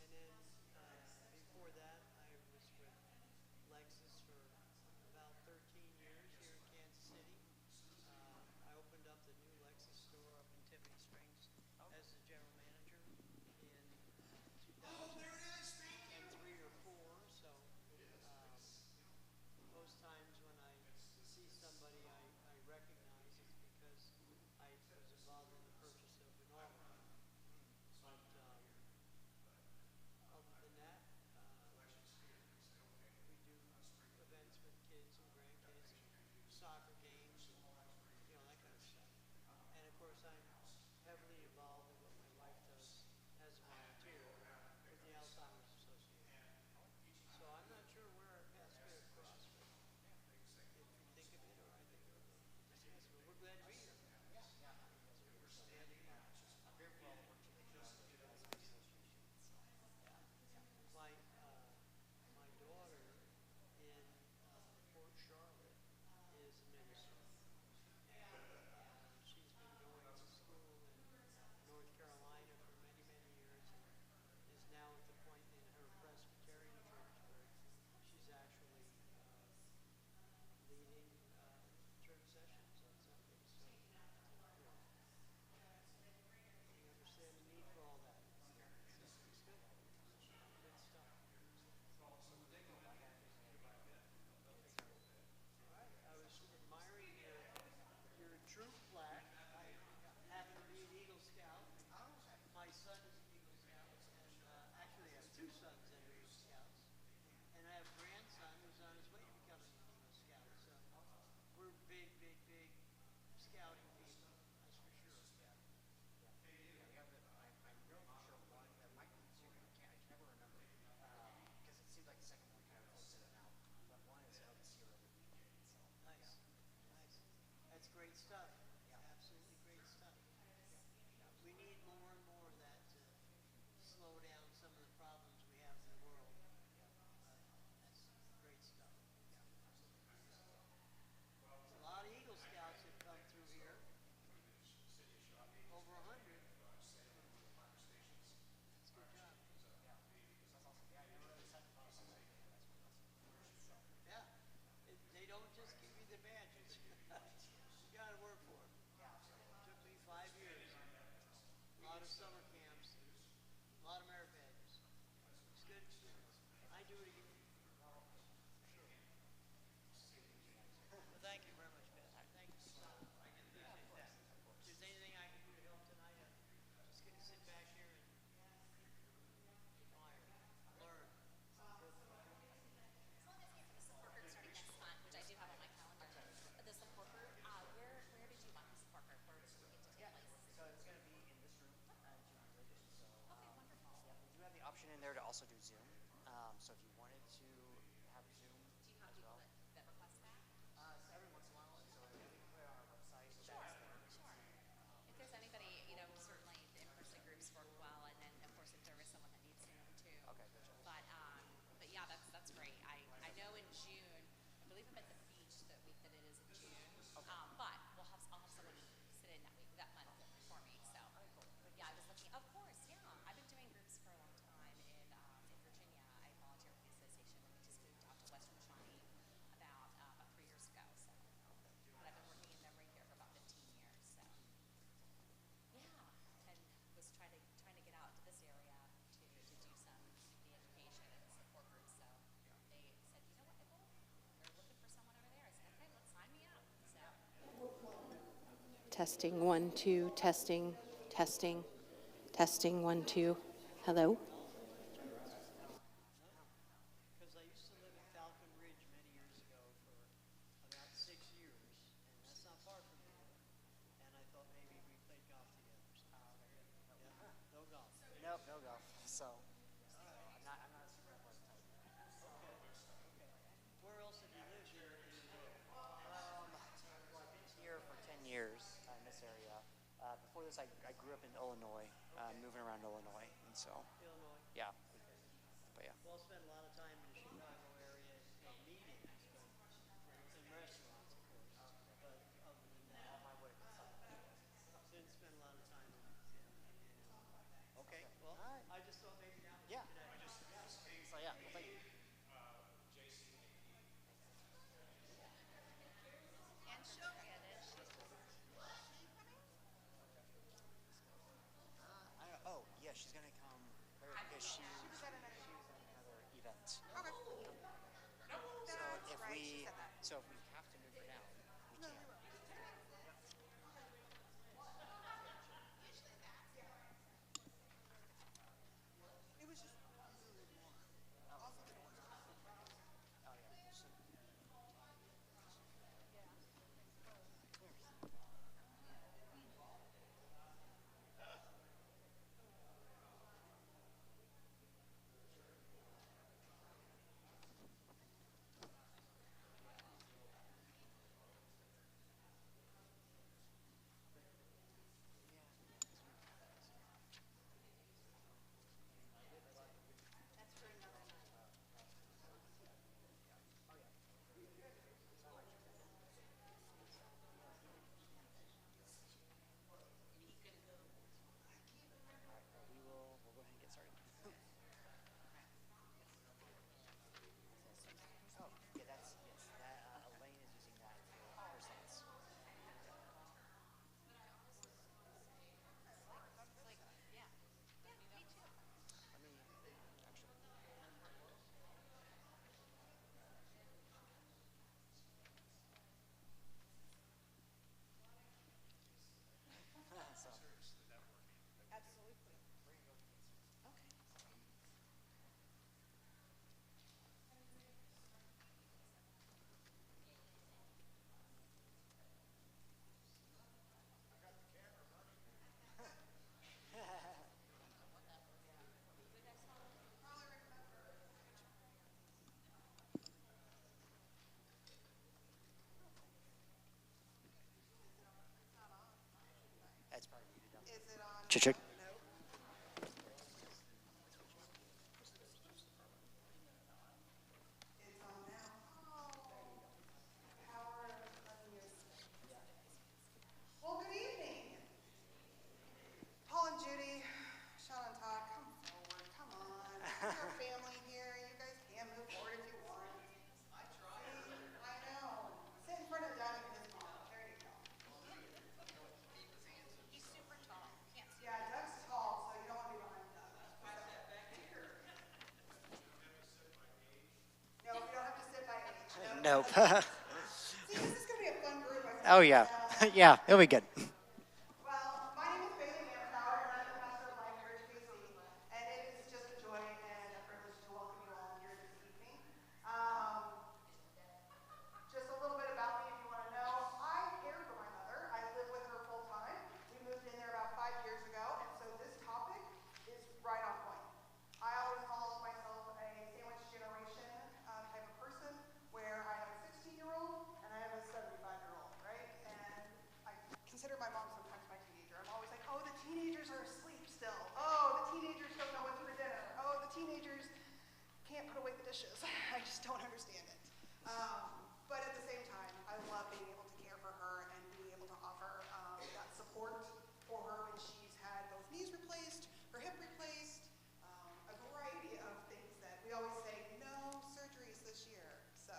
And then before that, I was with Lexus for about 13 years here in Kansas City. I opened up the new Lexus store up in Tiffany Springs as the general manager in 2003 or 4. So most times when I see somebody I recognize, it's because I was involved in the purchase of an automobile. But other than that, we do events with kids and grandkids, and soccer games, and that kind of stuff. And of course, I'm heavily involved in what my wife does as a volunteer with the Alzheimer's Association. So I'm not sure where our paths may have crossed, but if you think of it or I think of it, but we're glad to be here. Glad to be here. My my daughter in Port Charlotte is a minister, and she's been going to school in North Carolina for many, many years, and is now at the point in her Presbyterian church where she's actually leading church sessions on Sundays. So we understand the need for all that. It's good. Good stuff. All right. I was admiring your troop plaque. I happen to be an Eagle Scout. My son is an Eagle Scout, and actually I have two sons that are Eagle Scouts, and I have a grandson who's on his way to becoming an Eagle Scout. So we're big, big, big scouting people. That's for sure. Nice, nice. That's great stuff. Absolutely great stuff. We need more and more of that to slow down some of the problems we have in the world. That's great stuff. There's a lot of Eagle Scouts that come through here. Over 100. That's a good job. Yeah. They don't just give you the badges. You got to work for it. Took me 5 years. A lot of summer camps. A lot of merit badges. It's good experience. I do it again. Sure. Well, thank you very much, Pastor. Thank you so much. I appreciate that. If there's anything I can do to help tonight, I'm just going to sit back here and admire, learn. Good. As long as the support group starting next month, which I do have on my calendar. The support group, where did you want the support group? Where was it going to take place? Okay, wonderful. We do have the option in there to also do Zoom. So if you wanted to have Zoom Do you have as people well, that request that? every once in a while, so we can put it on our website. Sure, sure. If there's anybody, certainly the in-person groups work well, and then of course if there is someone that needs Zoom too. Okay, gotcha. But yeah, that's great. I know in June, I believe I'm at the beach that week that it is in June. Okay. But I'll have someone sit in that month for me. So yeah, I was looking. Of course, yeah. I've been doing groups for a long time in Virginia. I volunteer for the association, and we just moved out to Western Shawnee about 3 years ago. So, but I've been working in memory care for about 15 years. So yeah, and was trying to get out to this area to do some the education and the support groups. So they said, you know what, Nicole, they're looking for someone over there. I said, okay, let's sign me up. So Testing, 1, 2, testing, testing, testing, 1, 2. Hello? No, because I used to live in Falcon Ridge many years ago for about 6 years, and that's not far from here. And I thought maybe we played golf together. So. Yeah, no golf. Nope, no golf. So I'm not a super athletic type. Okay, okay. Where else have you lived in the world? Well, I've been here for 10 years in this area. Before this, I grew up in Illinois, Okay. moving around Illinois, and so Illinois. yeah. Okay. But yeah. Well, I spent a lot of time in the Chicago area in meetings, but in restaurants, of course. But other than that, didn't spend a lot of time in Illinois. Okay. Well, All right. I just thought maybe now we Yeah. could can't. Okay. So That's if right. She we, said that. so if we have to move her down, we No, can. we will. It was just really warm. Also, the doors are open. Oh yeah, there's some. All right, well, we'll go ahead and get started. Oh, yeah, that's yes. That Elaine is using that for her slides. Let me actually. So. Absolutely. Okay. That's probably muted down Is it on there. now? Check. No. It's on now. Oh, power of unmuted. Well, good evening. Paul and Judy, Sean and Todd, come forward. Come on. You're a family here. You guys can move forward if you want. I tried. I know. Sit in front of Doug and his mom. There you go. He's super tall. Can't see. Yeah, Doug's tall, so you don't want to be behind Doug. No, we don't have to sit by age. No. Nope. See, this is going to be a fun group. I think. Oh yeah, yeah, it'll be good. Well, my name is Bailey Manpower, and I'm the pastor of LifeBridge KC, and it is just a joy and a privilege to welcome you all here this evening. Just a little bit about me if you want to know. I care for my mother. I live with her full time. We moved in there about 5 years ago, and so this topic is right on point. I always call myself a sandwich generation type of person, where I have a 16-year-old and I have a 75-year-old, right? And I consider my mom sometimes my teenager. I'm always like, oh, the teenagers are asleep still. Oh, the teenagers don't know what's for dinner. Oh, the teenagers can't put away the dishes. I just don't understand it. But at the same time, I love being able to care for her and being able to offer that support for her when she's had both knees replaced, her hip replaced, a variety of things that we always say, no surgeries this year. So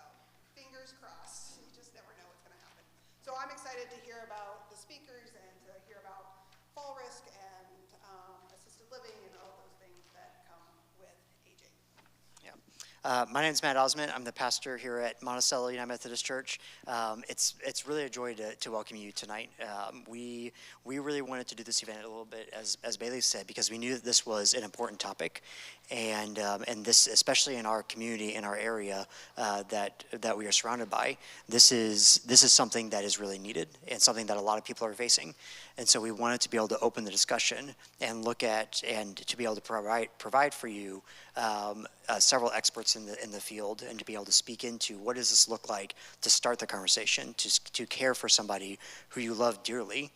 fingers crossed. You just never know what's going to happen. So I'm excited to hear about the speakers and to hear about fall risk and assisted living and all those things that come with aging. Yeah. My name is Matt Osmond. I'm the pastor here at Monticello United Methodist Church. It's really a joy to welcome you tonight. We really wanted to do this event a little bit, as Bailey said, because we knew that this was an important topic, and this, especially in our community, in our area that we are surrounded by, this is something that is really needed and something that a lot of people are facing. And so we wanted to be able to open the discussion and look at and to be able to provide for you several experts in the field, and to be able to speak into what does this look like to start the conversation, to care for somebody who you love dearly.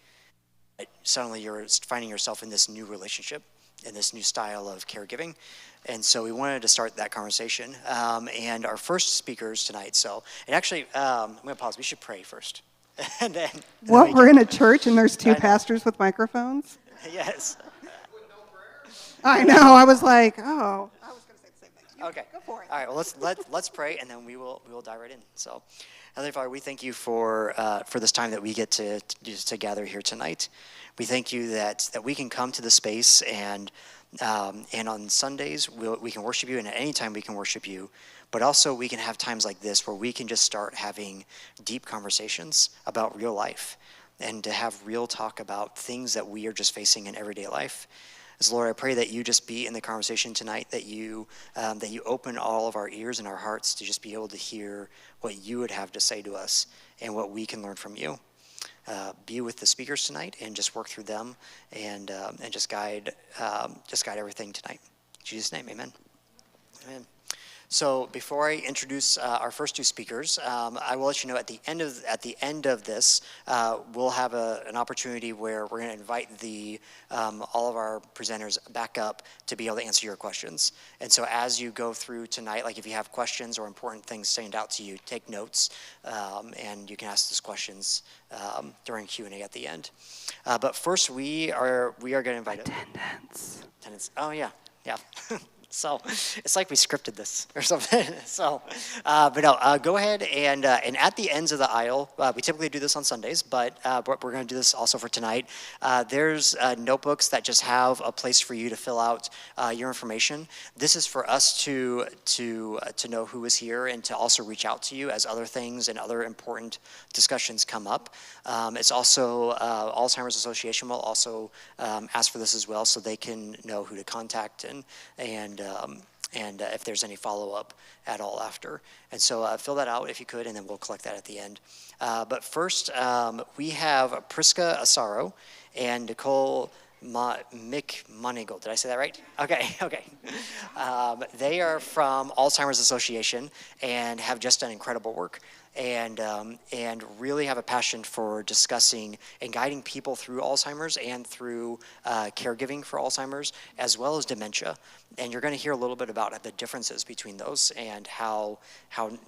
Suddenly you're finding yourself in this new relationship, in this new style of caregiving. And so we wanted to start that conversation. And our first speakers tonight, and actually, I'm going to pause. We should pray first. and then What, we're in a church and there's I two know. pastors with microphones? Yes. I know, I was like, oh. I was going to say the same thing. You Okay. Go for it. All right. Well, let's pray, and then we will dive right in. So, Heavenly Father, we thank you for this time that we get to gather here tonight. We thank you that we can come to the space and And on Sundays, we can worship you, and at any time we can worship you. But also we can have times like this where we can just start having deep conversations about real life and to have real talk about things that we are just facing in everyday life. So Lord, I pray that you just be in the conversation tonight, that you open all of our ears and our hearts to just be able to hear what you would have to say to us and what we can learn from you. Be with the speakers tonight and just work through them and just guide everything tonight. In Jesus' name, amen. Amen. So before I introduce our first two speakers, I will let you know at the end of this, we'll have an opportunity where we're going to invite all of our presenters back up to be able to answer your questions. And so as you go through tonight, like if you have questions or important things stand out to you, take notes, and you can ask those questions during Q&A at the end. But first, we are going to invite attendance. Oh yeah. So it's like we scripted this or something. So, but no, go ahead and at the ends of the aisle, we typically do this on Sundays, but we're going to do this also for tonight. There's notebooks that just have a place for you to fill out your information. This is for us to know who is here and to also reach out to you as other things and other important discussions come up. It's also Alzheimer's Association will also ask for this as well, so they can know who to contact and if there's any follow-up at all after. And so fill that out if you could, and then we'll collect that at the end. But first, we have Priska Asaro and Nicole McMonigal. Did I say that right? Okay. They are from Alzheimer's Association and have just done incredible work. And really have a passion for discussing and guiding people through Alzheimer's and through caregiving for Alzheimer's, as well as dementia. And you're going to hear a little bit about the differences between those and how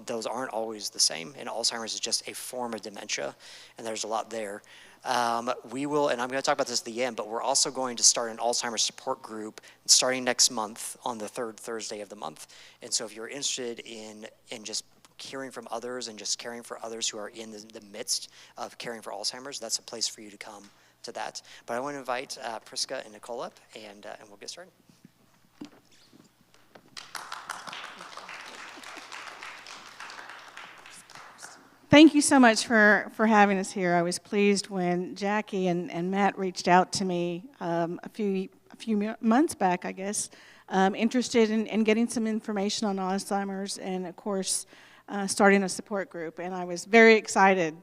those aren't always the same. And Alzheimer's is just a form of dementia, and there's a lot there. We will, and I'm going to talk about this at the end, but we're also going to start an Alzheimer's support group starting next month on the third Thursday of the month. And so if you're interested in just hearing from others and just caring for others who are in the midst of caring for Alzheimer's, that's a place for you to come to that. But I want to invite Priska and Nicole up, and we'll get started. Thank you so much for having us here. I was pleased when Jackie and Matt reached out to me a few months back, I guess, interested in getting some information on Alzheimer's and, of course, starting a support group, and I was very excited.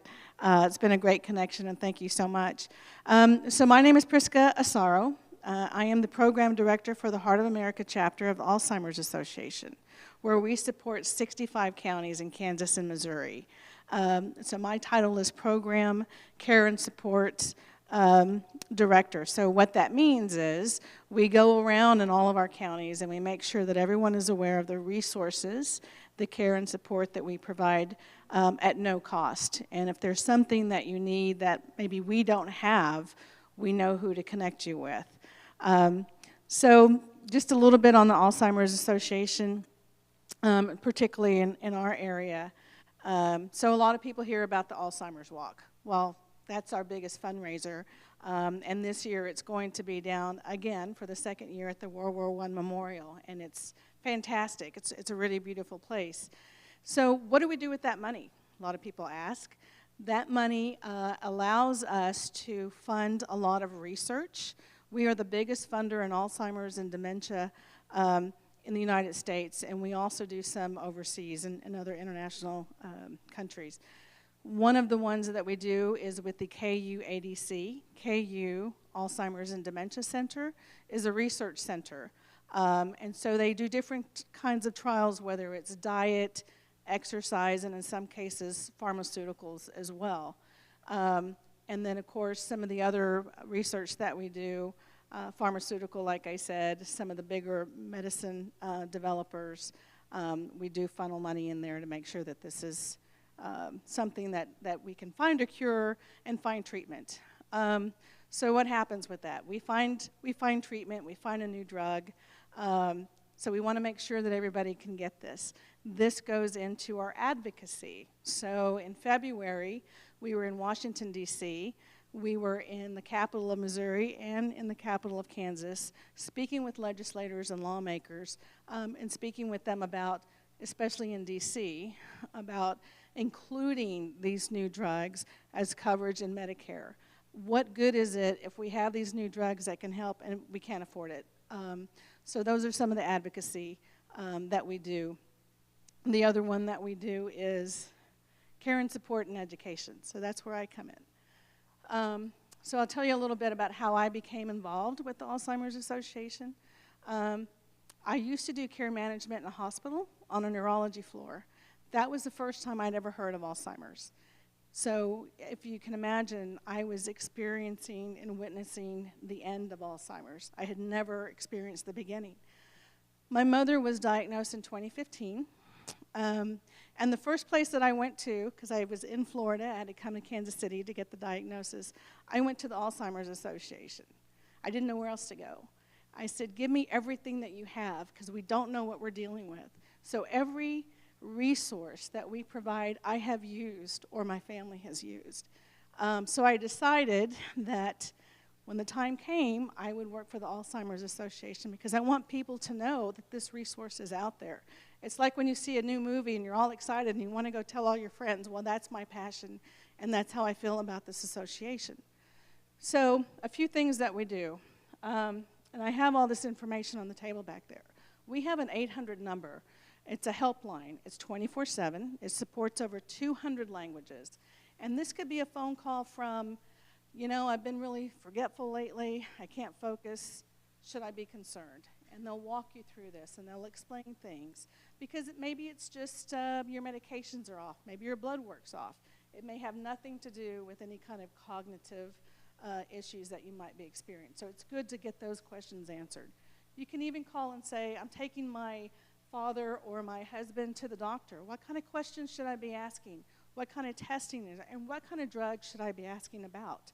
It's been a great connection, and thank you so much. So my name is Priska Asaro. I am the program director for the Heart of America chapter of the Alzheimer's Association, where we support 65 counties in Kansas and Missouri. So my title is Program Care and Support Director. So what that means is we go around in all of our counties and we make sure that everyone is aware of the resources, the care and support that we provide at no cost. And if there's something that you need that maybe we don't have, we know who to connect you with. So just a little bit on the Alzheimer's Association, particularly in our area. So a lot of people hear about the Alzheimer's Walk. Well, that's our biggest fundraiser. And this year it's going to be down again for the second year at the World War I Memorial. And it's fantastic. It's a really beautiful place. So what do we do with that money? A lot of people ask. That money allows us to fund a lot of research. We are the biggest funder in Alzheimer's and dementia in the United States, and we also do some overseas in other international countries. One of the ones that we do is with the KU ADC. KU, Alzheimer's and Dementia Center, is a research center. And so they do different kinds of trials, whether it's diet, exercise, and in some cases, pharmaceuticals as well. And then, of course, some of the other research that we do, pharmaceutical, like I said, some of the bigger medicine developers, we do funnel money in there to make sure that this is something that we can find a cure and find treatment. So what happens with that? We find treatment, we find a new drug, so we want to make sure that everybody can get this. This goes into our advocacy. So in February, we were in Washington, D.C. We were in the capital of Missouri and in the capital of Kansas, speaking with legislators and lawmakers, and speaking with them about, especially in D.C., about including these new drugs as coverage in Medicare. What good is it if we have these new drugs that can help and we can't afford it? So those are some of the advocacy that we do. The other one that we do is care and support and education. So that's where I come in. So I'll tell you a little bit about how I became involved with the Alzheimer's Association. I used to do care management in a hospital on a neurology floor. That was the first time I'd ever heard of Alzheimer's. So if you can imagine, I was experiencing and witnessing the end of Alzheimer's. I had never experienced the beginning. My mother was diagnosed in 2015. And the first place that I went to, because I was in Florida, I had to come to Kansas City to get the diagnosis, I went to the Alzheimer's Association. I didn't know where else to go. I said, give me everything that you have, because we don't know what we're dealing with. So every resource that we provide, I have used or my family has used. So I decided that when the time came, I would work for the Alzheimer's Association because I want people to know that this resource is out there. It's like when you see a new movie and you're all excited and you want to go tell all your friends, well, that's my passion, and that's how I feel about this association. So a few things that we do, and I have all this information on the table back there. We have an 800 number. It's a helpline. It's 24/7. It supports over 200 languages. And this could be a phone call from, you know, I've been really forgetful lately. I can't focus. Should I be concerned? And they'll walk you through this, and they'll explain things. Because maybe it's just your medications are off. Maybe your blood work's off. It may have nothing to do with any kind of cognitive issues that you might be experiencing. So it's good to get those questions answered. You can even call and say, I'm taking my father or my husband to the doctor. What kind of questions should I be asking? What kind of testing is there? And what kind of drugs should I be asking about?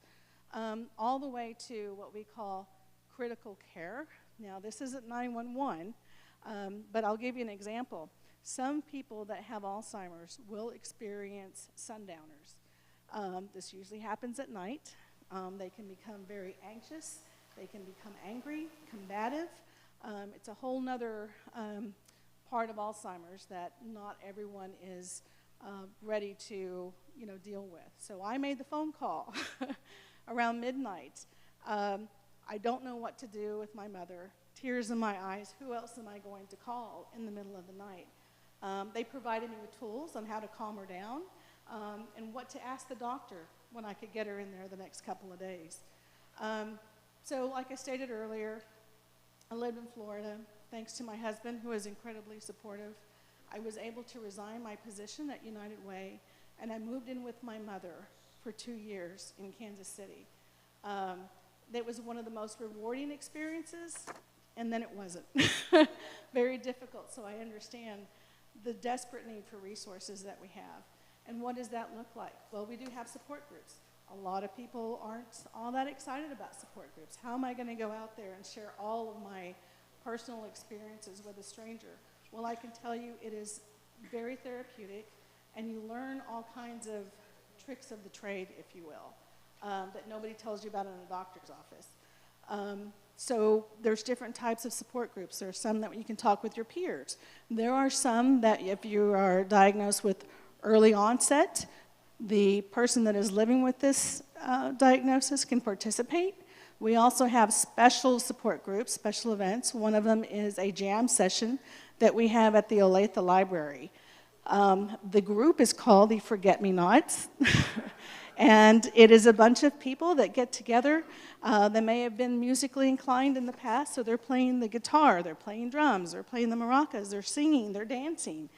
All the way to what we call critical care. Now, this isn't 911, but I'll give you an example. Some people that have Alzheimer's will experience sundowners. This usually happens at night. They can become very anxious. They can become angry, combative. It's a whole nother part of Alzheimer's that not everyone is ready to, deal with. So I made the phone call around midnight. I don't know what to do with my mother. Tears in my eyes. Who else am I going to call in the middle of the night? They provided me with tools on how to calm her down and what to ask the doctor when I could get her in there the next couple of days. So like I stated earlier, I lived in Florida. Thanks to my husband, who was incredibly supportive, I was able to resign my position at United Way, and I moved in with my mother for 2 years in Kansas City. That was one of the most rewarding experiences, and then it wasn't. Very difficult, so I understand the desperate need for resources that we have. And what does that look like? Well, we do have support groups. A lot of people aren't all that excited about support groups. How am I going to go out there and share all of my personal experiences with a stranger? Well, I can tell you it is very therapeutic, and you learn all kinds of tricks of the trade, if you will, that nobody tells you about in a doctor's office. So there's different types of support groups. There are some that you can talk with your peers. There are some that if you are diagnosed with early onset, the person that is living with this diagnosis can participate. We also have special support groups, special events. One of them is a jam session that we have at the Olathe Library. The group is called the Forget-Me-Nots. And it is a bunch of people that get together. They may have been musically inclined in the past, so they're playing the guitar, they're playing drums, they're playing the maracas, they're singing, they're dancing.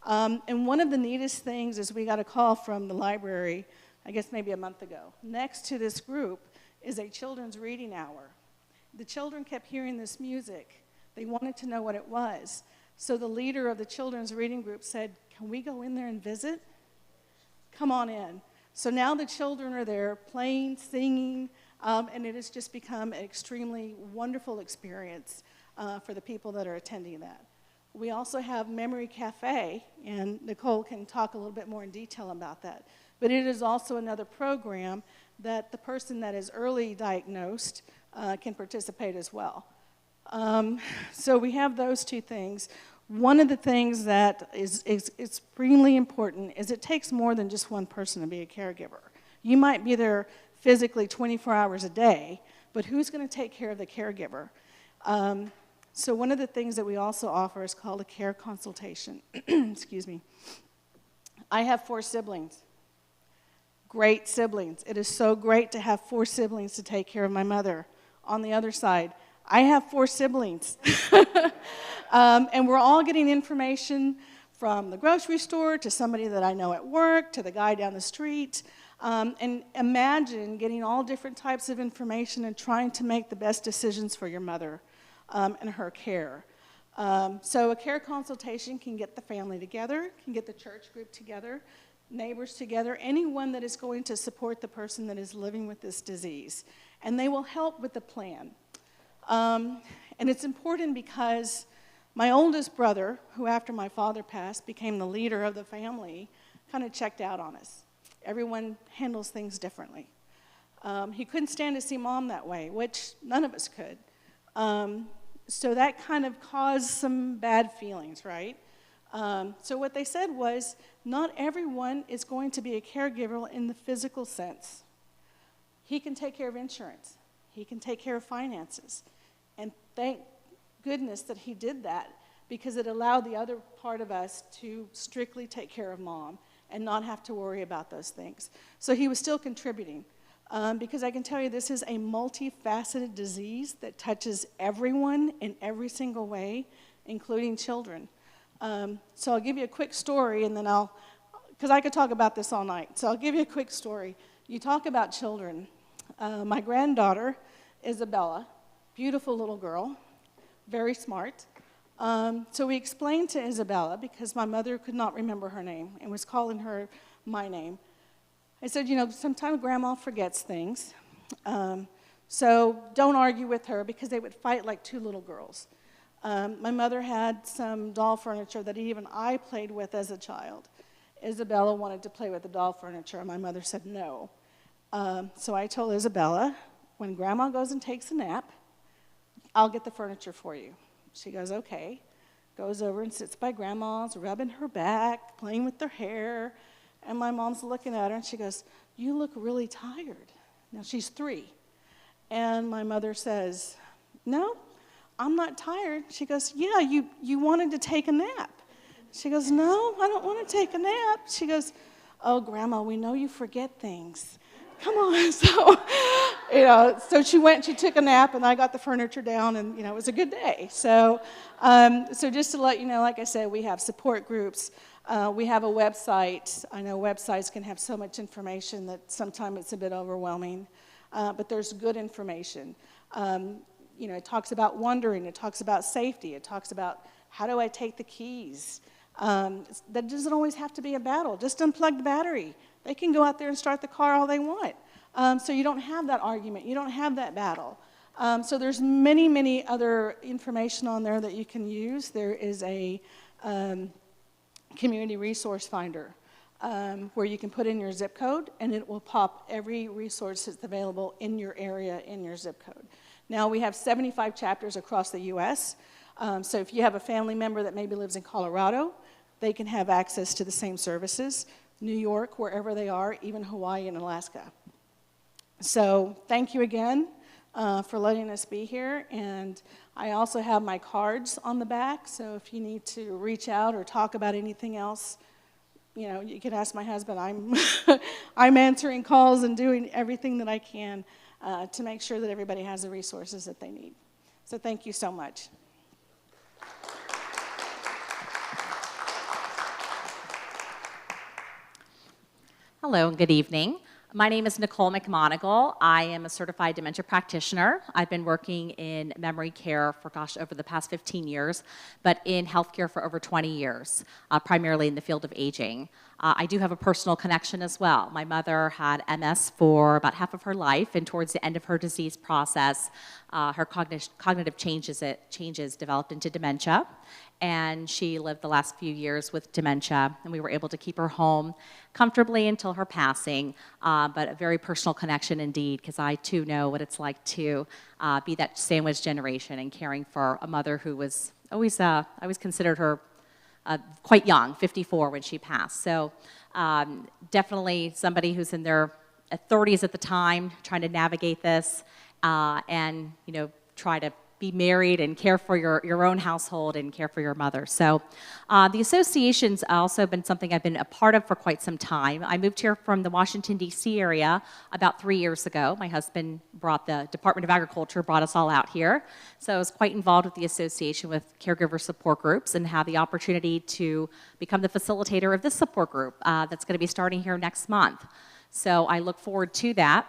And one of the neatest things is we got a call from the library, I guess maybe a month ago. Next to this group is a children's reading hour. The children kept hearing this music. They wanted to know what it was. So the leader of the children's reading group said, can we go in there and visit? Come on in. So now the children are there playing, singing, and it has just become an extremely wonderful experience for the people that are attending that. We also have Memory Cafe, and Nicole can talk a little bit more in detail about that. but it is also another program that the person that is early diagnosed can participate as well. So we have those two things. One of the things that is extremely important is it takes more than just one person to be a caregiver. You might be there physically 24 hours a day, but who's going to take care of the caregiver? So one of the things that we also offer is called a care consultation. Excuse me. I have 4 siblings. Great siblings. It is so great to have 4 siblings to take care of my mother. On the other side, I have 4 siblings. And we're all getting information from the grocery store to somebody that I know at work to the guy down the street. And imagine getting all different types of information and trying to make the best decisions for your mother and her care. So a care consultation can get the family together, can get the church group together, neighbors together, anyone that is going to support the person that is living with this disease. And they will help with the plan. And it's important because my oldest brother, who after my father passed became the leader of the family, kind of checked out on us. Everyone handles things differently. He couldn't stand to see Mom that way, which none of us could. So that kind of caused some bad feelings, right? So what they said was, not everyone is going to be a caregiver in the physical sense. He can take care of insurance. He can take care of finances. And thank goodness that he did that, because it allowed the other part of us to strictly take care of Mom and not have to worry about those things. So he was still contributing. Because I can tell you this is a multifaceted disease that touches everyone in every single way, including children. So I'll give you a quick story, and then because I could talk about this all night. So I'll give you a quick story. You talk about children. My granddaughter, Isabella, beautiful little girl, very smart. So we explained to Isabella, because my mother could not remember her name and was calling her my name. I said, you know, sometimes Grandma forgets things. So don't argue with her, because they would fight like 2 little girls. My mother had some doll furniture that even I played with as a child. Isabella wanted to play with the doll furniture, and my mother said no. So I told Isabella, when Grandma goes and takes a nap, I'll get the furniture for you. She goes, okay. Goes over and sits by Grandma's, rubbing her back, playing with their hair. And my mom's looking at her, and she goes, you look really tired. Now, she's 3. And my mother says, no, I'm not tired. She goes, yeah, you wanted to take a nap. She goes, no, I don't want to take a nap. She goes, oh, Grandma, we know you forget things. Come on. So, so she went, she took a nap, and I got the furniture down, and, it was a good day. So, so just to let you know, like I said, we have support groups. We have a website. I know websites can have so much information that sometimes it's a bit overwhelming, but there's good information. It talks about wandering. It talks about safety. It talks about how do I take the keys. That doesn't always have to be a battle. Just unplug the battery. They can go out there and start the car all they want. So you don't have that argument. You don't have that battle. So there's many, many other information on there that you can use. There is a community resource finder where you can put in your zip code, and it will pop every resource that's available in your area in your zip code. Now, we have 75 chapters across the U.S., so if you have a family member that maybe lives in Colorado, they can have access to the same services. New York, wherever they are, even Hawaii and Alaska. So thank you again for letting us be here, and I also have my cards on the back, so if you need to reach out or talk about anything else, you can ask my husband. I'm answering calls and doing everything that I can to make sure that everybody has the resources that they need. So thank you so much. Hello and good evening. My name is Nicole McMonigal. I am a certified dementia practitioner. I've been working in memory care for, over the past 15 years, but in healthcare for over 20 years, primarily in the field of aging. I do have a personal connection as well. My mother had MS for about half of her life, and towards the end of her disease process, her cognitive changes developed into dementia. and she lived the last few years with dementia, and we were able to keep her home comfortably until her passing, but a very personal connection indeed, because I too know what it's like to be that sandwich generation and caring for a mother who was always, I always considered her quite young, 54 when she passed. So definitely somebody who's in their 30s at the time, trying to navigate this and, you know, try to be married and care for your own household and care for your mother. So the association's also been something I've been a part of for quite some time. I moved here from the Washington, D.C. area about 3 years ago. My husband brought the Department of Agriculture, brought us all out here. So I was quite involved with the association with caregiver support groups and had the opportunity to become the facilitator of this support group that's going to be starting here next month. So I look forward to that.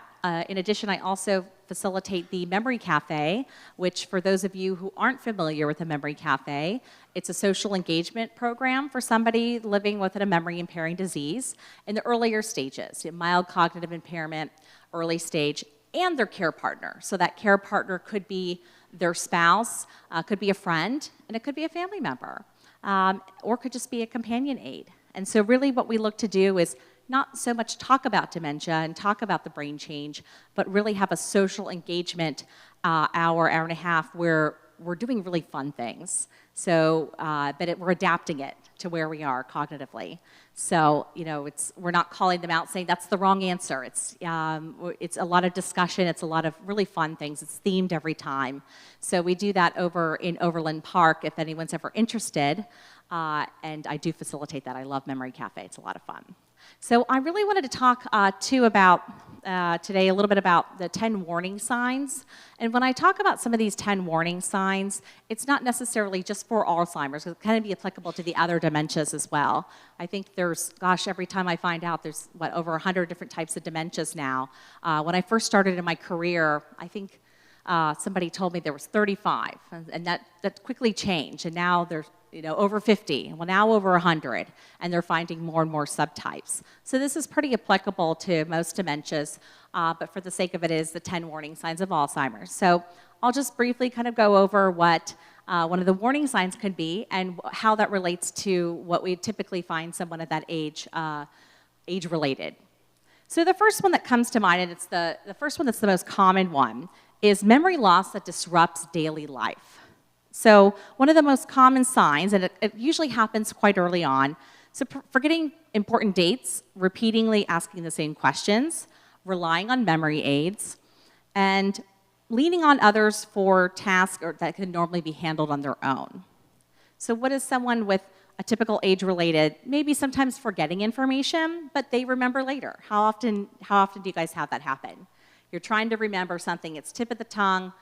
In addition, I also facilitate the Memory Cafe, which for those of you who aren't familiar with the Memory Cafe, it's a social engagement program for somebody living with a memory impairing disease in the earlier stages, mild cognitive impairment, early stage, and their care partner. So that care partner could be their spouse, could be a friend, and it could be a family member, or could just be a companion aid. And so really what we look to do is not so much talk about dementia and talk about the brain change, but really have a social engagement hour and a half where we're doing really fun things. So, but we're adapting it to where we are cognitively. So, you know, we're not calling them out saying that's the wrong answer. It's a lot of discussion. It's a lot of really fun things. It's themed every time. So we do that over in Overland Park if anyone's ever interested. And I do facilitate that. I love Memory Cafe. It's a lot of fun. So I really wanted to talk too about today a little bit about the 10 warning signs. And when I talk about some of these 10 warning signs, it's not necessarily just for Alzheimer's. It can be applicable to the other dementias as well. I think there's, gosh, every time I find out there's, over 100 different types of dementias now. When I first started in my career, I think somebody told me there was 35, and that quickly changed. And now there's over 50, well now over 100, and they're finding more and more subtypes. So this is pretty applicable to most dementias, but for the sake of it is the 10 warning signs of Alzheimer's. So I'll just briefly kind of go over what one of the warning signs could be and how that relates to what we typically find someone at that age, age-related. So the first one that comes to mind, and it's the first one that's the most common one, is memory loss that disrupts daily life. So one of the most common signs, and it usually happens quite early on, so forgetting important dates, repeatedly asking the same questions, relying on memory aids, and leaning on others for tasks that could normally be handled on their own. So what is someone with a typical age-related, maybe sometimes forgetting information, but they remember later? How often do you guys have that happen? You're trying to remember something, it's tip of the tongue,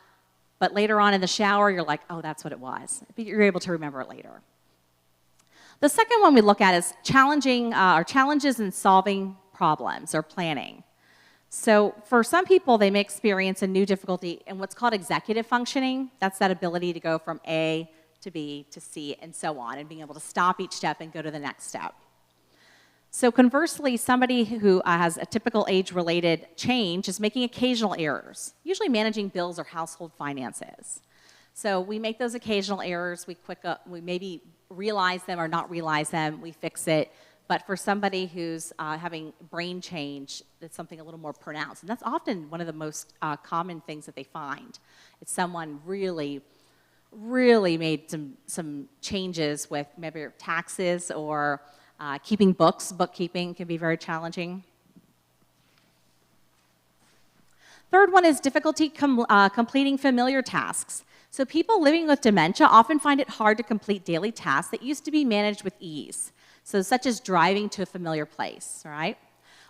but later on in the shower, you're like, oh, that's what it was. But you're able to remember it later. The second one we look at is challenges in solving problems or planning. So for some people, they may experience a new difficulty in what's called executive functioning. That's that ability to go from A to B to C and so on, and being able to stop each step and go to the next step. So conversely, somebody who has a typical age-related change is making occasional errors, usually managing bills or household finances. So we make those occasional errors, we maybe realize them or not realize them, we fix it. But for somebody who's having brain change, it's something a little more pronounced. And that's often one of the most common things that they find. It's someone really made some changes with maybe taxes or keeping books. Bookkeeping can be very challenging. Third one is difficulty completing familiar tasks. So people living with dementia often find it hard to complete daily tasks that used to be managed with ease. So such as driving to a familiar place, right?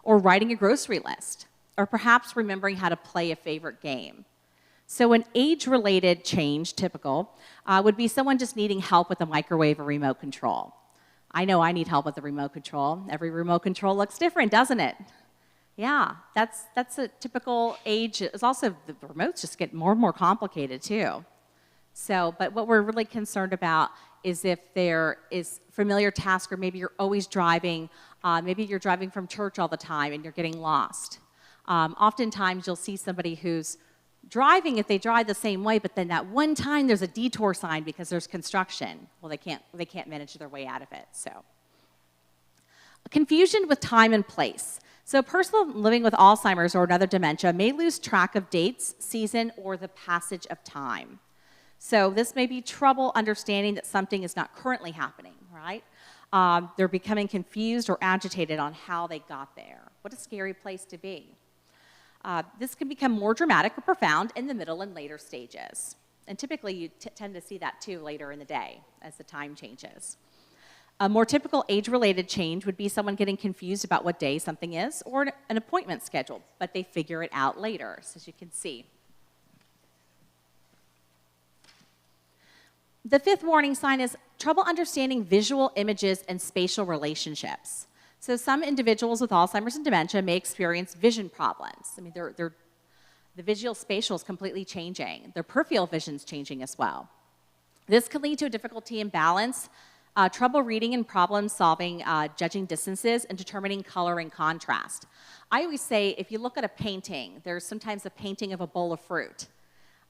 Or writing a grocery list, or perhaps remembering how to play a favorite game. So an age-related change, typical, would be someone just needing help with a microwave or remote control. I know I need help with the remote control. Every remote control looks different, doesn't it? Yeah, that's a typical age. It's also, the remotes just get more and more complicated too. So, but what we're really concerned about is if there is familiar task, or maybe you're always driving, maybe you're driving from church all the time and you're getting lost. Oftentimes you'll see somebody who's Driving, if they drive the same way, but then that one time there's a detour sign because there's construction, well, they can't manage their way out of it, so. Confusion with time and place. So a person living with Alzheimer's or another dementia may lose track of dates, season, or the passage of time. So this may be trouble understanding that something is not currently happening, right? They're becoming confused or agitated on how they got there. What a scary place to be. This can become more dramatic or profound in the middle and later stages. And typically you tend to see that too later in the day as the time changes. A more typical age-related change would be someone getting confused about what day something is or an appointment scheduled, but they figure it out later, so as you can see. The fifth warning sign is trouble understanding visual images and spatial relationships. So some individuals with Alzheimer's and dementia may experience vision problems. I mean, the visual spatial is completely changing. Their peripheral vision is changing as well. This can lead to a difficulty in balance, trouble reading and problem solving, judging distances, and determining color and contrast. I always say, if you look at a painting, there's sometimes a painting of a bowl of fruit.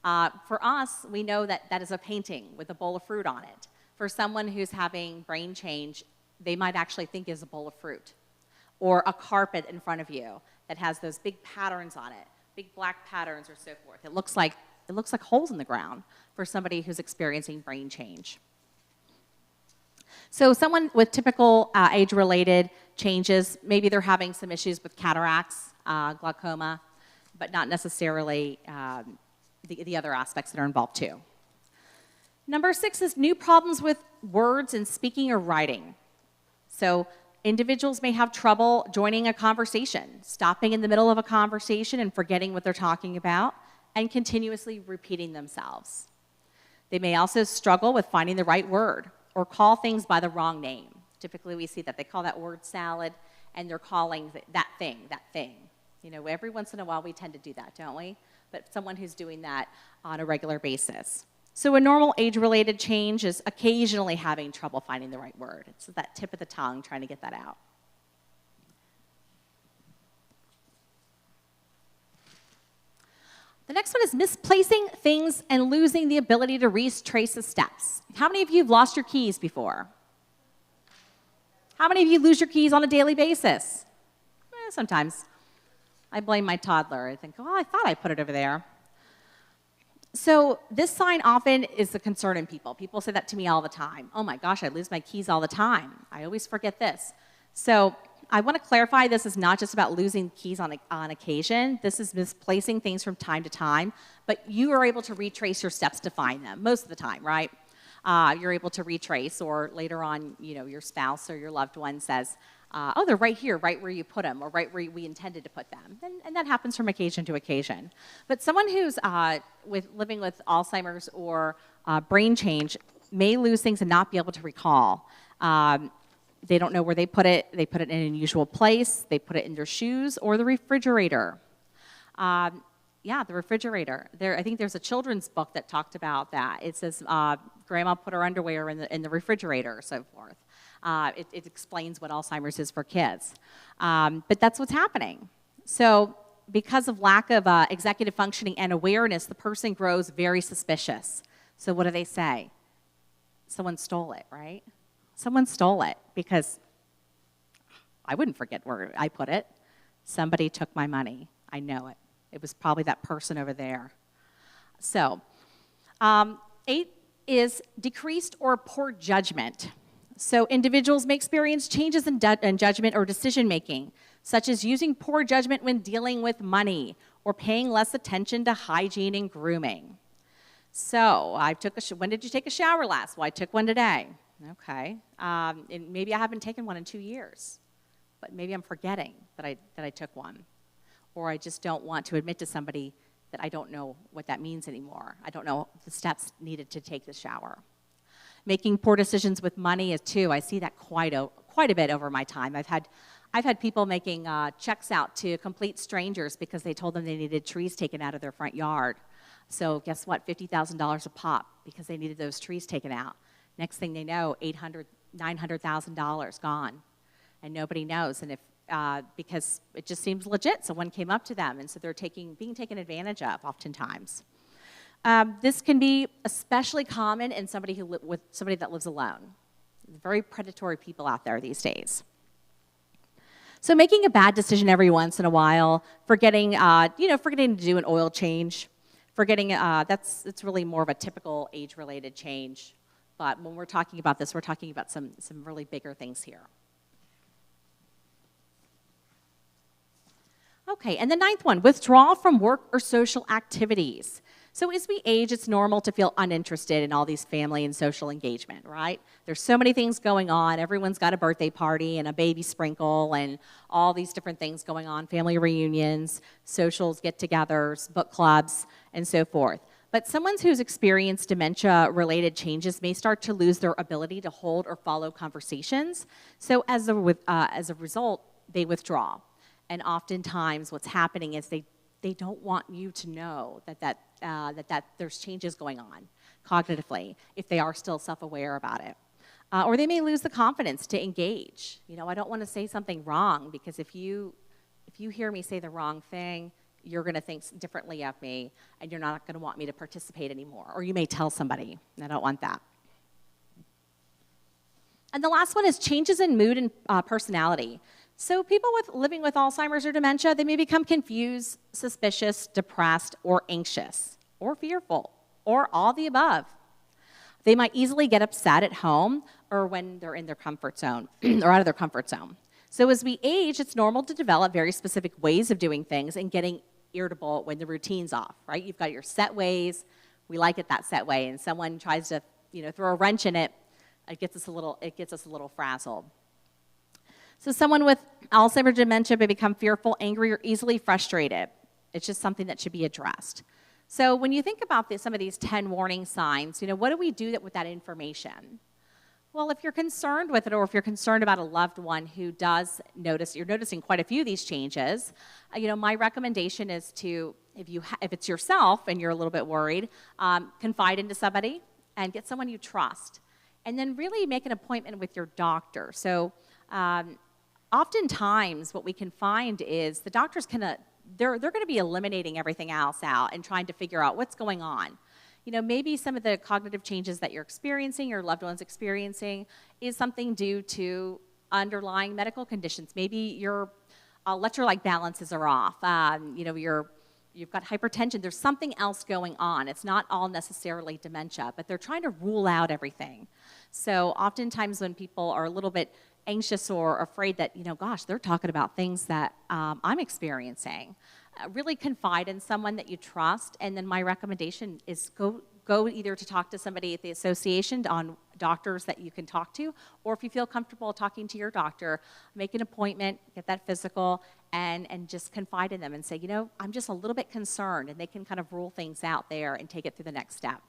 For us, we know that that is a painting with a bowl of fruit on it. For someone who's having brain change, they might actually think is a bowl of fruit. Or a carpet in front of you that has those big patterns on it, big black patterns or so forth. It looks like holes in the ground for somebody who's experiencing brain change. So someone with typical age-related changes, maybe they're having some issues with cataracts, glaucoma, but not necessarily the other aspects that are involved too. Number 6 is new problems with words and speaking or writing. So individuals may have trouble joining a conversation, stopping in the middle of a conversation and forgetting what they're talking about, and continuously repeating themselves. They may also struggle with finding the right word or call things by the wrong name. Typically we see that they call that word salad and they're calling that thing. You know, every once in a while we tend to do that, don't we? But someone who's doing that on a regular basis. So a normal age-related change is occasionally having trouble finding the right word. It's that tip of the tongue trying to get that out. The next one is misplacing things and losing the ability to retrace the steps. How many of you have lost your keys before? How many of you lose your keys on a daily basis? Sometimes. I blame my toddler. I think, oh, I thought I put it over there. So this sign often is a concern in people. People say that to me all the time. Oh my gosh, I lose my keys all the time. I always forget this. So I want to clarify this is not just about losing keys on occasion. This is misplacing things from time to time, but you are able to retrace your steps to find them most of the time, right? You're able to retrace, or later on, you know, your spouse or your loved one says, oh, they're right here, right where you put them, or right where we intended to put them. And that happens from occasion to occasion. But someone who's living with Alzheimer's or brain change may lose things and not be able to recall. They don't know where they put it in an unusual place. They put it in their shoes or the refrigerator. Yeah, the refrigerator. I think there's a children's book that talked about that. It says, Grandma put her underwear in the refrigerator, or so forth. It explains what Alzheimer's is for kids. But that's what's happening. So because of lack of executive functioning and awareness, the person grows very suspicious. So what do they say? Someone stole it, right? Someone stole it, because I wouldn't forget where I put it. Somebody took my money. I know it. It was probably that person over there. So 8 is decreased or poor judgment. So individuals may experience changes in judgment or decision making, such as using poor judgment when dealing with money or paying less attention to hygiene and grooming. So when did you take a shower last? Well, I took one today. Okay. And maybe I haven't taken one in 2 years, but maybe I'm forgetting that I took one. Or I just don't want to admit to somebody that I don't know what that means anymore. I don't know the steps needed to take the shower. Making poor decisions with money is too. I see that quite a bit over my time. I've had people making checks out to complete strangers because they told them they needed trees taken out of their front yard. So guess what? $50,000 a pop because they needed those trees taken out. Next thing they know, $900,000 gone, and nobody knows. And because it just seems legit. Someone came up to them, and so they're being taken advantage of oftentimes. This can be especially common in with somebody that lives alone. Very predatory people out there these days. So making a bad decision every once in a while, forgetting to do an oil change, it's really more of a typical age-related change. But when we're talking about this, we're talking about some really bigger things here. Okay, and the ninth one, withdrawal from work or social activities. So as we age, it's normal to feel uninterested in all these family and social engagement, right? There's so many things going on. Everyone's got a birthday party and a baby sprinkle and all these different things going on, family reunions, socials, get-togethers, book clubs, and so forth. But someone who's experienced dementia-related changes may start to lose their ability to hold or follow conversations. So as a result, they withdraw. And oftentimes what's happening is they don't want you to know that there's changes going on cognitively if they are still self-aware about it. Or they may lose the confidence to engage. I don't want to say something wrong because if you hear me say the wrong thing, you're going to think differently of me and you're not going to want me to participate anymore. Or you may tell somebody, and I don't want that. And the last one is changes in mood and personality. So people living with Alzheimer's or dementia, they may become confused, suspicious, depressed, or anxious, or fearful, or all the above. They might easily get upset at home or when they're in their comfort zone or out of their comfort zone. So as we age, it's normal to develop very specific ways of doing things and getting irritable when the routine's off, right? You've got your set ways. We like it that set way, and someone tries to, throw a wrench in it. It gets us a little frazzled. So someone with Alzheimer's dementia may become fearful, angry, or easily frustrated. It's just something that should be addressed. So when you think about some of these 10 warning signs, what do we do with that information? Well, if you're concerned with it or if you're concerned about a loved one who does you're noticing quite a few of these changes, my recommendation is to, if it's yourself and you're a little bit worried, confide into somebody and get someone you trust. And then really make an appointment with your doctor. So oftentimes what we can find is the doctors they're going to be eliminating everything else out and trying to figure out what's going on. Maybe some of the cognitive changes that you're experiencing, your loved one's experiencing, is something due to underlying medical conditions. Maybe your electrolyte balances are off. You've got hypertension. There's something else going on. It's not all necessarily dementia, but they're trying to rule out everything. So oftentimes when people are a little bit anxious or afraid that, gosh, they're talking about things that I'm experiencing, really confide in someone that you trust. And then my recommendation is go either to talk to somebody at the association on doctors that you can talk to, or if you feel comfortable talking to your doctor, make an appointment, get that physical, and just confide in them and say, I'm just a little bit concerned, and they can kind of rule things out there and take it through the next step.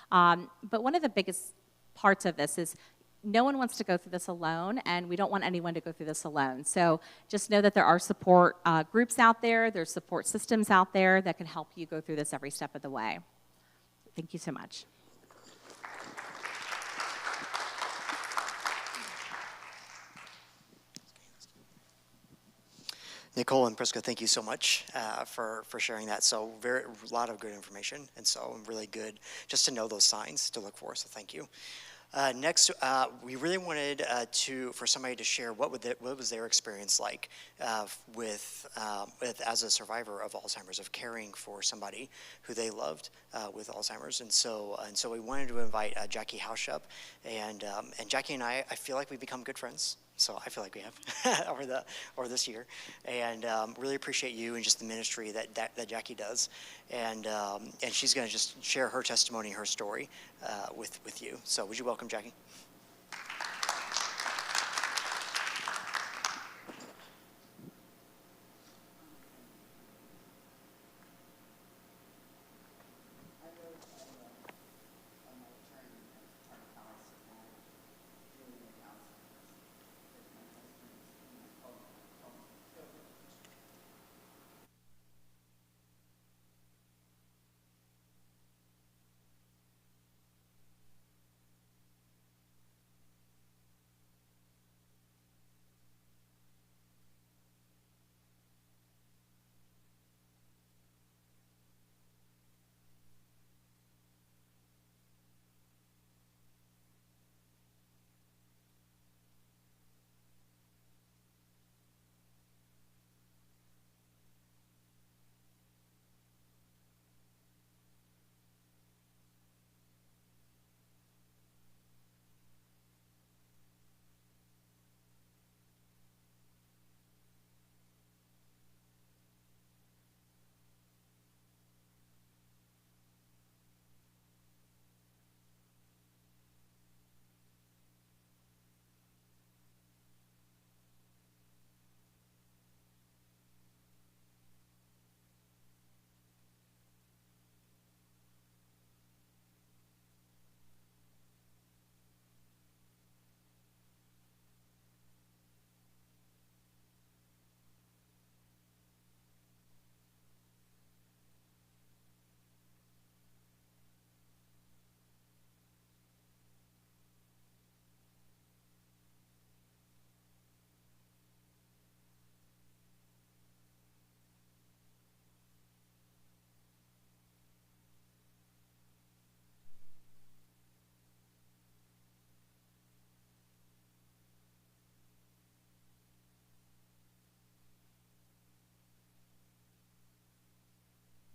But one of the biggest parts of this is no one wants to go through this alone, and we don't want anyone to go through this alone. So just know that there are support groups out there, there's support systems out there that can help you go through this every step of the way. Thank you so much. Nicole and Prisca, thank you so much for sharing that. So a lot of good information, and so really good just to know those signs to look for, so thank you. Next, we really wanted for somebody to share what was their experience like as a survivor of Alzheimer's, of caring for somebody who they loved with Alzheimer's, and so we wanted to invite Jackie Hauschup, and Jackie and I feel like we've become good friends. So I feel like we have over this year, and really appreciate you and just the ministry that Jackie does, and she's going to just share her testimony, her story with you. So would you welcome Jackie?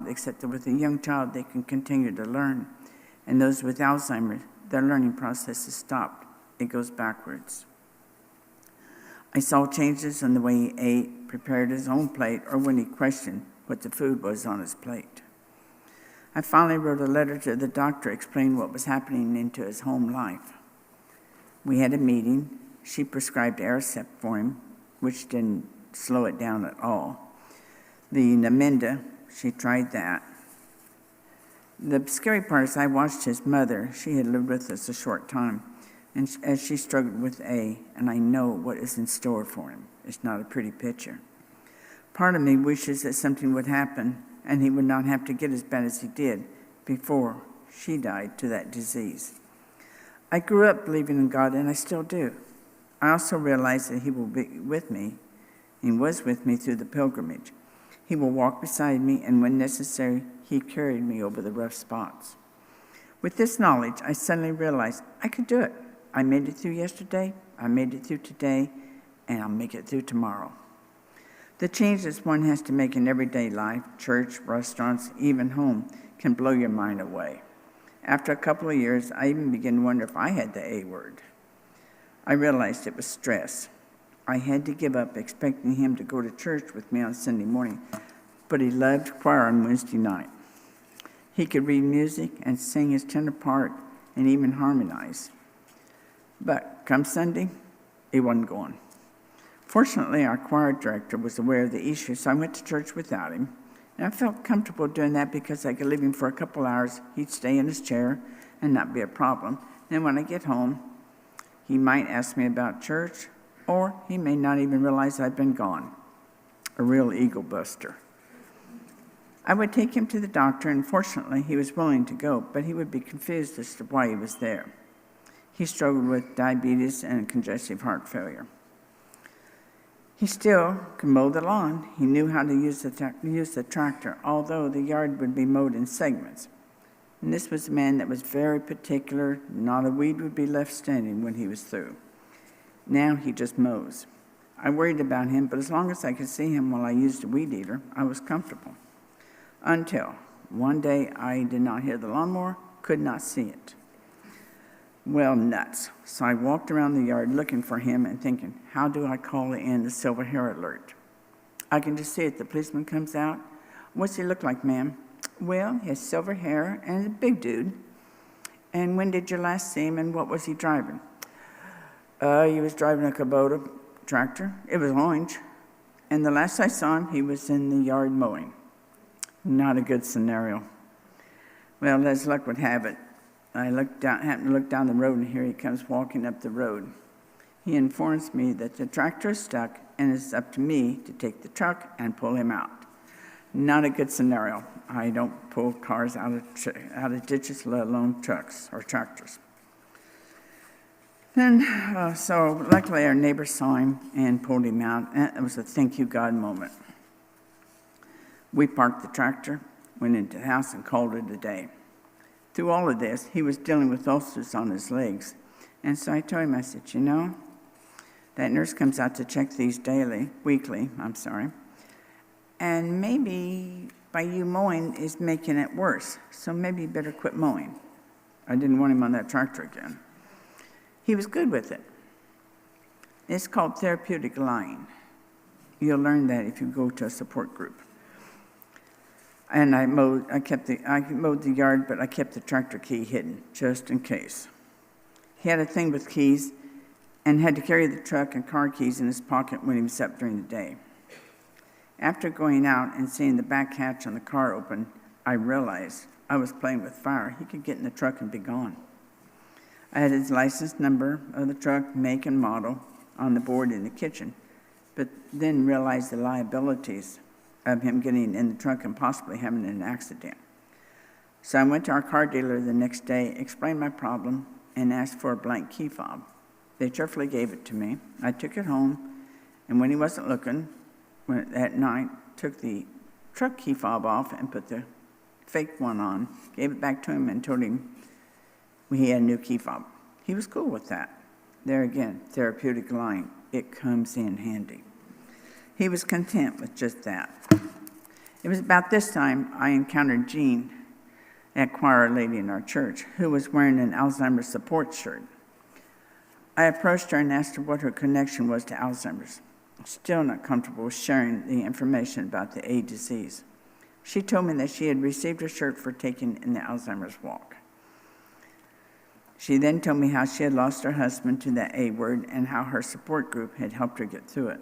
except that with a young child, they can continue to learn. And those with Alzheimer's, their learning process is stopped. It goes backwards. I saw changes in the way he ate, prepared his own plate, or when he questioned what the food was on his plate. I finally wrote a letter to the doctor explaining what was happening into his home life. We had a meeting. She prescribed Aricept for him, which didn't slow it down at all. The Namenda, she tried that. The scary part is I watched his mother. She had lived with us a short time, and as she struggled with and I know what is in store for him. It's not a pretty picture. Part of me wishes that something would happen and he would not have to get as bad as he did before she died to that disease. I grew up believing in God, and I still do. I also realize that he will be with me, and was with me through the pilgrimage. He will walk beside me, and when necessary, he carried me over the rough spots. With this knowledge, I suddenly realized I could do it. I made it through yesterday, I made it through today, and I'll make it through tomorrow. The changes one has to make in everyday life, church, restaurants, even home, can blow your mind away. After a couple of years, I even began to wonder if I had the A word. I realized it was stress. I had to give up expecting him to go to church with me on Sunday morning, but he loved choir on Wednesday night. He could read music and sing his tenor part and even harmonize. But come Sunday, he wasn't going. Fortunately, our choir director was aware of the issue, so I went to church without him. And I felt comfortable doing that because I could leave him for a couple hours. He'd stay in his chair and not be a problem. Then when I get home, he might ask me about church, or he may not even realize I'd been gone. A real ego buster. I would take him to the doctor, and fortunately, he was willing to go, but he would be confused as to why he was there. He struggled with diabetes and congestive heart failure. He still could mow the lawn. He knew how to use the tractor, although the yard would be mowed in segments. And this was a man that was very particular. Not a weed would be left standing when he was through. Now he just mows. I worried about him, but as long as I could see him while I used a weed eater, I was comfortable. Until one day I did not hear the lawnmower, could not see it. Well, nuts. So I walked around the yard looking for him and thinking, how do I call in the silver hair alert? I can just see it. The policeman comes out. What's he look like, ma'am? Well, he has silver hair and is a big dude. And when did you last see him, and what was he driving? He was driving a Kubota tractor. It was orange. And the last I saw him, he was in the yard mowing. Not a good scenario. Well, as luck would have it, I happened to look down the road, and here he comes walking up the road. He informs me that the tractor is stuck, and it's up to me to take the truck and pull him out. Not a good scenario. I don't pull cars out of ditches, let alone trucks or tractors. Then, so luckily our neighbor saw him and pulled him out, and it was a thank you God moment. We parked the tractor, went into the house, and called it a day. Through all of this, he was dealing with ulcers on his legs. And so I told him, I said, you know, that nurse comes out to check these weekly, and maybe by you mowing is making it worse, so maybe you better quit mowing. I didn't want him on that tractor again. He was good with it. It's called therapeutic lying. You'll learn that if you go to a support group. And I mowed the yard, but I kept the tractor key hidden, just in case. He had a thing with keys and had to carry the truck and car keys in his pocket when he was up during the day. After going out and seeing the back hatch on the car open, I realized I was playing with fire. He could get in the truck and be gone. I had his license number of the truck, make and model on the board in the kitchen, but then realized the liabilities of him getting in the truck and possibly having an accident. So I went to our car dealer the next day, explained my problem, and asked for a blank key fob. They cheerfully gave it to me. I took it home, and when he wasn't looking, at night, took the truck key fob off and put the fake one on, gave it back to him, and told him he had a new key fob. He was cool with that. There again, therapeutic lying. It comes in handy. He was content with just that. It was about this time I encountered Jean, a choir lady in our church, who was wearing an Alzheimer's support shirt. I approached her and asked her what her connection was to Alzheimer's. Still not comfortable sharing the information about the A disease. She told me that she had received a shirt for taking in the Alzheimer's walk. She then told me how she had lost her husband to the A word and how her support group had helped her get through it.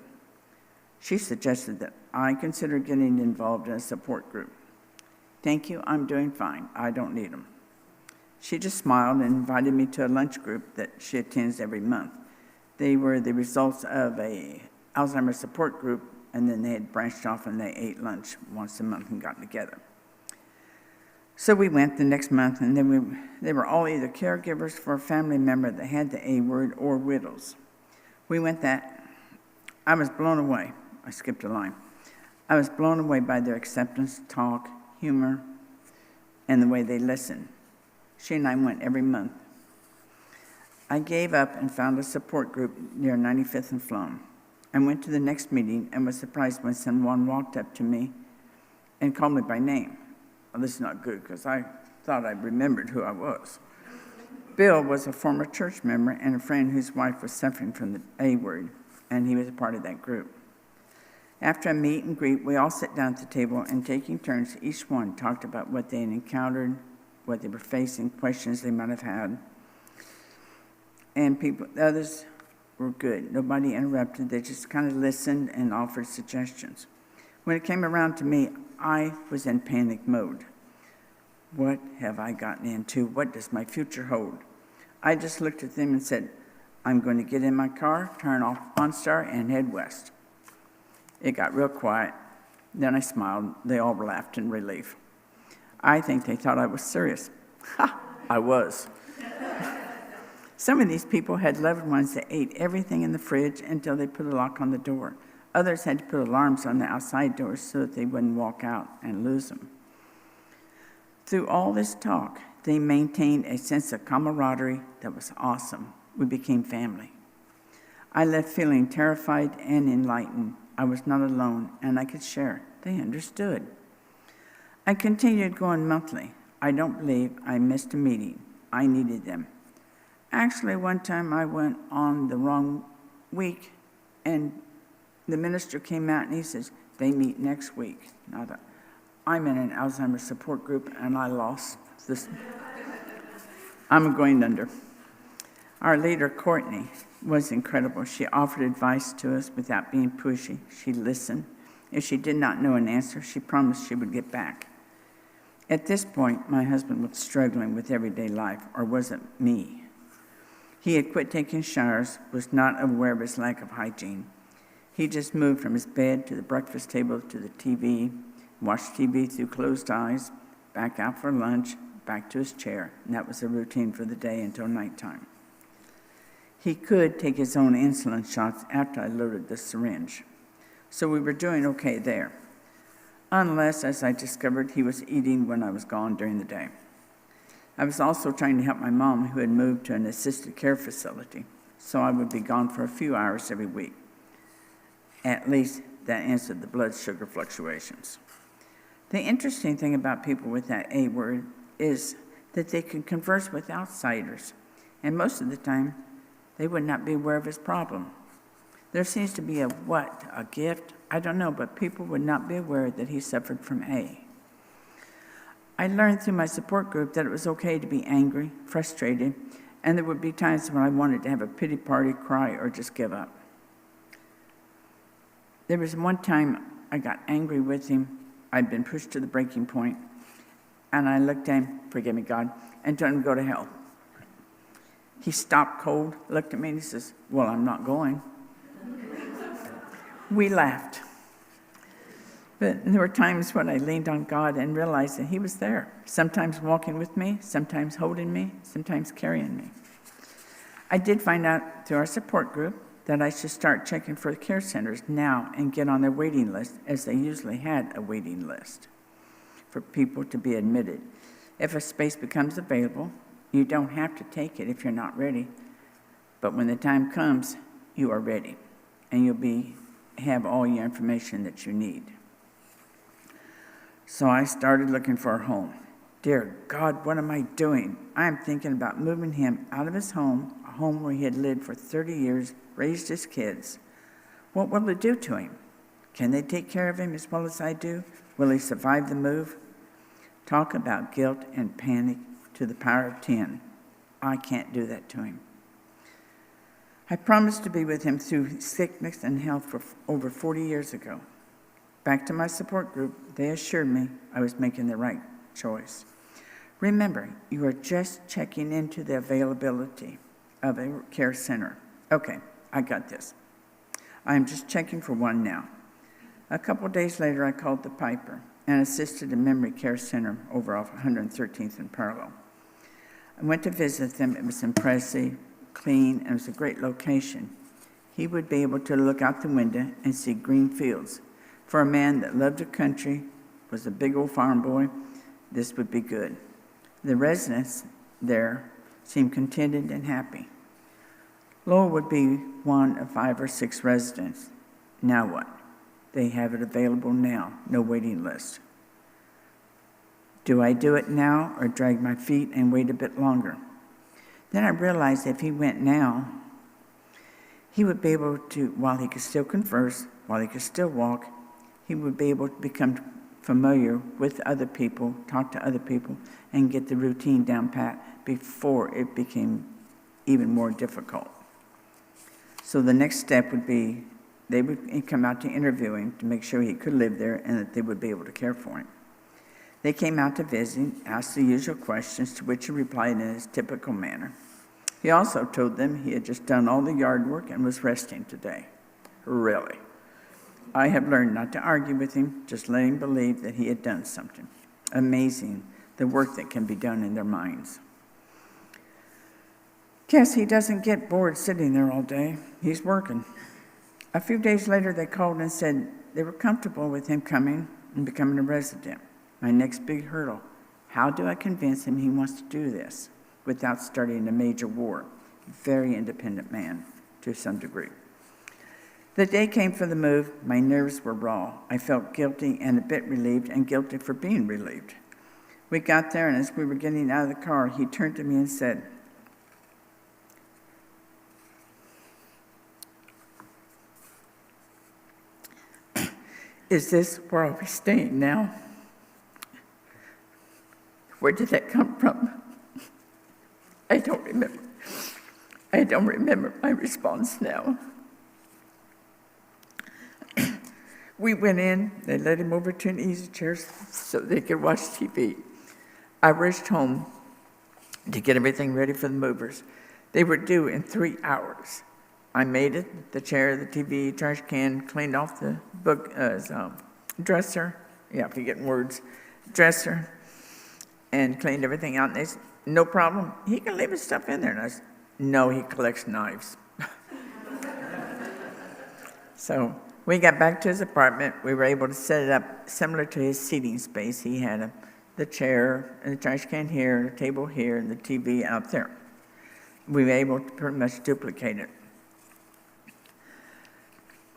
She suggested that I consider getting involved in a support group. Thank you, I'm doing fine. I don't need them. She just smiled and invited me to a lunch group that she attends every month. They were the results of a Alzheimer's support group, and then they had branched off and they ate lunch once a month and got together. So we went the next month, and they were all either caregivers for a family member that had the A word or widows. We went that. I was blown away. I skipped a line. I was blown away by their acceptance, talk, humor, and the way they listened. She and I went every month. I gave up and found a support group near 95th and Flom. I went to the next meeting and was surprised when someone walked up to me and called me by name. Well, this is not good because I thought I remembered who I was. Bill was a former church member and a friend whose wife was suffering from the A word, and he was a part of that group. After a meet and greet, we all sat down at the table and taking turns, each one talked about what they had encountered, what they were facing, questions they might have had. And the others were good. Nobody interrupted. They just kind of listened and offered suggestions. When it came around to me, I was in panic mode. What have I gotten into? What does my future hold? I just looked at them and said, I'm going to get in my car, turn off OnStar, and head west. It got real quiet. Then I smiled. They all laughed in relief. I think they thought I was serious. Ha! I was. Some of these people had loved ones that ate everything in the fridge until they put a lock on the door. Others had to put alarms on the outside doors so that they wouldn't walk out and lose them. Through all this talk, they maintained a sense of camaraderie that was awesome. We became family. I left feeling terrified and enlightened. I was not alone, and I could share. They understood. I continued going monthly. I don't believe I missed a meeting. I needed them. Actually, one time I went on the wrong week, and the minister came out and he says, they meet next week. Now, I thought, I'm in an Alzheimer's support group, and I lost this. I'm going under. Our leader, Courtney, was incredible. She offered advice to us without being pushy. She listened. If she did not know an answer, she promised she would get back. At this point, my husband was struggling with everyday life, or was it me? He had quit taking showers, was not aware of his lack of hygiene. He just moved from his bed to the breakfast table to the TV, watched TV through closed eyes, back out for lunch, back to his chair, and that was the routine for the day until nighttime. He could take his own insulin shots after I loaded the syringe, so we were doing okay there, unless, as I discovered, he was eating when I was gone during the day. I was also trying to help my mom, who had moved to an assisted care facility, so I would be gone for a few hours every week. At least that answered the blood sugar fluctuations. The interesting thing about people with that A word is that they can converse with outsiders, and most of the time, they would not be aware of his problem. There seems to be a gift? I don't know, but people would not be aware that he suffered from A. I learned through my support group that it was okay to be angry, frustrated, and there would be times when I wanted to have a pity party, cry, or just give up. There was one time I got angry with him. I'd been pushed to the breaking point, and I looked at him, forgive me, God, and told him to go to hell. He stopped cold, looked at me, and he says, well, I'm not going. We laughed. But there were times when I leaned on God and realized that he was there, sometimes walking with me, sometimes holding me, sometimes carrying me. I did find out through our support group that I should start checking for care centers now and get on their waiting list, as they usually had a waiting list for people to be admitted. If a space becomes available, you don't have to take it if you're not ready, but when the time comes, you are ready, and you'll have all your information that you need. So I started looking for a home. Dear God, what am I doing? I am thinking about moving him out of his home, a home where he had lived for 30 years, raised his kids. What will it do to him? Can they take care of him as well as I do? Will he survive the move? Talk about guilt and panic to the power of 10. I can't do that to him. I promised to be with him through sickness and health for over 40 years ago. Back to my support group, they assured me I was making the right choice. Remember, you are just checking into the availability of a care center. Okay, I got this. I am just checking for one now. A couple days later, I called the Piper, an assisted and memory care center over off 113th and Parallel. I went to visit them. It was impressive, clean, and it was a great location. He would be able to look out the window and see green fields. For a man that loved the country, was a big old farm boy, this would be good. The residents there seemed contented and happy. Lowell would be one of 5 or 6 residents. Now what? They have it available now, no waiting list. Do I do it now or drag my feet and wait a bit longer? Then I realized if he went now, he would be able to, while he could still converse, while he could still walk, he would be able to become familiar with other people, talk to other people, and get the routine down pat before it became even more difficult. So the next step would be they would come out to interview him to make sure he could live there and that they would be able to care for him. They came out to visit, asked the usual questions, to which he replied in his typical manner. He also told them he had just done all the yard work and was resting today. Really? I have learned not to argue with him, just let him believe that he had done something. Amazing, the work that can be done in their minds. Guess he doesn't get bored sitting there all day. He's working. A few days later, they called and said they were comfortable with him coming and becoming a resident. My next big hurdle, how do I convince him he wants to do this without starting a major war? Very independent man, to some degree. The day came for the move. My nerves were raw. I felt guilty and a bit relieved, and guilty for being relieved. We got there, and as we were getting out of the car, he turned to me and said, "Is this where I'll be staying now?" Where did that come from? I don't remember. I don't remember my response now. We went in, they led him over to an easy chair so they could watch TV. I rushed home to get everything ready for the movers. They were due in 3 hours. I made it, the chair, the TV, trash can, cleaned off the book, dresser, forgetting words, dresser, and cleaned everything out. And they said, no problem, he can leave his stuff in there. And I said, no, he collects knives. So we got back to his apartment. We were able to set it up similar to his seating space. He had the chair and the trash can here, the table here, and the TV out there. We were able to pretty much duplicate it.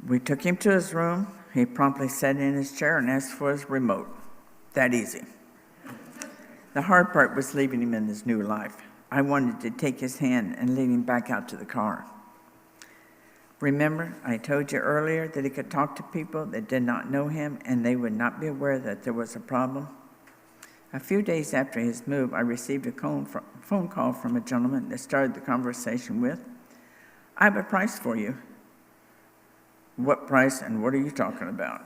We took him to his room. He promptly sat in his chair and asked for his remote. That easy. The hard part was leaving him in his new life. I wanted to take his hand and lead him back out to the car. Remember, I told you earlier that he could talk to people that did not know him and they would not be aware that there was a problem? A few days after his move, I received a phone call from a gentleman that started the conversation with, "I have a price for you." What price and what are you talking about?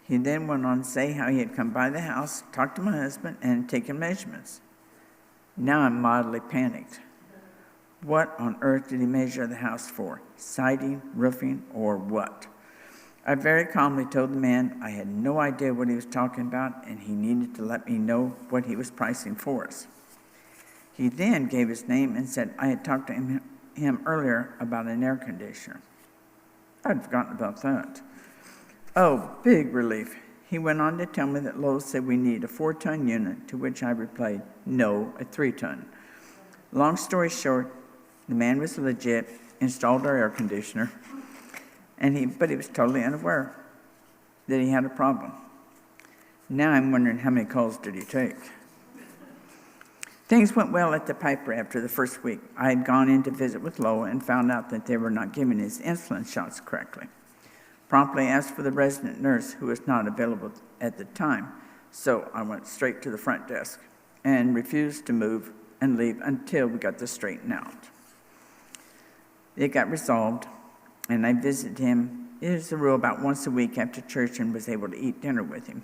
He then went on to say how he had come by the house, talked to my husband, and taken measurements. Now I'm mildly panicked. What on earth did he measure the house for? Siding, roofing, or what? I very calmly told the man I had no idea what he was talking about, and he needed to let me know what he was pricing for us. He then gave his name and said I had talked to him earlier about an air conditioner. I'd forgotten about that. Oh, big relief. He went on to tell me that Lowe's said we need a 4-ton unit, to which I replied, no, a 3-ton. Long story short, the man was legit, installed our air conditioner, but he was totally unaware that he had a problem. Now I'm wondering how many calls did he take? Things went well at the Piper after the first week. I had gone in to visit with Loa and found out that they were not giving his insulin shots correctly. Promptly asked for the resident nurse, who was not available at the time, so I went straight to the front desk and refused to move and leave until we got this straightened out. It got resolved, and I visited him, as a rule, about once a week after church and was able to eat dinner with him.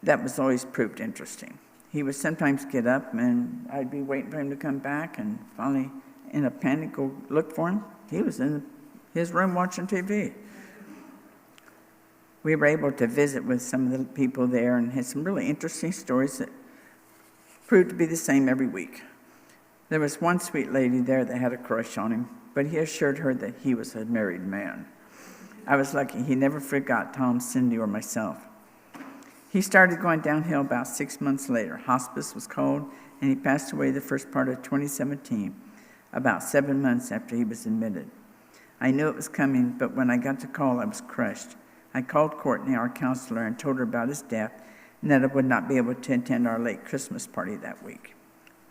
That was always proved interesting. He would sometimes get up, and I'd be waiting for him to come back, and finally, in a panic, go look for him. He was in his room watching TV. We were able to visit with some of the people there and had some really interesting stories that proved to be the same every week. There was one sweet lady there that had a crush on him, but he assured her that he was a married man. I was lucky. He never forgot Tom, Cindy, or myself. He started going downhill about 6 months later. Hospice was called, and he passed away the first part of 2017, about 7 months after he was admitted. I knew it was coming, but when I got the call, I was crushed. I called Courtney, our counselor, and told her about his death and that I would not be able to attend our late Christmas party that week.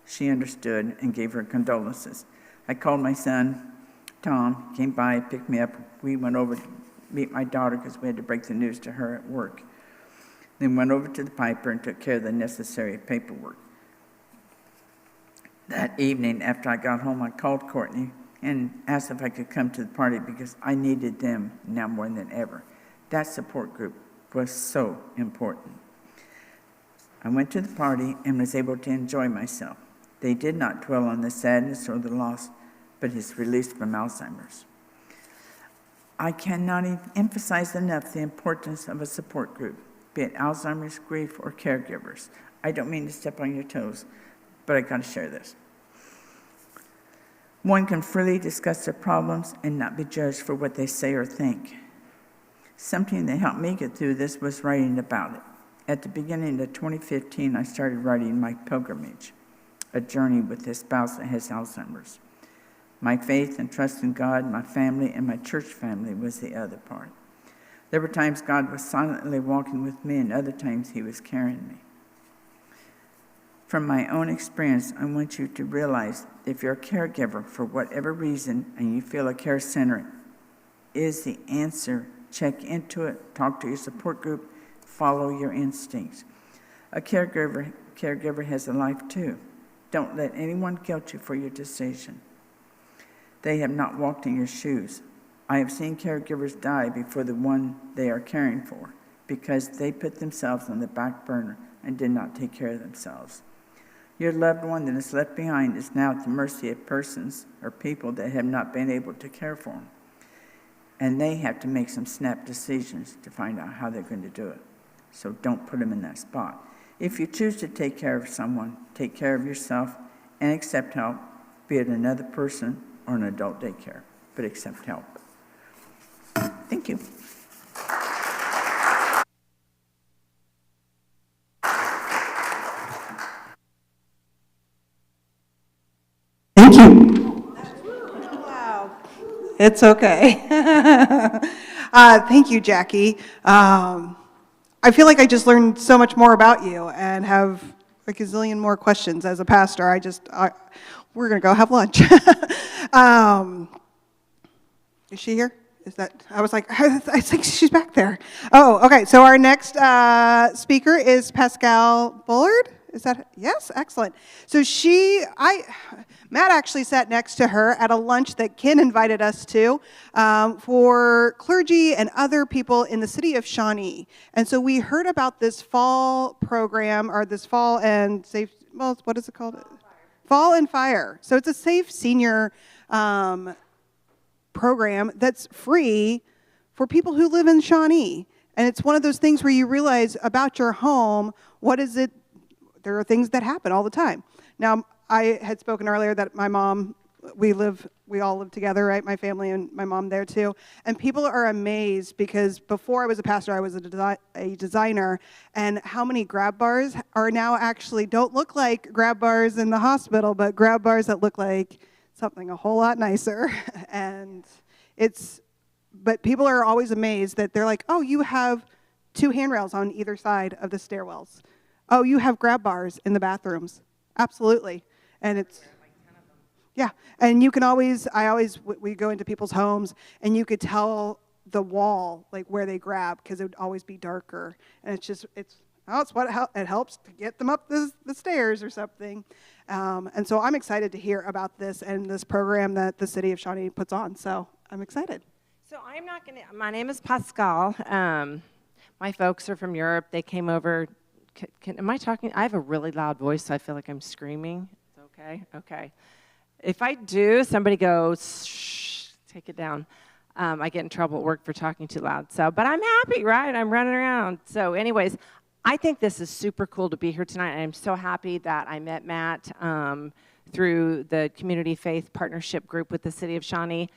She understood and gave her condolences. I called my son, Tom, came by, picked me up. We went over to meet my daughter because we had to break the news to her at work. Then went over to the Piper and took care of the necessary paperwork. That evening, after I got home, I called Courtney and asked if I could come to the party because I needed them now more than ever. That support group was so important. I went to the party and was able to enjoy myself. They did not dwell on the sadness or the loss, but his release from Alzheimer's. I cannot emphasize enough the importance of a support group, be it Alzheimer's, grief, or caregivers. I don't mean to step on your toes, but I got to share this. One can freely discuss their problems and not be judged for what they say or think. Something that helped me get through this was writing about it. At the beginning of 2015, I started writing my pilgrimage, a journey with a spouse that has Alzheimer's. My faith and trust in God, my family, and my church family was the other part. There were times God was silently walking with me, and other times he was carrying me. From my own experience, I want you to realize if you're a caregiver for whatever reason and you feel a care center is the answer, check into it, talk to your support group, follow your instincts. A caregiver has a life too. Don't let anyone guilt you for your decision. They have not walked in your shoes. I have seen caregivers die before the one they are caring for because they put themselves on the back burner and did not take care of themselves. Your loved one that is left behind is now at the mercy of persons or people that have not been able to care for them. And they have to make some snap decisions to find out how they're going to do it. So don't put them in that spot. If you choose to take care of someone, take care of yourself and accept help, be it another person or an adult daycare, but accept help. Thank you. Thank you. Wow. It's okay. Thank you, Jackie. I feel like I just learned so much more about you and have a gazillion more questions as a pastor. We're going to go have lunch. Is she here? I was like, I think she's back there. Oh, okay. So our next speaker is Pascal Bullard. Is that, yes? Excellent. So Matt actually sat next to her at a lunch that Ken invited us to for clergy and other people in the city of Shawnee. And so we heard about this fall program, or this fall and safe, well, what is it called? Fall and Fire. So it's a safe senior program that's free for people who live in Shawnee. And it's one of those things where you realize about your home, what is it? There are things that happen all the time. Now, I had spoken earlier that my mom, we all live together, right? My family and my mom there too. And people are amazed because before I was a pastor, I was a designer, and how many grab bars are now actually don't look like grab bars in the hospital, but grab bars that look like something a whole lot nicer. And but people are always amazed that they're like, oh, you have 2 handrails on either side of the stairwells. Oh, you have grab bars in the bathrooms. Absolutely. And it's, yeah. And you can always, we go into people's homes, and you could tell the wall, like where they grab, because it would always be darker. And it helps to get them up the stairs or something. And so I'm excited to hear about this and this program that the city of Shawnee puts on. So I'm excited. So I'm not going to, my name is Pascal. My folks are from Europe. They came over. Am I talking? I have a really loud voice, so I feel like I'm screaming. It's okay? Okay. If I do, somebody goes, shh, take it down. I get in trouble at work for talking too loud. So, but I'm happy, right? I'm running around. So anyways, I think this is super cool to be here tonight. I'm so happy that I met Matt through the Community Faith Partnership Group with the City of Shawnee.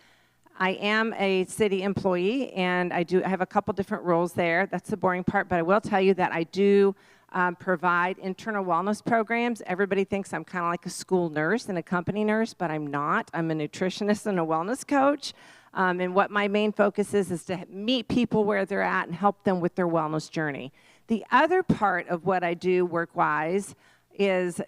I am a city employee, and I have a couple different roles there. That's the boring part, but I will tell you that I do provide internal wellness programs. Everybody thinks I'm kind of like a school nurse and a company nurse, but I'm not. I'm a nutritionist and a wellness coach. And what my main focus is to meet people where they're at and help them with their wellness journey. The other part of what I do work-wise is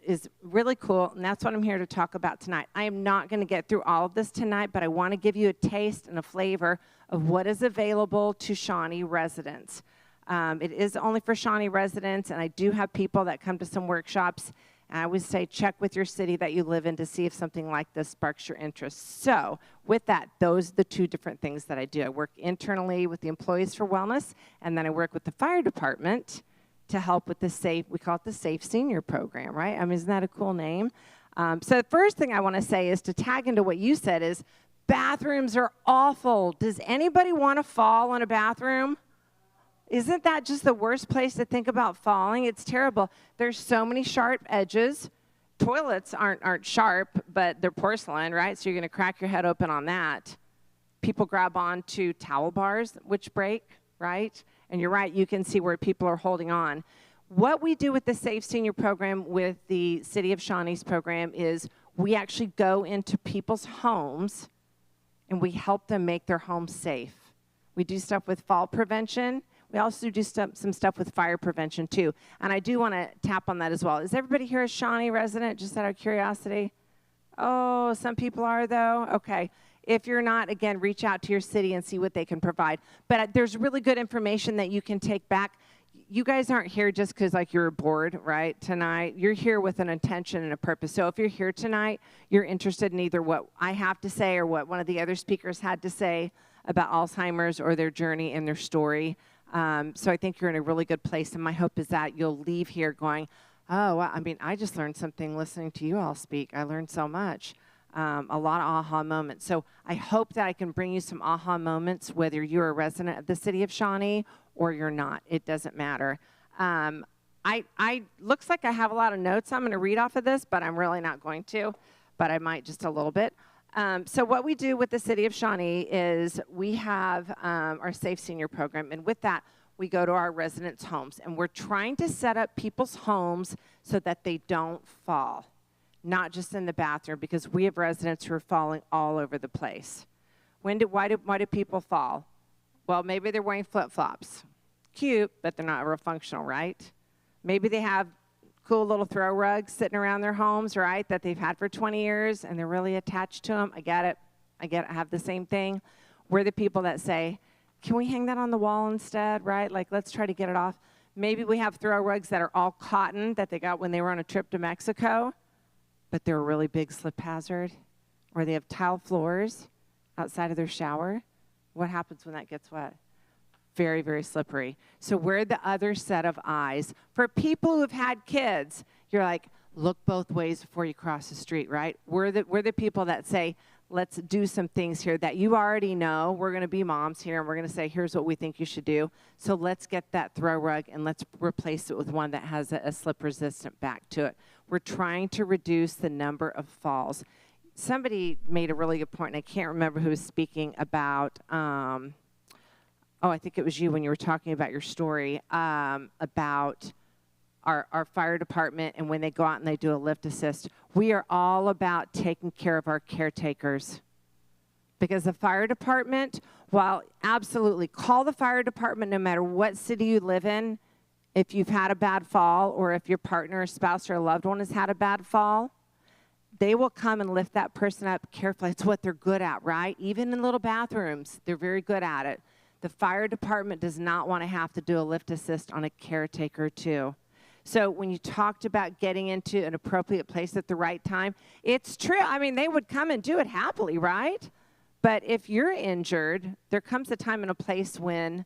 really cool, and that's what I'm here to talk about tonight. I am not going to get through all of this tonight, but I want to give you a taste and a flavor of what is available to Shawnee residents. It is only for Shawnee residents, and I do have people that come to some workshops. And I would say check with your city that you live in to see if something like this sparks your interest. So with that, those are the 2 different things that I do. I work internally with the Employees for Wellness, and then I work with the fire department to help with we call it the Safe Senior Program, right? I mean, isn't that a cool name? So the first thing I want to say is to tag into what you said is bathrooms are awful. Does anybody want to fall in a bathroom? Isn't that just the worst place to think about falling? It's terrible. There's so many sharp edges. Toilets aren't sharp, but they're porcelain, right? So you're going to crack your head open on that. People grab onto towel bars, which break, right? And you're right, you can see where people are holding on. What we do with the Safe Senior Program with the City of Shawnee's program is we actually go into people's homes and we help them make their homes safe. We do stuff with fall prevention. We also do some stuff with fire prevention, too. And I do want to tap on that as well. Is everybody here a Shawnee resident, just out of curiosity? Oh, some people are, though? Okay. If you're not, again, reach out to your city and see what they can provide. But there's really good information that you can take back. You guys aren't here just because, like, you're bored, right, tonight. You're here with an intention and a purpose. So if you're here tonight, you're interested in either what I have to say or what one of the other speakers had to say about Alzheimer's or their journey and their story. So I think you're in a really good place, and my hope is that you'll leave here going, oh, well, I mean, I just learned something listening to you all speak. I learned so much, a lot of aha moments. So I hope that I can bring you some aha moments, whether you're a resident of the city of Shawnee or you're not. It doesn't matter. Looks like I have a lot of notes I'm going to read off of this, but I'm really not going to, but I might just a little bit. So what we do with the City of Shawnee is we have our Safe Senior Program, and with that, we go to our residents' homes, and we're trying to set up people's homes so that they don't fall, not just in the bathroom, because we have residents who are falling all over the place. Why do people fall? Well, maybe they're wearing flip-flops. Cute, but they're not real functional, right? Maybe they have cool little throw rugs sitting around their homes, right, that they've had for 20 years, and they're really attached to them. I get it. I have the same thing. We're the people that say, can we hang that on the wall instead, right? Like, let's try to get it off. Maybe we have throw rugs that are all cotton that they got when they were on a trip to Mexico, but they're a really big slip hazard. Or they have tile floors outside of their shower. What happens when that gets wet? Very, very slippery. So we're the other set of eyes. For people who have had kids, you're like, look both ways before you cross the street, right? We're the people that say, let's do some things here that you already know. We're going to be moms here, and we're going to say, here's what we think you should do. So let's get that throw rug, and let's replace it with one that has a slip-resistant back to it. We're trying to reduce the number of falls. Somebody made a really good point, and I can't remember who was speaking about I think it was you when you were talking about your story about our fire department and when they go out and they do a lift assist. We are all about taking care of our caretakers. Because the fire department, while absolutely call the fire department no matter what city you live in, if you've had a bad fall or if your partner, spouse, or a loved one has had a bad fall, they will come and lift that person up carefully. It's what they're good at, right? Even in little bathrooms, they're very good at it. The fire department does not want to have to do a lift assist on a caretaker too. So when you talked about getting into an appropriate place at the right time, it's true. I mean, they would come and do it happily, right? But if you're injured, there comes a time and a place when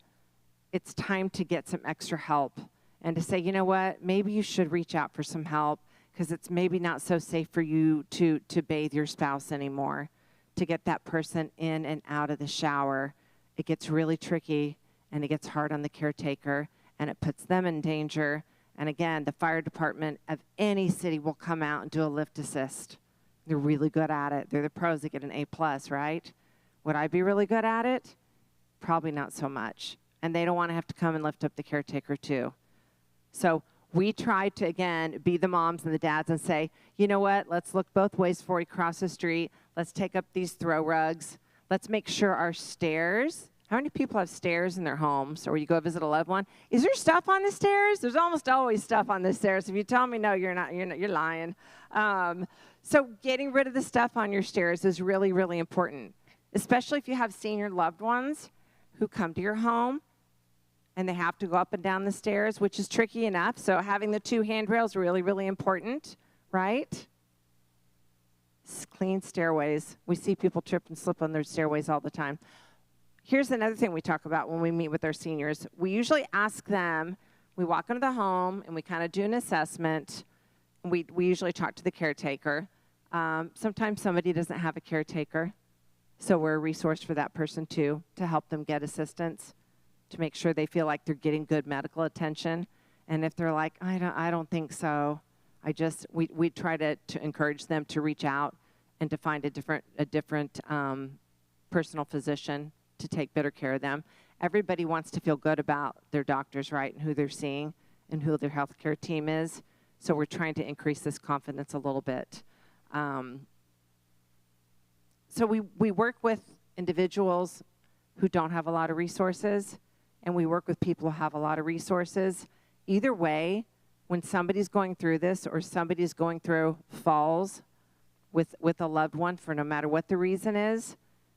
it's time to get some extra help and to say, you know what, maybe you should reach out for some help because it's maybe not so safe for you to bathe your spouse anymore, to get that person in and out of the shower. It gets really tricky, and it gets hard on the caretaker, and it puts them in danger. And again, the fire department of any city will come out and do a lift assist. They're really good at it. They're the pros that get an A+, right? Would I be really good at it? Probably not so much. And they don't want to have to come and lift up the caretaker too. So we try to, again, be the moms and the dads and say, you know what, let's look both ways before we cross the street. Let's take up these throw rugs. Let's make sure our stairs, how many people have stairs in their homes or you go visit a loved one? Is there stuff on the stairs? There's almost always stuff on the stairs. If you tell me no, you're lying. So getting rid of the stuff on your stairs is really, really important, especially if you have senior loved ones who come to your home and they have to go up and down the stairs, which is tricky enough. So having the 2 handrails is really, really important, right? Clean stairways. We see people trip and slip on their stairways all the time. Here's another thing we talk about when we meet with our seniors. We usually ask them, we walk into the home and we kind of do an assessment. We usually talk to the caretaker. Sometimes somebody doesn't have a caretaker, so we're a resource for that person too, to help them get assistance, to make sure they feel like they're getting good medical attention. And if they're like, I don't think so, we try to encourage them to reach out and to find a different personal physician to take better care of them. Everybody wants to feel good about their doctors, right, and who they're seeing and who their healthcare team is. So we're trying to increase this confidence a little bit. So we work with individuals who don't have a lot of resources, and we work with people who have a lot of resources. Either way, when somebody's going through this or somebody's going through falls with a loved one, for no matter what the reason is,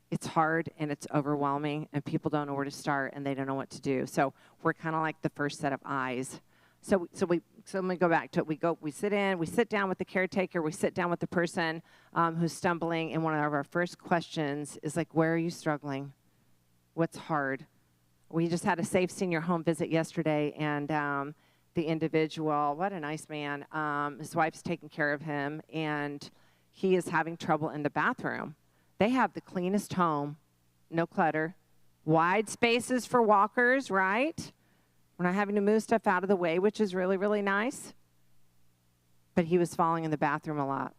it's hard and it's overwhelming, and people don't know where to start and they don't know what to do. So we're kind of like the first set of eyes. So let me go back to it. We sit down with the caretaker, we sit down with the person who's stumbling, and one of our first questions is like, where are you struggling? What's hard? We just had a safe senior home visit yesterday, and the individual, what a nice man, his wife's taking care of him, and he is having trouble in the bathroom. They have the cleanest home, no clutter, wide spaces for walkers, right? We're not having to move stuff out of the way, which is really, really nice. But he was falling in the bathroom a lot.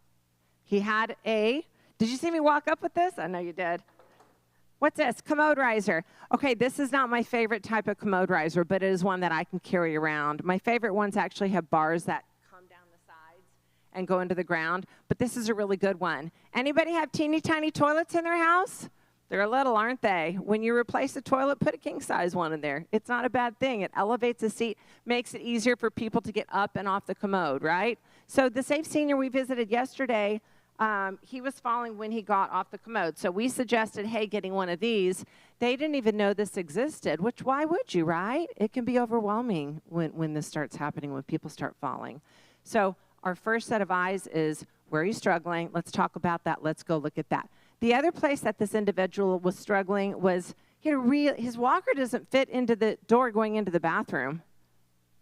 He had did you see me walk up with this? I know you did. What's this? Commode riser. Okay, this is not my favorite type of commode riser, but it is one that I can carry around. My favorite ones actually have bars that come down the sides and go into the ground, but this is a really good one. Anybody have teeny tiny toilets in their house? They're little, aren't they? When you replace a toilet, put a king-size one in there. It's not a bad thing. It elevates the seat, makes it easier for people to get up and off the commode, right? So the Safe Senior we visited yesterday, he was falling when he got off the commode. So we suggested, hey, getting one of these. They didn't even know this existed, which why would you, right? It can be overwhelming when this starts happening, when people start falling. So our first set of eyes is, where are you struggling? Let's talk about that. Let's go look at that. The other place that this individual was struggling was his walker doesn't fit into the door going into the bathroom,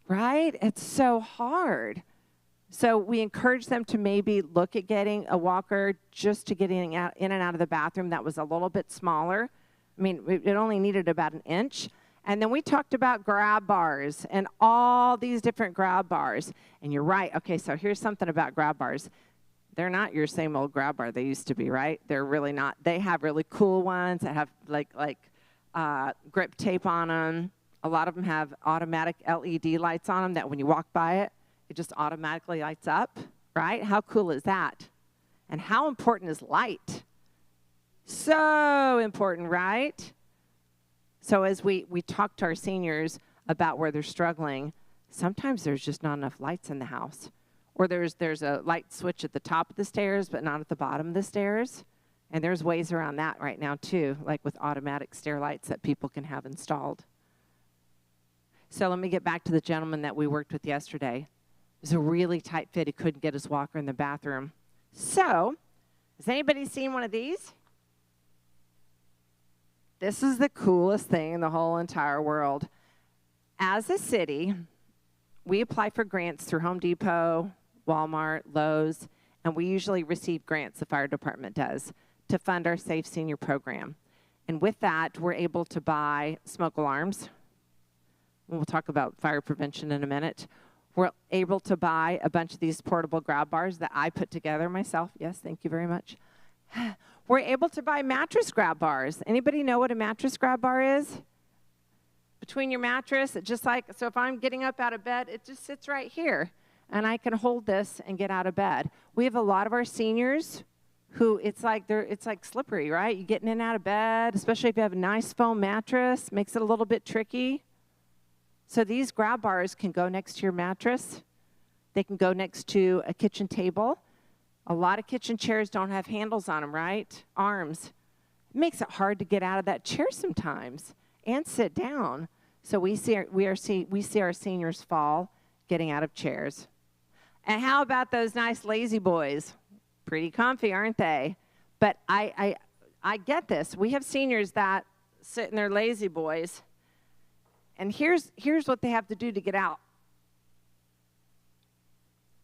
right? It's so hard. So we encouraged them to maybe look at getting a walker just to get in and out of the bathroom that was a little bit smaller. I mean, it only needed about an inch. And then we talked about grab bars and all these different grab bars. And you're right. Okay, so here's something about grab bars. They're not your same old grab bar they used to be, right? They're really not. They have really cool ones that have like grip tape on them. A lot of them have automatic LED lights on them that when you walk by it, it just automatically lights up, right? How cool is that? And how important is light? So important, right? So as we talk to our seniors about where they're struggling, sometimes there's just not enough lights in the house. Or there's a light switch at the top of the stairs, but not at the bottom of the stairs. And there's ways around that right now, too, like with automatic stair lights that people can have installed. So let me get back to the gentleman that we worked with yesterday. It was a really tight fit. He couldn't get his walker in the bathroom. So, has anybody seen one of these? This is the coolest thing in the whole entire world. As a city, we apply for grants through Home Depot, Walmart, Lowe's, and we usually receive grants, the fire department does, to fund our Safe Senior program. And with that, we're able to buy smoke alarms. We'll talk about fire prevention in a minute. We're able to buy a bunch of these portable grab bars that I put together myself. Yes, thank you very much. We're able to buy mattress grab bars. Anybody know what a mattress grab bar is? Between your mattress, so if I'm getting up out of bed, it just sits right here. And I can hold this and get out of bed. We have a lot of our seniors who it's like slippery, right? You're getting in and out of bed, especially if you have a nice foam mattress, makes it a little bit tricky. So these grab bars can go next to your mattress. They can go next to a kitchen table. A lot of kitchen chairs don't have handles on them, right? Arms. It makes it hard to get out of that chair sometimes and sit down. So we see our seniors fall getting out of chairs. And how about those nice lazy boys? Pretty comfy, aren't they? But I get this. We have seniors that sit in their lazy boys, and here's what they have to do to get out.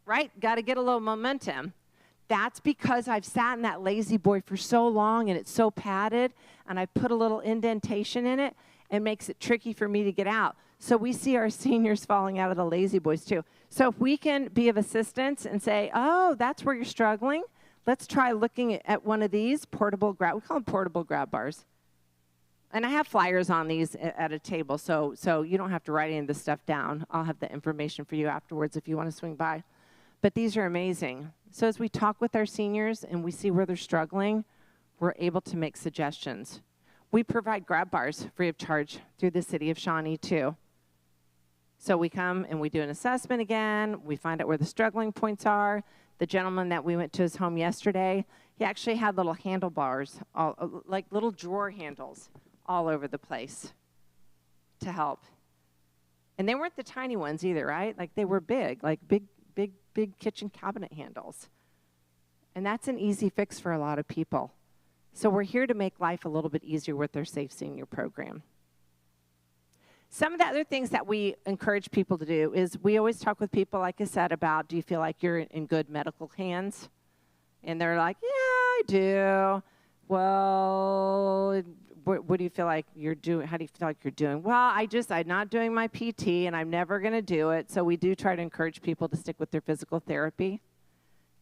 Right? Got to get a little momentum. That's because I've sat in that lazy boy for so long, and it's so padded, and I put a little indentation in it, and makes it tricky for me to get out. So we see our seniors falling out of the lazy boys too. So if we can be of assistance and say, oh, that's where you're struggling, let's try looking at one of these portable we call them portable grab bars. And I have flyers on these at a table, so you don't have to write any of this stuff down. I'll have the information for you afterwards if you want to swing by. But these are amazing. So as we talk with our seniors and we see where they're struggling, we're able to make suggestions. We provide grab bars free of charge through the city of Shawnee too. So we come and we do an assessment again. We find out where the struggling points are. The gentleman that we went to his home yesterday, he actually had little handlebars, like little drawer handles all over the place to help. And they weren't the tiny ones either, right? Like they were big, like big kitchen cabinet handles. And that's an easy fix for a lot of people. So we're here to make life a little bit easier with our Safe Senior program. Some of the other things that we encourage people to do is we always talk with people, like I said, about do you feel like you're in good medical hands? And they're like, yeah, I do. Well, what do you feel like you're doing? How do you feel like you're doing? Well, I'm not doing my PT, and I'm never going to do it. So we do try to encourage people to stick with their physical therapy.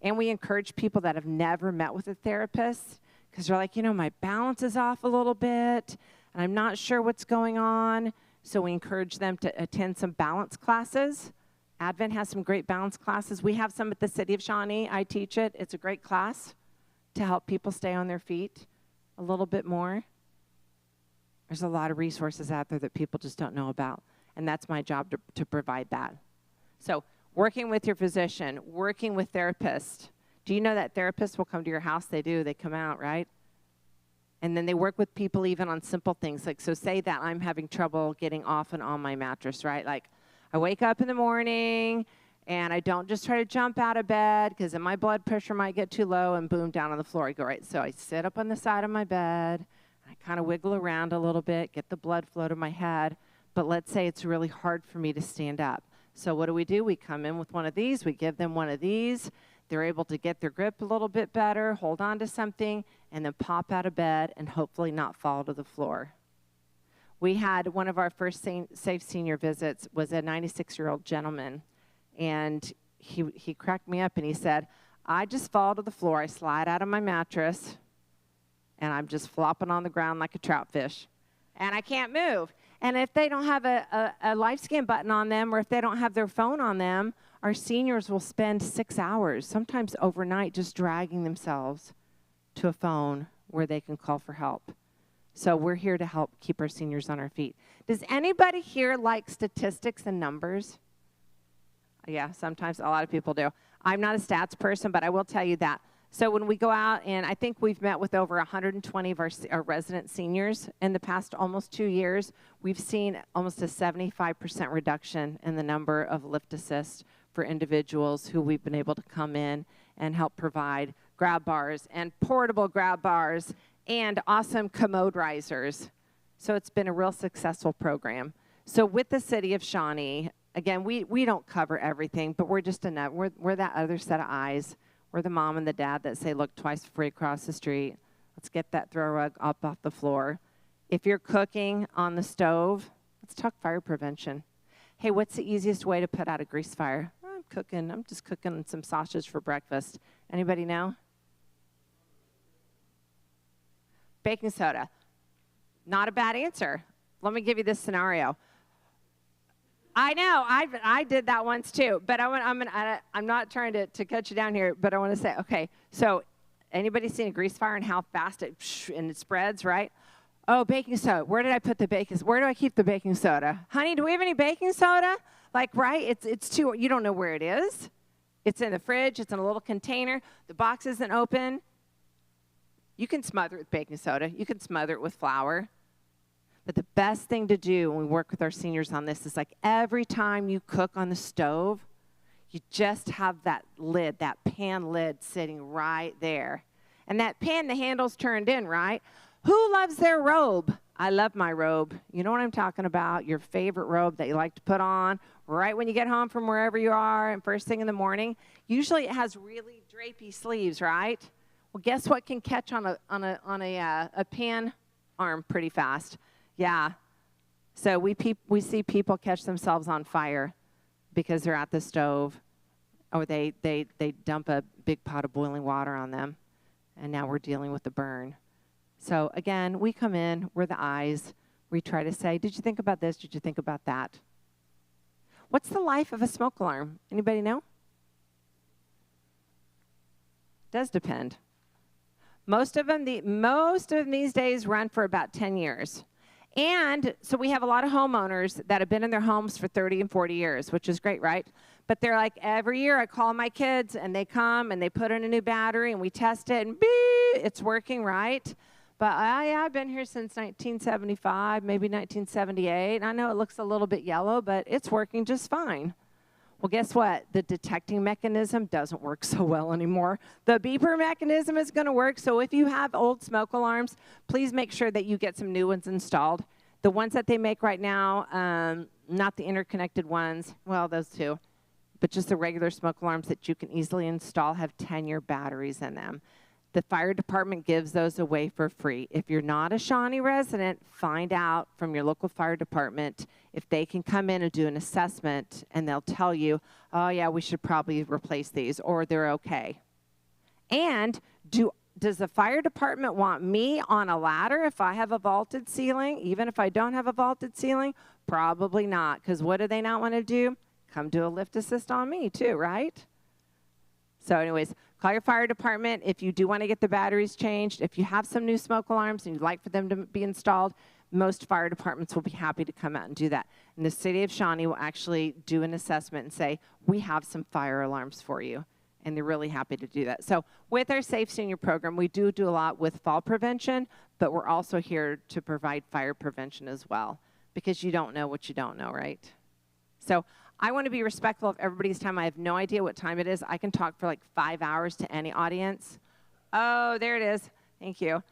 And we encourage people that have never met with a therapist because they're like, my balance is off a little bit, and I'm not sure what's going on. So we encourage them to attend some balance classes. Advent has some great balance classes. We have some at the City of Shawnee. I teach it. It's a great class to help people stay on their feet a little bit more. There's a lot of resources out there that people just don't know about, and that's my job to provide that. So working with your physician, working with therapists. Do you know that therapists will come to your house? They do. They come out, right? And then they work with people even on simple things. Like, so say that I'm having trouble getting off and on my mattress, right? Like, I wake up in the morning, and I don't just try to jump out of bed because then my blood pressure might get too low and boom, down on the floor I go, right? So I sit up on the side of my bed. I kind of wiggle around a little bit, get the blood flow to my head. But let's say it's really hard for me to stand up. So what do? We come in with one of these. We give them one of these. They're able to get their grip a little bit better, hold on to something, and then pop out of bed and hopefully not fall to the floor. We had one of our first Safe Senior visits was a 96-year-old gentleman, and he cracked me up and he said, I just fall to the floor. I slide out of my mattress, and I'm just flopping on the ground like a trout fish, and I can't move. And if they don't have a LifeScan button on them, or if they don't have their phone on them, our seniors will spend 6 hours, sometimes overnight, just dragging themselves to a phone where they can call for help. So we're here to help keep our seniors on our feet. Does anybody here like statistics and numbers? Yeah, sometimes a lot of people do. I'm not a stats person, but I will tell you that. So when we go out, and I think we've met with over 120 of our resident seniors in the past almost 2 years, we've seen almost a 75% reduction in the number of lift assists for individuals who we've been able to come in and help provide grab bars and portable grab bars and awesome commode risers. So it's been a real successful program. So with the city of Shawnee, again, we don't cover everything, but we're just enough. We're that other set of eyes. We're the mom and the dad that say, look twice before you cross the street. Let's get that throw rug up off the floor. If you're cooking on the stove, let's talk fire prevention. Hey, what's the easiest way to put out a grease fire? I'm just cooking some sausage for breakfast. Anybody know? Baking soda. Not a bad answer. Let me give you this scenario. I know, I did that once too, but I'm not trying to cut you down here, but I want to say, okay, so anybody seen a grease fire and how fast it spreads, right? Oh, baking soda. Where did I put the baking soda? Where do I keep the baking soda? Honey, do we have any baking soda? Like, right, it's too, you don't know where it is. It's in the fridge, it's in a little container, the box isn't open. You can smother it with baking soda, you can smother it with flour. But the best thing to do when we work with our seniors on this is like every time you cook on the stove, you just have that lid, that pan lid sitting right there. And that pan, the handle's turned in, right? Who loves their robe? I love my robe. You know what I'm talking about? Your favorite robe that you like to put on right when you get home from wherever you are and first thing in the morning. Usually it has really drapey sleeves, right? Well, guess what can catch on a pan arm pretty fast? Yeah. So we see people catch themselves on fire because they're at the stove, or they dump a big pot of boiling water on them, and now we're dealing with the burn. So again, we come in, we're the eyes. We try to say, did you think about this? Did you think about that? What's the life of a smoke alarm? Anybody know? Does depend. Most of them these days run for about 10 years. And so we have a lot of homeowners that have been in their homes for 30 and 40 years, which is great, right? But they're like, every year I call my kids and they come and they put in a new battery and we test it and beep, it's working, right? But I've been here since 1975, maybe 1978. I know it looks a little bit yellow, but it's working just fine. Well, guess what? The detecting mechanism doesn't work so well anymore. The beeper mechanism is going to work. So if you have old smoke alarms, please make sure that you get some new ones installed. The ones that they make right now, not the interconnected ones, well, those too, but just the regular smoke alarms that you can easily install have 10-year batteries in them. The fire department gives those away for free. If you're not a Shawnee resident, find out from your local fire department if they can come in and do an assessment, and they'll tell you, oh yeah, we should probably replace these, or they're okay. And does the fire department want me on a ladder if I have a vaulted ceiling, even if I don't have a vaulted ceiling? Probably not, because what do they not want to do? Come do a lift assist on me too, right? So anyways, call your fire department if you do want to get the batteries changed. If you have some new smoke alarms and you'd like for them to be installed, most fire departments will be happy to come out and do that. And the city of Shawnee will actually do an assessment and say, we have some fire alarms for you. And they're really happy to do that. So with our Safe Senior program, we do a lot with fall prevention, but we're also here to provide fire prevention as well, because you don't know what you don't know, right? So I want to be respectful of everybody's time. I have no idea what time it is. I can talk for like 5 hours to any audience. Oh, there it is. Thank you.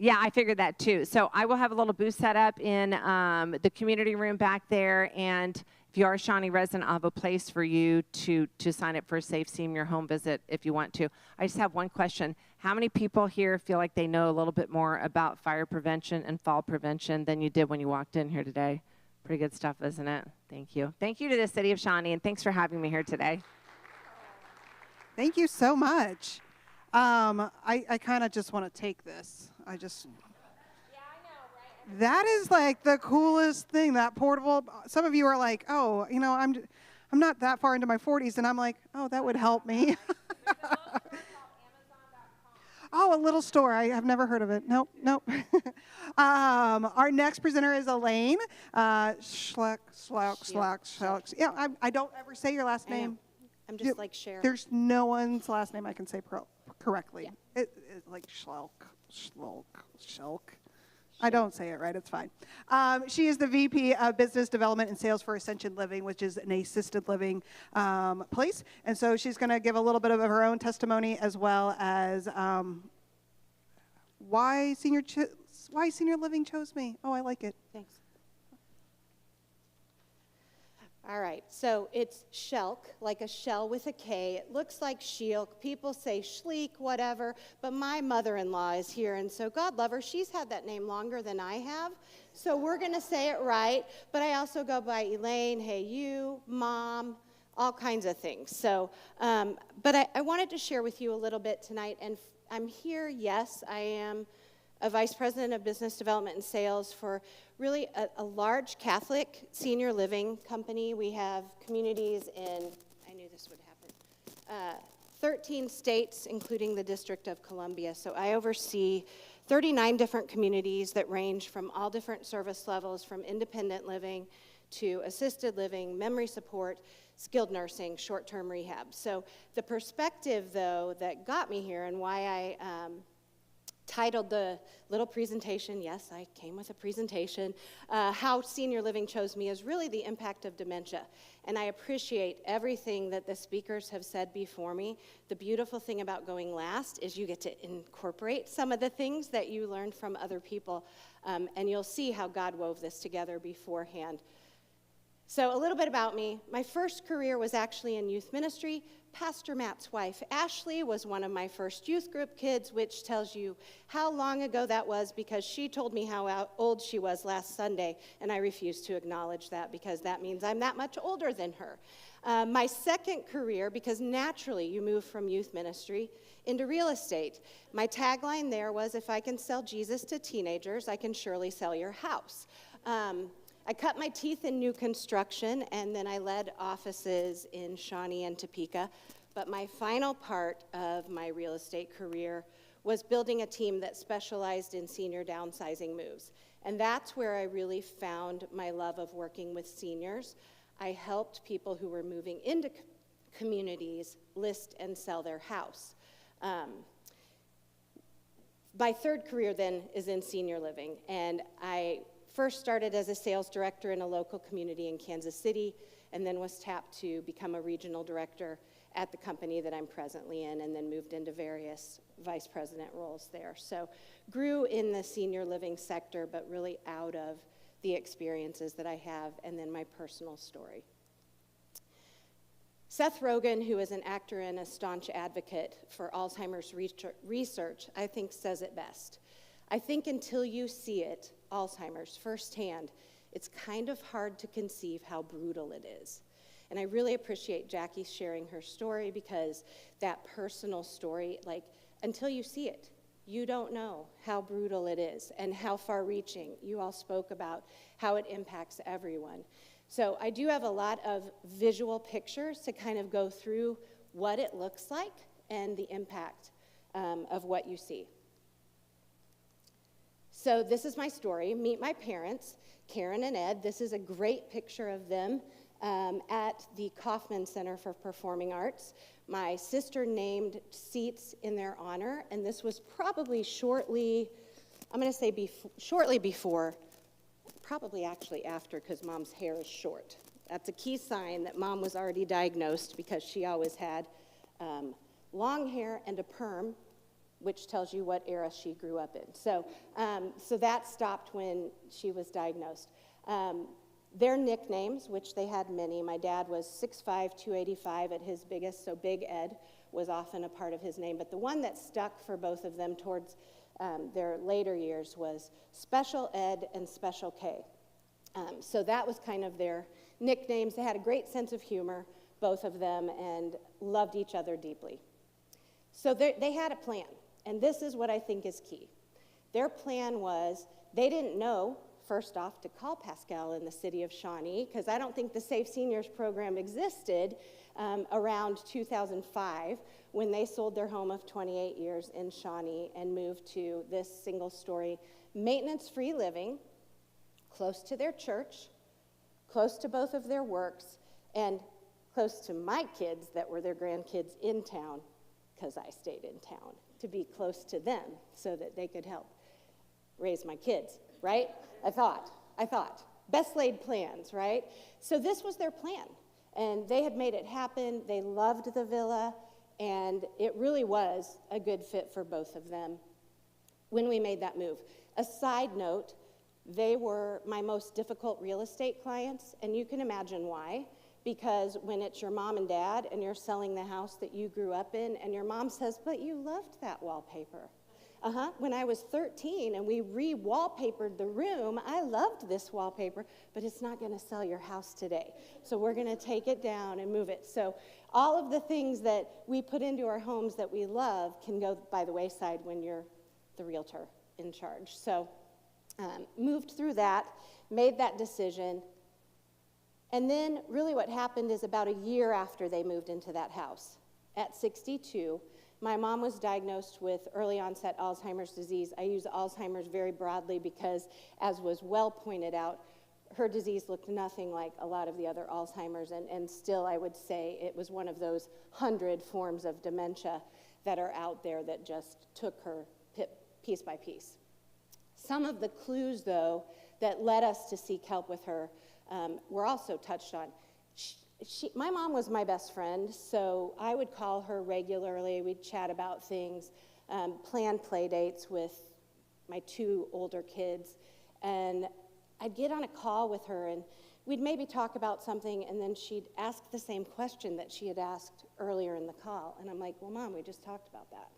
Yeah, I figured that too. So I will have a little booth set up in the community room back there. And if you are a Shawnee resident, I'll have a place for you to sign up for a Safe Senior home visit if you want to. I just have one question. How many people here feel like they know a little bit more about fire prevention and fall prevention than you did when you walked in here today? Pretty good stuff, isn't it? Thank you. Thank you to the city of Shawnee, and thanks for having me here today. Thank you so much. I kind of just want to take this. Yeah, I know, right? That is like the coolest thing, that portable. Some of you are like, oh, you know, I'm not that far into my 40s, and I'm like, oh, that would help me. Oh, a little store. I have never heard of it. Nope, nope. Our next presenter is Elaine. Schleck. Yeah, I don't ever say your last name. I'm just like Cher. There's no one's last name I can say correctly. Yeah. It's like Schulk. I don't say it right. It's fine. She is the VP of Business Development and Sales for Ascension Living, which is an assisted living place. And so she's going to give a little bit of her own testimony as well as why senior living chose me. Oh, I like it. Thanks. All right, so it's Shelk, like a shell with a K. It looks like Shielk. People say Schleek, whatever, but my mother-in-law is here, and so God love her. She's had that name longer than I have, so we're going to say it right. But I also go by Elaine, hey you, Mom, all kinds of things. So, but I wanted to share with you a little bit tonight, and I'm here, yes, I am a vice president of business development and sales for really a large Catholic senior living company. We have communities in, I knew this would happen, 13 states, including the District of Columbia. So I oversee 39 different communities that range from all different service levels, from independent living to assisted living, memory support, skilled nursing, short-term rehab. So the perspective, though, that got me here and why I titled the little presentation, yes, I came with a presentation, How Senior Living Chose Me, is really the impact of dementia. And I appreciate everything that the speakers have said before me. The beautiful thing about going last is you get to incorporate some of the things that you learned from other people, and you'll see how God wove this together beforehand. So a little bit about me. My first career was actually in youth ministry. Pastor Matt's wife, Ashley, was one of my first youth group kids, which tells you how long ago that was, because she told me how old she was last Sunday, and I refuse to acknowledge that because that means I'm that much older than her. My second career, because naturally you move from youth ministry into real estate. My tagline there was, if I can sell Jesus to teenagers, I can surely sell your house. I cut my teeth in new construction, and then I led offices in Shawnee and Topeka. But my final part of my real estate career was building a team that specialized in senior downsizing moves. And that's where I really found my love of working with seniors. I helped people who were moving into communities list and sell their house. My third career then is in senior living, and I first started as a sales director in a local community in Kansas City, and then was tapped to become a regional director at the company that I'm presently in, and then moved into various vice president roles there. So grew in the senior living sector, but really out of the experiences that I have, and then my personal story. Seth Rogen, who is an actor and a staunch advocate for Alzheimer's research, I think says it best. I think until you see it, Alzheimer's, firsthand, it's kind of hard to conceive how brutal it is. And I really appreciate Jackie sharing her story, because that personal story, like, until you see it, you don't know how brutal it is and how far-reaching. You all spoke about how it impacts everyone. So I do have a lot of visual pictures to kind of go through what it looks like and the impact of what you see. So this is my story. Meet my parents, Karen and Ed. This is a great picture of them at the Kaufman Center for Performing Arts. My sister named seats in their honor, and this was probably shortly, I'm going to say shortly before, probably actually after, because Mom's hair is short. That's a key sign that Mom was already diagnosed, because she always had long hair and a perm, which tells you what era she grew up in. So that stopped when she was diagnosed. Their nicknames, which they had many, my dad was 6'5", 285 at his biggest, so Big Ed was often a part of his name. But the one that stuck for both of them towards their later years was Special Ed and Special K. So that was kind of their nicknames. They had a great sense of humor, both of them, and loved each other deeply. So they had a plan, and this is what I think is key. Their plan was, they didn't know first off to call Pascal in the city of Shawnee, because I don't think the Safe Seniors program existed around 2005 when they sold their home of 28 years in Shawnee and moved to this single-story, maintenance-free living, close to their church, close to both of their works, and close to my kids that were their grandkids in town, because I stayed in town, to be close to them so that they could help raise my kids, right? I thought. Best laid plans, right? So this was their plan, and they had made it happen. They loved the villa, and it really was a good fit for both of them when we made that move. A side note, they were my most difficult real estate clients, and you can imagine why. Because when it's your mom and dad and you're selling the house that you grew up in, and your mom says, but you loved that wallpaper. When I was 13 and we re-wallpapered the room, I loved this wallpaper, but it's not going to sell your house today. So we're going to take it down and move it. So all of the things that we put into our homes that we love can go by the wayside when you're the realtor in charge. So moved through that, made that decision. And then really what happened is about a year after they moved into that house, at 62, my mom was diagnosed with early onset Alzheimer's disease. I use Alzheimer's very broadly because, as was well pointed out, her disease looked nothing like a lot of the other Alzheimer's, and still I would say it was one of those 100 forms of dementia that are out there that just took her piece by piece. Some of the clues, though, that led us to seek help with her were also touched on. My mom was my best friend, so I would call her regularly. We'd chat about things, plan play dates with my two older kids, and I'd get on a call with her, and we'd maybe talk about something, and then she'd ask the same question that she had asked earlier in the call, and I'm like, well, Mom, we just talked about that.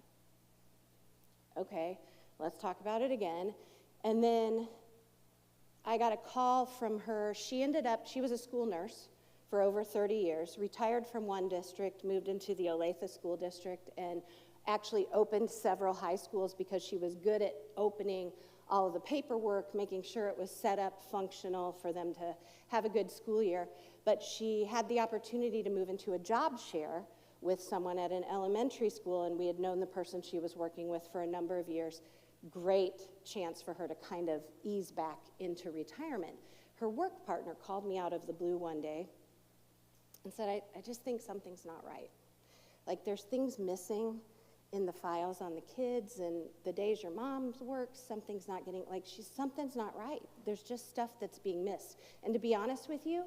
Okay, let's talk about it again. And then I got a call from her. She was a school nurse for over 30 years, retired from one district, moved into the Olathe School District, and actually opened several high schools because she was good at opening all of the paperwork, making sure it was set up functional for them to have a good school year. But she had the opportunity to move into a job share with someone at an elementary school, and we had known the person she was working with for a number of years. Great chance for her to kind of ease back into retirement. Her work partner called me out of the blue one day and said, I just think something's not right. Like, there's things missing in the files on the kids, and the days your mom works, something's not not right. There's just stuff that's being missed. And to be honest with you,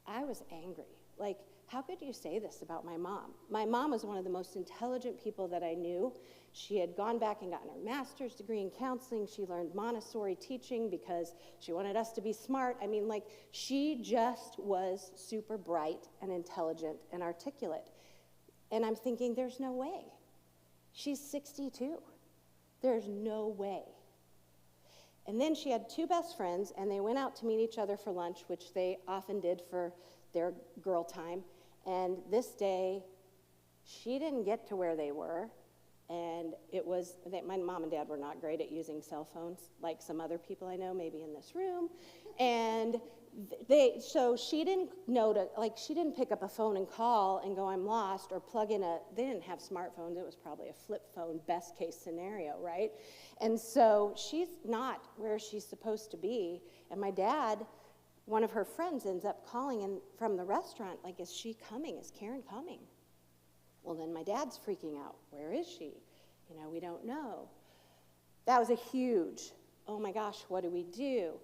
I was angry. Like, how could you say this about my mom? My mom was one of the most intelligent people that I knew. She had gone back and gotten her master's degree in counseling. She learned Montessori teaching because she wanted us to be smart. I mean, like, she just was super bright and intelligent and articulate. And I'm thinking, there's no way. She's 62. There's no way. And then she had two best friends, and they went out to meet each other for lunch, which they often did for their girl time. And this day, she didn't get to where they were, and my mom and dad were not great at using cell phones, like some other people I know, maybe in this room. And so she didn't she didn't pick up a phone and call and go, I'm lost, or plug in they didn't have smartphones, it was probably a flip phone, best case scenario, right? And so she's not where she's supposed to be, and my dad, one of her friends, ends up calling in from the restaurant, like, is she coming? Is Karen coming? Well, then my dad's freaking out. Where is she? We don't know. That was a huge, oh my gosh, what do we do?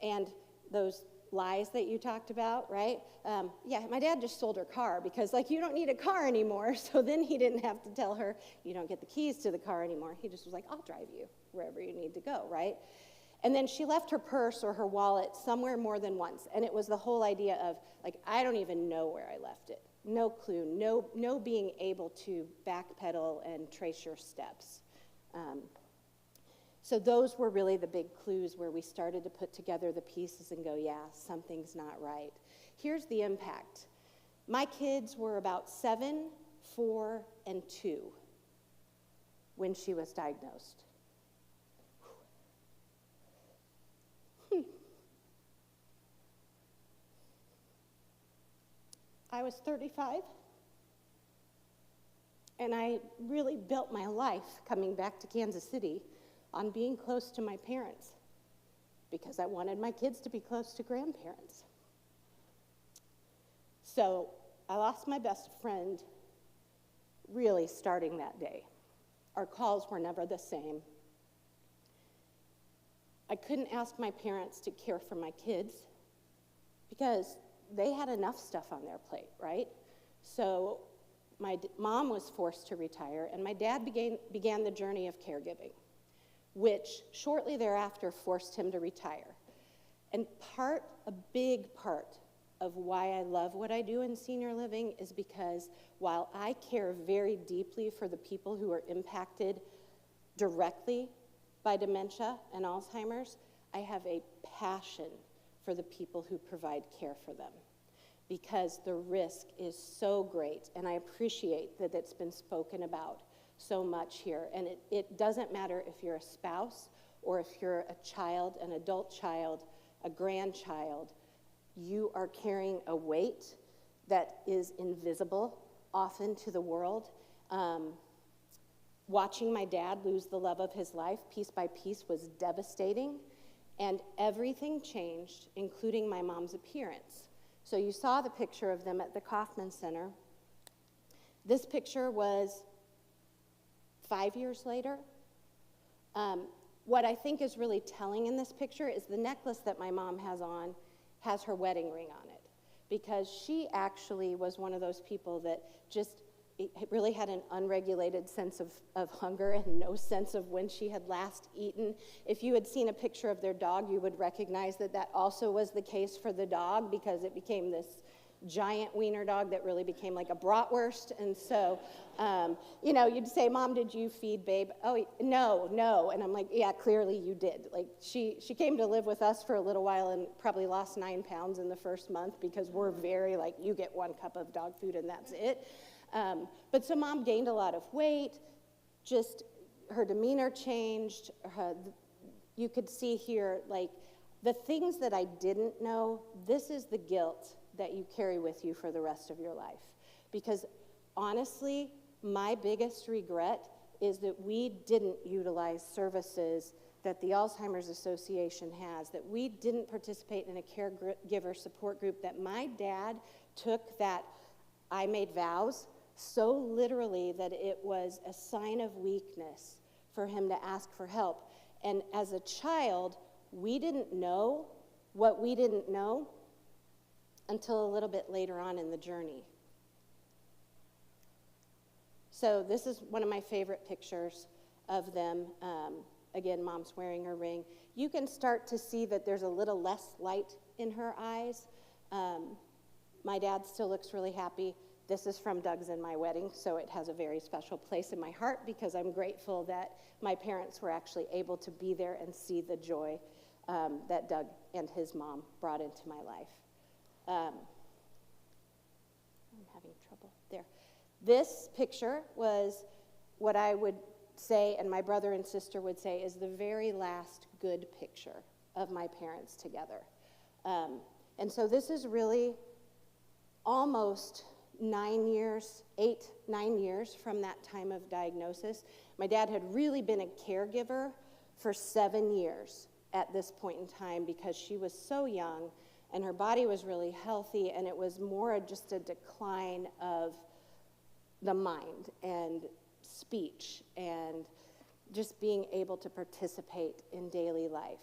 And those lies that you talked about, right? My dad just sold her car because, you don't need a car anymore. So then he didn't have to tell her, you don't get the keys to the car anymore. He just was like, I'll drive you wherever you need to go, right? And then she left her purse or her wallet somewhere more than once. And it was the whole idea of, I don't even know where I left it. No clue, no being able to backpedal and trace your steps. So those were really the big clues where we started to put together the pieces and go, yeah, something's not right. Here's the impact. My kids were about 7, 4, and 2 when she was diagnosed. I was 35, and I really built my life coming back to Kansas City on being close to my parents because I wanted my kids to be close to grandparents. So I lost my best friend really starting that day. Our calls were never the same. I couldn't ask my parents to care for my kids because they had enough stuff on their plate, right? So my mom was forced to retire, and my dad began the journey of caregiving, which shortly thereafter forced him to retire. And a big part of why I love what I do in senior living is because while I care very deeply for the people who are impacted directly by dementia and Alzheimer's, I have a passion for the people who provide care for them because the risk is so great, and I appreciate that it's been spoken about so much here. And it doesn't matter if you're a spouse or if you're a child, an adult child, a grandchild, you are carrying a weight that is invisible often to the world. Watching my dad lose the love of his life piece by piece was devastating, and everything changed, including my mom's appearance. So you saw the picture of them at the Kaufman Center. This picture was 5 years later. What I think is really telling in this picture is the necklace that my mom has on has her wedding ring on it, because she actually was one of those people that just really had an unregulated sense of hunger and no sense of when she had last eaten. If you had seen a picture of their dog, you would recognize that that also was the case for the dog, because it became this giant wiener dog that really became like a bratwurst. And so, you'd say, "Mom, did you feed babe?" "Oh, no." And I'm like, "Yeah, clearly you did." Like, she came to live with us for a little while and probably lost 9 pounds in the first month, because we're very like, you get 1 cup of dog food and that's it. But so Mom gained a lot of weight, just her demeanor changed. You could see here, like, the things that I didn't know, this is the guilt that you carry with you for the rest of your life. Because honestly, my biggest regret is that we didn't utilize services that the Alzheimer's Association has, that we didn't participate in a caregiver support group, that my dad took that I made vows so literally that it was a sign of weakness for him to ask for help. And as a child, we didn't know what we didn't know until a little bit later on in the journey. So this is one of my favorite pictures of them. Again, Mom's wearing her ring. You can start to see that there's a little less light in her eyes. My dad still looks really happy. This is from Doug's and my wedding, so it has a very special place in my heart, because I'm grateful that my parents were actually able to be there and see the joy that Doug and his mom brought into my life. I'm having trouble there. This picture was what I would say, and my brother and sister would say, is the very last good picture of my parents together. And so this is really almost 9 years, 8, 9 years from that time of diagnosis. My dad had really been a caregiver for 7 years at this point in time, because she was so young and her body was really healthy, and it was more just a decline of the mind and speech and just being able to participate in daily life.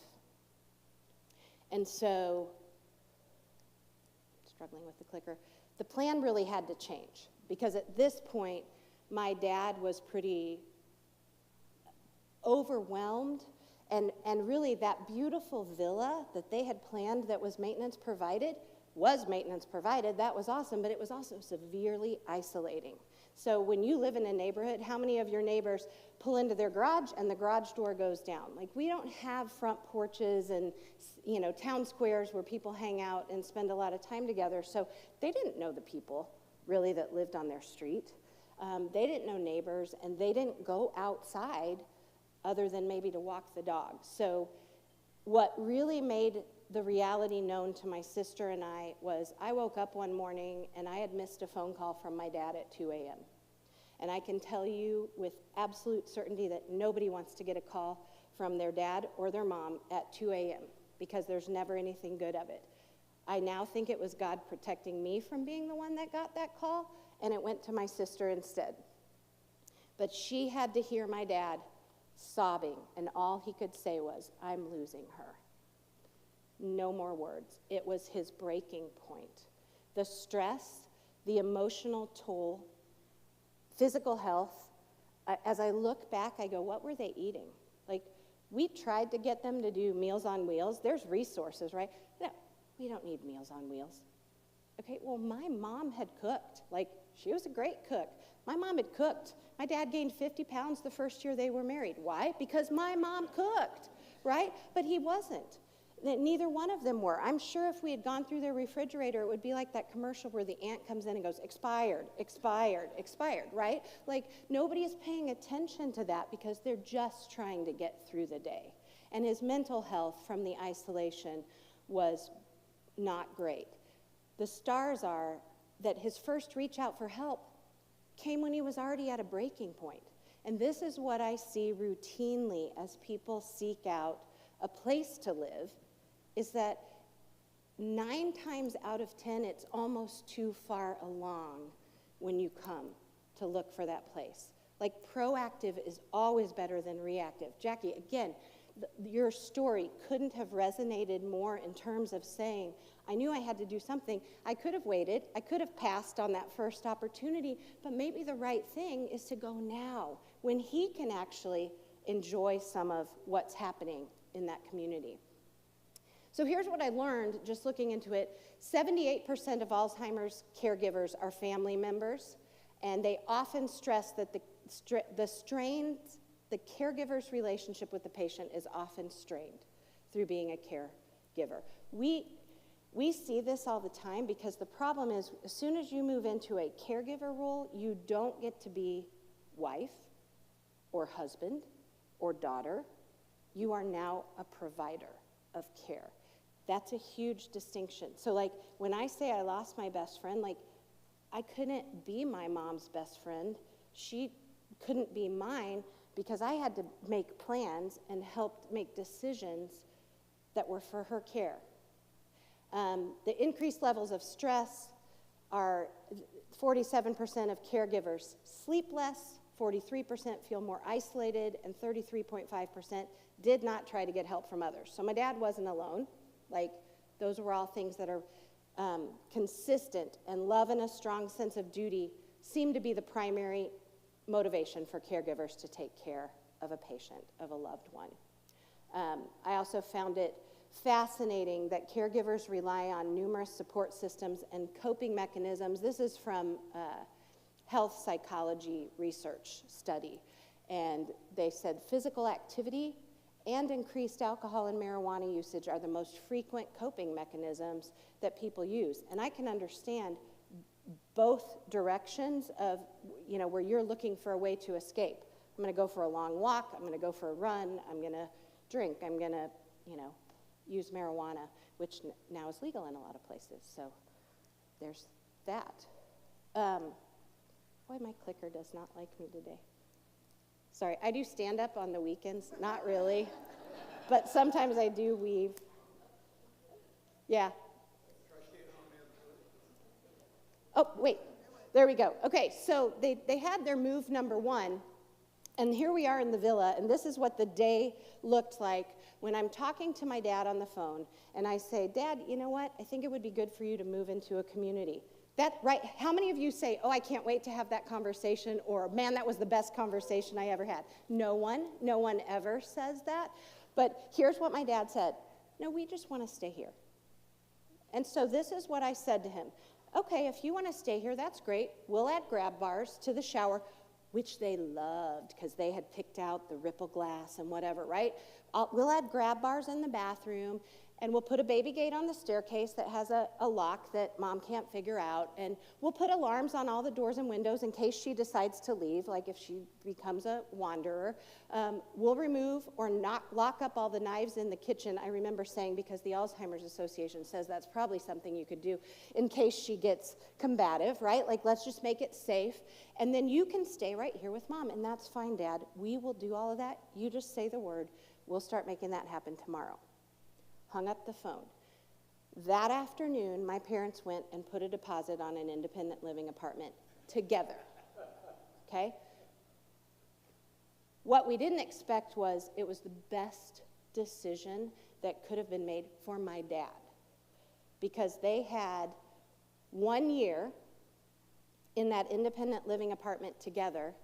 And so, struggling with the clicker, the plan really had to change, because at this point, my dad was pretty overwhelmed, and really that beautiful villa that they had planned that was maintenance provided, that was awesome, but it was also severely isolating. So when you live in a neighborhood, how many of your neighbors pull into their garage and the garage door goes down? Like, we don't have front porches and, town squares where people hang out and spend a lot of time together. So they didn't know the people really that lived on their street. They didn't know neighbors, and they didn't go outside other than maybe to walk the dog. So what really made the reality known to my sister and I was I woke up one morning and I had missed a phone call from my dad at 2 a.m. And I can tell you with absolute certainty that nobody wants to get a call from their dad or their mom at 2 a.m. because there's never anything good of it. I now think it was God protecting me from being the one that got that call, and it went to my sister instead. But she had to hear my dad sobbing, and all he could say was, "I'm losing her." No more words. It was his breaking point. The stress, the emotional toll, physical health. As I look back, I go, what were they eating? Like, we tried to get them to do Meals on Wheels. There's resources, right? No, we don't need Meals on Wheels. Okay, well, my mom had cooked. Like, she was a great cook. My mom had cooked. My dad gained 50 pounds the first year they were married. Why? Because my mom cooked, right? But he wasn't. Neither one of them were. I'm sure if we had gone through their refrigerator, it would be like that commercial where the aunt comes in and goes, expired, expired, expired, right? Like, nobody is paying attention to that because they're just trying to get through the day. And his mental health from the isolation was not great. The stars are that his first reach out for help came when he was already at a breaking point. And this is what I see routinely as people seek out a place to live, is that 9 times out of 10, it's almost too far along when you come to look for that place. Like, proactive is always better than reactive. Jackie, again, your story couldn't have resonated more in terms of saying, I knew I had to do something. I could have waited. I could have passed on that first opportunity, but maybe the right thing is to go now when he can actually enjoy some of what's happening in that community. So here's what I learned just looking into it. 78% of Alzheimer's caregivers are family members, and they often stress that the caregiver's relationship with the patient is often strained through being a caregiver. We see this all the time because the problem is as soon as you move into a caregiver role, you don't get to be wife or husband or daughter. You are now a provider of care. That's a huge distinction. So, like, when I say I lost my best friend, like, I couldn't be my mom's best friend. She couldn't be mine because I had to make plans and help make decisions that were for her care. The increased levels of stress are 47% of caregivers sleep less, 43% feel more isolated, and 33.5% did not try to get help from others. So my dad wasn't alone. Like, those were all things that are consistent, and love and a strong sense of duty seem to be the primary motivation for caregivers to take care of a patient, of a loved one. I also found it fascinating that caregivers rely on numerous support systems and coping mechanisms. This is from health psychology research study, and they said physical activity and increased alcohol and marijuana usage are the most frequent coping mechanisms that people use. And I can understand both directions of, where you're looking for a way to escape. I'm going to go for a long walk, I'm going to go for a run, I'm going to drink, I'm going to, use marijuana, which now is legal in a lot of places. So there's that. Boy, my clicker does not like me today. Sorry, I do stand up on the weekends, not really, but sometimes I do weave. Yeah. Oh, wait, there we go. Okay, so they had their move number 1, and here we are in the villa, and this is what the day looked like when I'm talking to my dad on the phone, and I say, Dad, you know what? I think it would be good for you to move into a community. Right? How many of you say, oh, I can't wait to have that conversation, or man, that was the best conversation I ever had? No one ever says that. But here's what my dad said. No, we just want to stay here. And so this is what I said to him. Okay, if you want to stay here, that's great. We'll add grab bars to the shower, which they loved because they had picked out the ripple glass and whatever, right? We'll add grab bars in the bathroom, And we'll put a baby gate on the staircase that has a lock that mom can't figure out. And we'll put alarms on all the doors and windows in case she decides to leave, like if she becomes a wanderer. We'll remove or not lock up all the knives in the kitchen. I remember saying, because the Alzheimer's Association says that's probably something you could do in case she gets combative, right? Like, let's just make it safe. And then you can stay right here with mom, and that's fine, Dad. We will do all of that. You just say the word. We'll start making that happen tomorrow. Hung up the phone. That afternoon, my parents went and put a deposit on an independent living apartment together, okay? What we didn't expect was it was the best decision that could have been made for my dad, because they had 1 year in that independent living apartment together.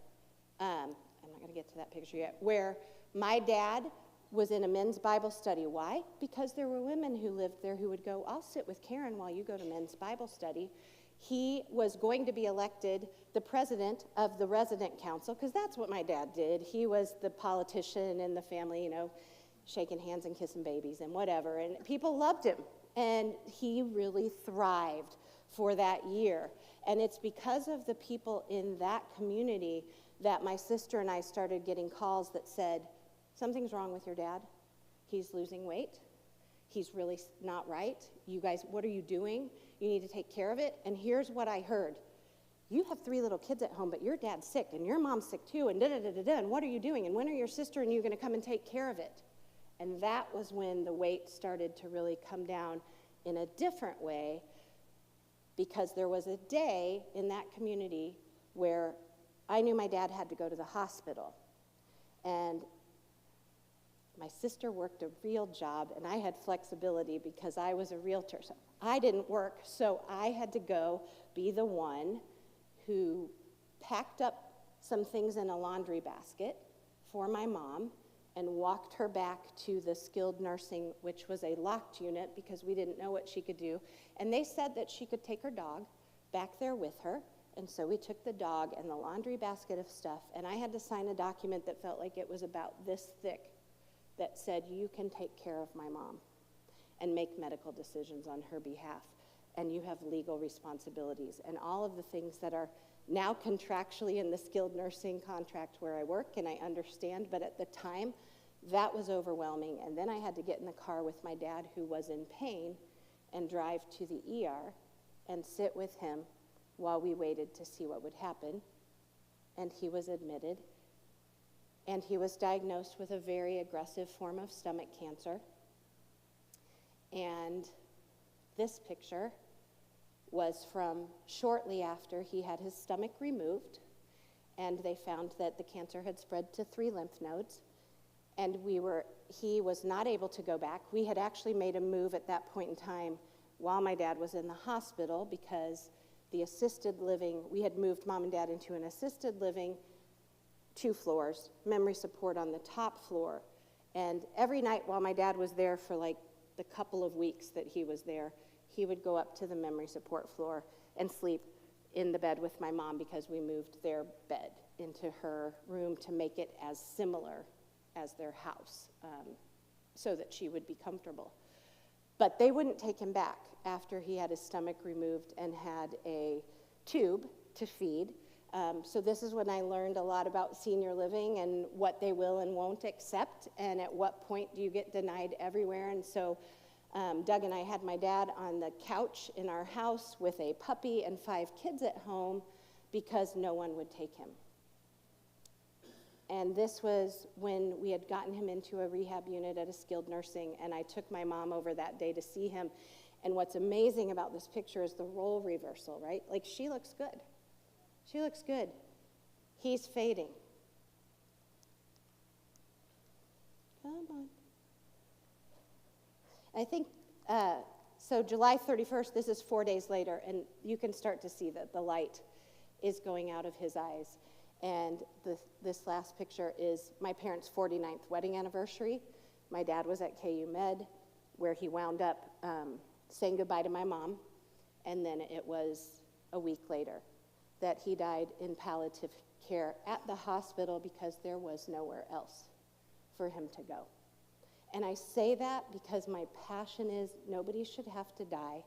I'm not going to get to that picture yet, where my dad was in a men's Bible study. Why? Because there were women who lived there who would go, I'll sit with Karen while you go to men's Bible study. He was going to be elected the president of the resident council, because that's what my dad did. He was the politician in the family, you know, shaking hands and kissing babies and whatever, and people loved him. And he really thrived for that year. And it's because of the people in that community that my sister and I started getting calls that said, something's wrong with your dad. He's losing weight. He's really not right. You guys, what are you doing? You need to take care of it. And here's what I heard. You have 3 little kids at home, but your dad's sick, and your mom's sick too, and da-da-da-da-da, and what are you doing? And when are your sister and you going to come and take care of it? And that was when the weight started to really come down in a different way, because there was a day in that community where I knew my dad had to go to the hospital. And my sister worked a real job, and I had flexibility because I was a realtor. So I didn't work, so I had to go be the one who packed up some things in a laundry basket for my mom and walked her back to the skilled nursing, which was a locked unit because we didn't know what she could do. And they said that she could take her dog back there with her. And so we took the dog and the laundry basket of stuff, and I had to sign a document that felt like it was about this thick that said, you can take care of my mom and make medical decisions on her behalf, and you have legal responsibilities, and all of the things that are now contractually in the skilled nursing contract where I work, and I understand, but at the time, that was overwhelming. And then I had to get in the car with my dad, who was in pain, and drive to the ER and sit with him while we waited to see what would happen. And he was admitted, and he was diagnosed with a very aggressive form of stomach cancer. And this picture was from shortly after he had his stomach removed, and they found that the cancer had spread to 3 lymph nodes, and he was not able to go back. We had actually made a move at that point in time while my dad was in the hospital, because the assisted living, we had moved mom and dad into an assisted living, 2 floors, memory support on the top floor. And every night while my dad was there for like the couple of weeks that he was there, he would go up to the memory support floor and sleep in the bed with my mom, because we moved their bed into her room to make it as similar as their house, so that she would be comfortable. But they wouldn't take him back after he had his stomach removed and had a tube to feed. So this is when I learned a lot about senior living and what they will and won't accept, and at what point do you get denied everywhere. And so Doug and I had my dad on the couch in our house with a puppy and 5 kids at home because no one would take him. And this was when we had gotten him into a rehab unit at a skilled nursing, and I took my mom over that day to see him. And what's amazing about this picture is the role reversal, right? Like, she looks good. She looks good. He's fading. Come on. I think, so July 31st, this is 4 days later, and you can start to see that the light is going out of his eyes. And this last picture is my parents' 49th wedding anniversary. My dad was at KU Med, where he wound up saying goodbye to my mom, and then it was a week later that he died in palliative care at the hospital because there was nowhere else for him to go. And I say that because my passion is nobody should have to die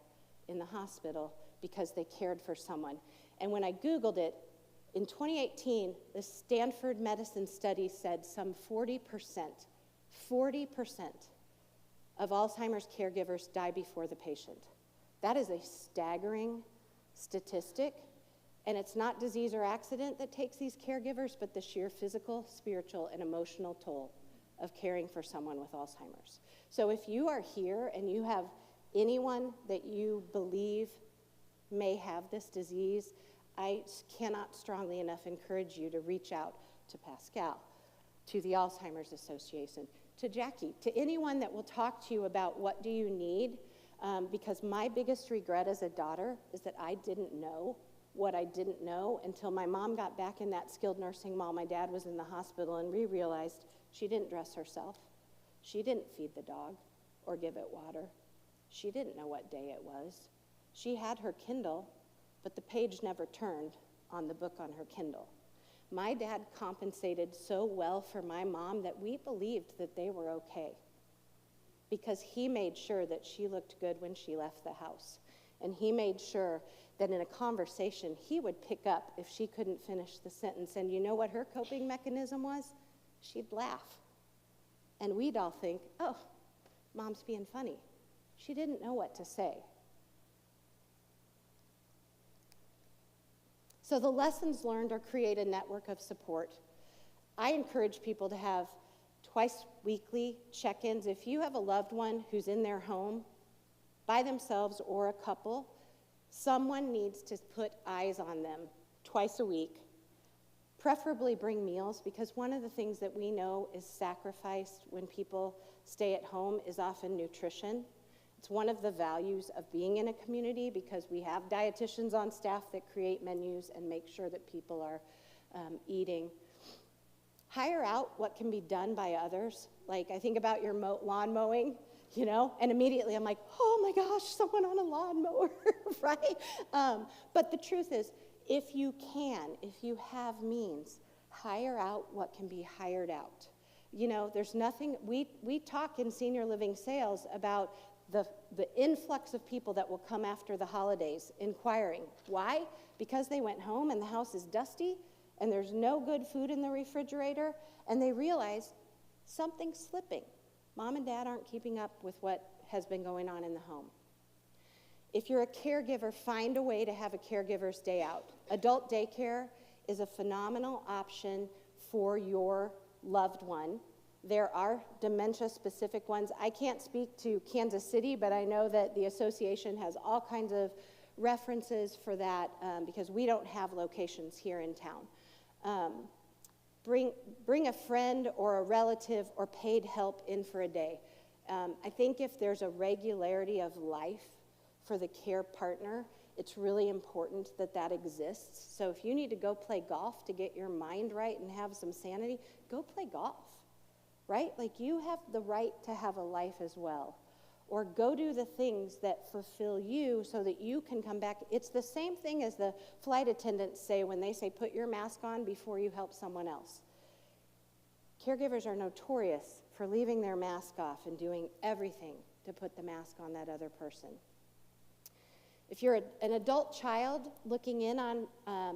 in the hospital because they cared for someone. And when I Googled it, in 2018, the Stanford Medicine study said some 40% of Alzheimer's caregivers die before the patient. That is a staggering statistic, and it's not disease or accident that takes these caregivers, but the sheer physical, spiritual, and emotional toll of caring for someone with Alzheimer's. So if you are here and you have anyone that you believe may have this disease, I cannot strongly enough encourage you to reach out to Pascal, to the Alzheimer's Association, to Jackie, to anyone that will talk to you about what do you need, because my biggest regret as a daughter is that I didn't know what I didn't know until my mom got back in that skilled nursing while my dad was in the hospital, and we realized she didn't dress herself. She didn't feed the dog or give it water. She didn't know what day it was. She had her Kindle, but the page never turned on the book on her Kindle. My dad compensated so well for my mom that we believed that they were okay because he made sure that she looked good when she left the house. And he made sure that in a conversation, he would pick up if she couldn't finish the sentence. And you know what her coping mechanism was? She'd laugh. And we'd all think, oh, Mom's being funny. She didn't know what to say. So the lessons learned are create a network of support. I encourage people to have twice weekly check-ins. If you have a loved one who's in their home by themselves or a couple, someone needs to put eyes on them twice a week. Preferably bring meals, because one of the things that we know is sacrificed when people stay at home is often nutrition. It's one of the values of being in a community because we have dietitians on staff that create menus and make sure that people are eating. Hire out what can be done by others. Like I think about your lawn mowing, you know, and immediately I'm like, oh my gosh, someone on a lawnmower, right? But the truth is, if you can, if you have means, hire out what can be hired out. You know, there's nothing, we talk in senior living sales about the influx of people that will come after the holidays inquiring. Why? Because they went home and the house is dusty and there's no good food in the refrigerator and they realize something's slipping. Mom and dad aren't keeping up with what has been going on in the home. If you're a caregiver, find a way to have a caregiver's day out. Adult daycare is a phenomenal option for your loved one. There are dementia-specific ones. I can't speak to Kansas City, but I know that the association has all kinds of references for that because we don't have locations here in town. Bring a friend or a relative or paid help in for a day. I think if there's a regularity of life for the care partner, it's really important that that exists. So if you need to go play golf to get your mind right and have some sanity, go play golf. Right? Like you have the right to have a life as well. Or go do the things that fulfill you so that you can come back. It's the same thing as the flight attendants say when they say put your mask on before you help someone else. Caregivers are notorious for leaving their mask off and doing everything to put the mask on that other person. If you're an adult child looking in on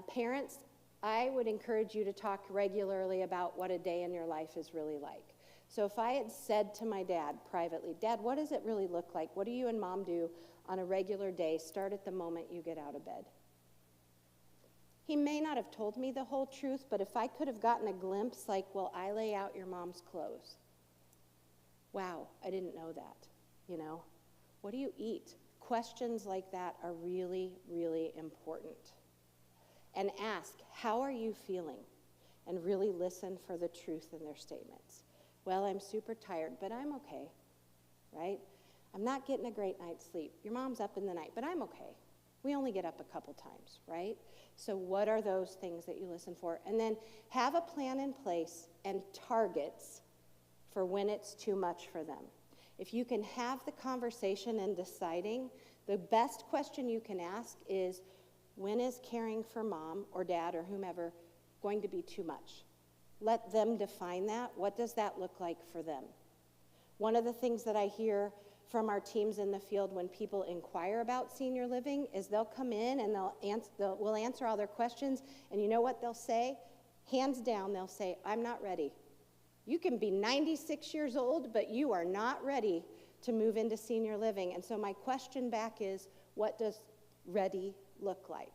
parents, I would encourage you to talk regularly about what a day in your life is really like. So if I had said to my dad privately, Dad, what does it really look like? What do you and Mom do on a regular day? Start at the moment you get out of bed. He may not have told me the whole truth, but if I could have gotten a glimpse like, well, I lay out your mom's clothes. Wow, I didn't know that, you know. What do you eat? Questions like that are really, really important. And ask, how are you feeling? And really listen for the truth in their statements. Well, I'm super tired, but I'm okay, right? I'm not getting a great night's sleep. Your mom's up in the night, but I'm okay. We only get up a couple times, right? So what are those things that you listen for? And then have a plan in place and targets for when it's too much for them. If you can have the conversation and deciding, the best question you can ask is, when is caring for mom or dad or whomever going to be too much? Let them define that. What does that look like for them? One of the things that I hear from our teams in the field when people inquire about senior living is they'll come in and we'll answer all their questions, and you know what they'll say? Hands down, they'll say, I'm not ready. You can be 96 years old, but you are not ready to move into senior living. And so my question back is, what does ready look like?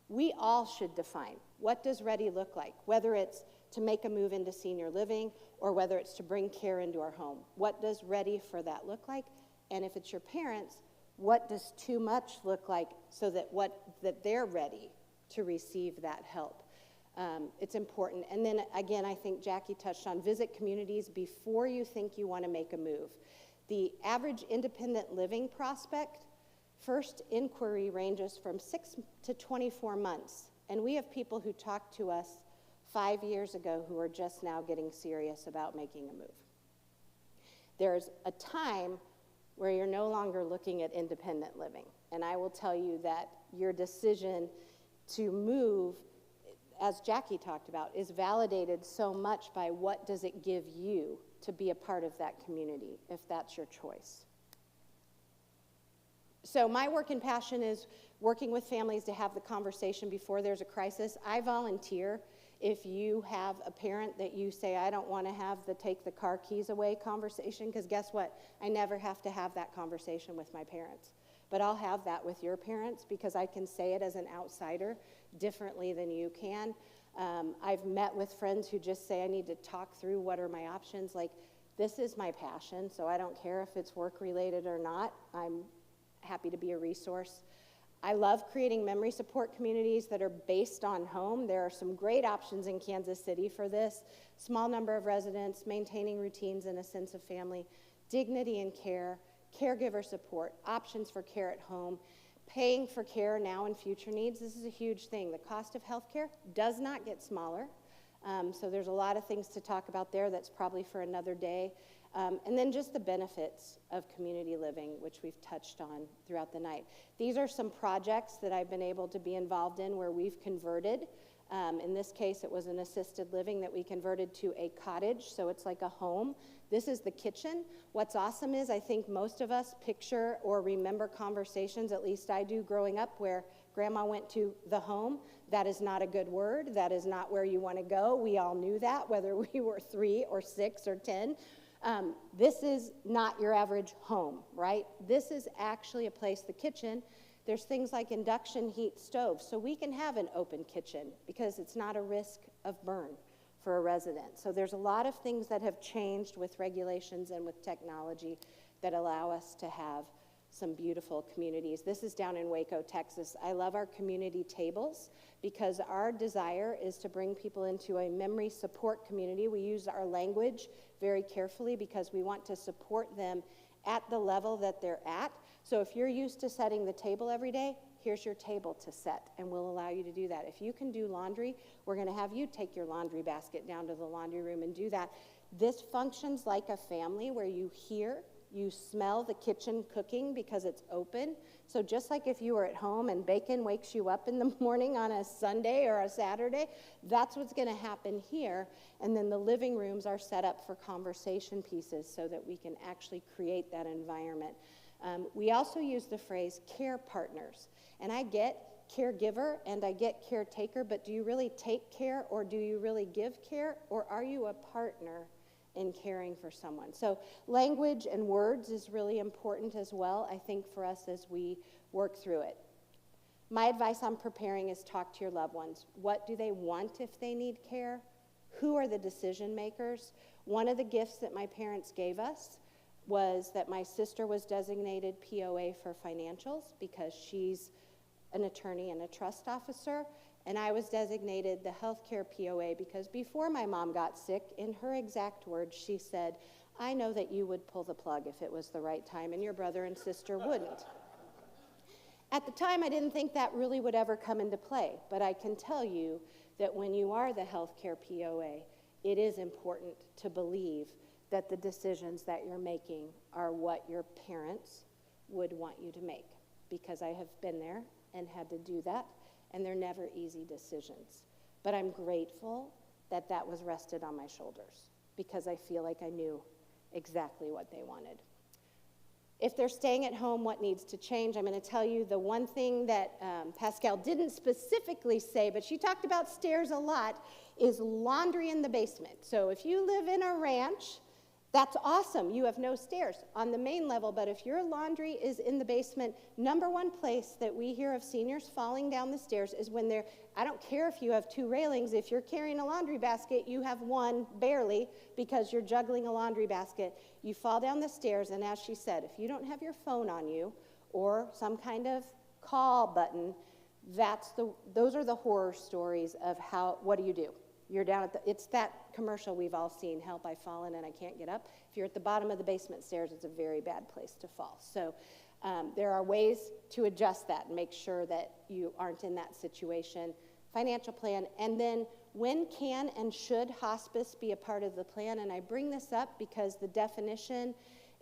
We all should define, what does ready look like? Whether it's to make a move into senior living or whether it's to bring care into our home. What does ready for that look like? And if it's your parents, what does too much look like so that they're ready to receive that help? It's important. And then again, I think Jackie touched on visit communities before you think you want to make a move. The average independent living prospect, first inquiry ranges from 6 to 24 months. And we have people who talked to us 5 years ago who are just now getting serious about making a move. There's a time where you're no longer looking at independent living. And I will tell you that your decision to move, as Jackie talked about, is validated so much by what does it give you to be a part of that community, if that's your choice. So my work and passion is working with families to have the conversation before there's a crisis. I volunteer if you have a parent that you say, I don't want to have the take the car keys away conversation, because guess what? I never have to have that conversation with my parents. But I'll have that with your parents because I can say it as an outsider differently than you can. I've met with friends who just say, I need to talk through what are my options. Like, this is my passion, so I don't care if it's work-related or not. I'm happy to be a resource. I love creating memory support communities that are based on home. There are some great options in Kansas City for this. Small number of residents, maintaining routines and a sense of family, dignity in care, caregiver support, options for care at home, paying for care now and future needs. This is a huge thing. The cost of health care does not get smaller. So there's a lot of things to talk about there. That's probably for another day. And then just the benefits of community living, which we've touched on throughout the night. These are some projects that I've been able to be involved in where we've converted. In this case, it was an assisted living that we converted to a cottage, so it's like a home. This is the kitchen. What's awesome is I think most of us picture or remember conversations, at least I do growing up, where grandma went to the home. That is not a good word. That is not where you want to go. We all knew that, whether we were 3 or 6 or 10. This is not your average home, right? This is actually a place, the kitchen. There's things like induction heat stoves, so we can have an open kitchen because it's not a risk of burn for a resident. So there's a lot of things that have changed with regulations and with technology that allow us to have some beautiful communities. This is down in Waco, Texas. I love our community tables because our desire is to bring people into a memory support community. We use our language very carefully because we want to support them at the level that they're at. So if you're used to setting the table every day, here's your table to set, and we'll allow you to do that. If you can do laundry, we're going to have you take your laundry basket down to the laundry room and do that. This functions like a family where you hear, you smell the kitchen cooking because it's open. So just like if you were at home and bacon wakes you up in the morning on a Sunday or a Saturday, that's what's going to happen here. And then the living rooms are set up for conversation pieces so that we can actually create that environment. We also use the phrase care partners. And I get caregiver and I get caretaker, but do you really take care or do you really give care, or are you a partner in caring for someone? So language and words is really important as well, I think, for us as we work through it. My advice on preparing is talk to your loved ones. What do they want if they need care? Who are the decision makers? One of the gifts that my parents gave us was that my sister was designated POA for financials because she's an attorney and a trust officer, and I was designated the healthcare POA because before my mom got sick, in her exact words, she said, I know that you would pull the plug if it was the right time, and your brother and sister wouldn't. At the time, I didn't think that really would ever come into play, but I can tell you that when you are the healthcare POA, it is important to believe that the decisions that you're making are what your parents would want you to make, because I have been there and had to do that, and they're never easy decisions. But I'm grateful that that was rested on my shoulders, because I feel like I knew exactly what they wanted. If they're staying at home, what needs to change? I'm going to tell you the one thing that Pascal didn't specifically say, but she talked about stairs a lot, is laundry in the basement. So if you live in a ranch, that's awesome. You have no stairs on the main level, but if your laundry is in the basement, number one place that we hear of seniors falling down the stairs is when they're, I don't care if you have 2 railings, if you're carrying a laundry basket, you have one barely because you're juggling a laundry basket. You fall down the stairs, and as she said, if you don't have your phone on you or some kind of call button, those are the horror stories of what do you do? You're down at it's that commercial we've all seen, help, I've fallen and I can't get up. If you're at the bottom of the basement stairs, it's a very bad place to fall. So there are ways to adjust that and make sure that you aren't in that situation. Financial plan, and then when can and should hospice be a part of the plan? And I bring this up because the definition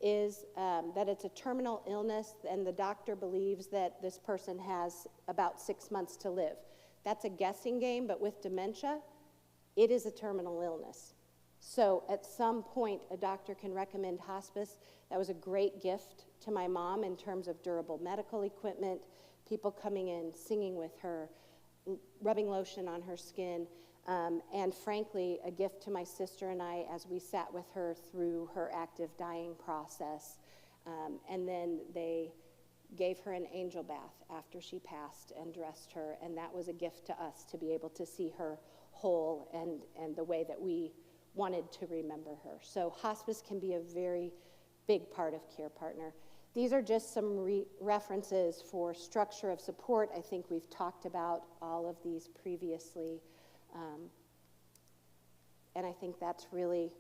is that it's a terminal illness and the doctor believes that this person has about 6 months to live. That's a guessing game, but with dementia, it is a terminal illness. So at some point, a doctor can recommend hospice. That was a great gift to my mom in terms of durable medical equipment, people coming in, singing with her, rubbing lotion on her skin, and frankly, a gift to my sister and I as we sat with her through her active dying process. And then they gave her an angel bath after she passed and dressed her, and that was a gift to us to be able to see her whole and the way that we wanted to remember her. So hospice can be a very big part of Care Partner. These are just some references for structure of support. I think we've talked about all of these previously. And I think that's really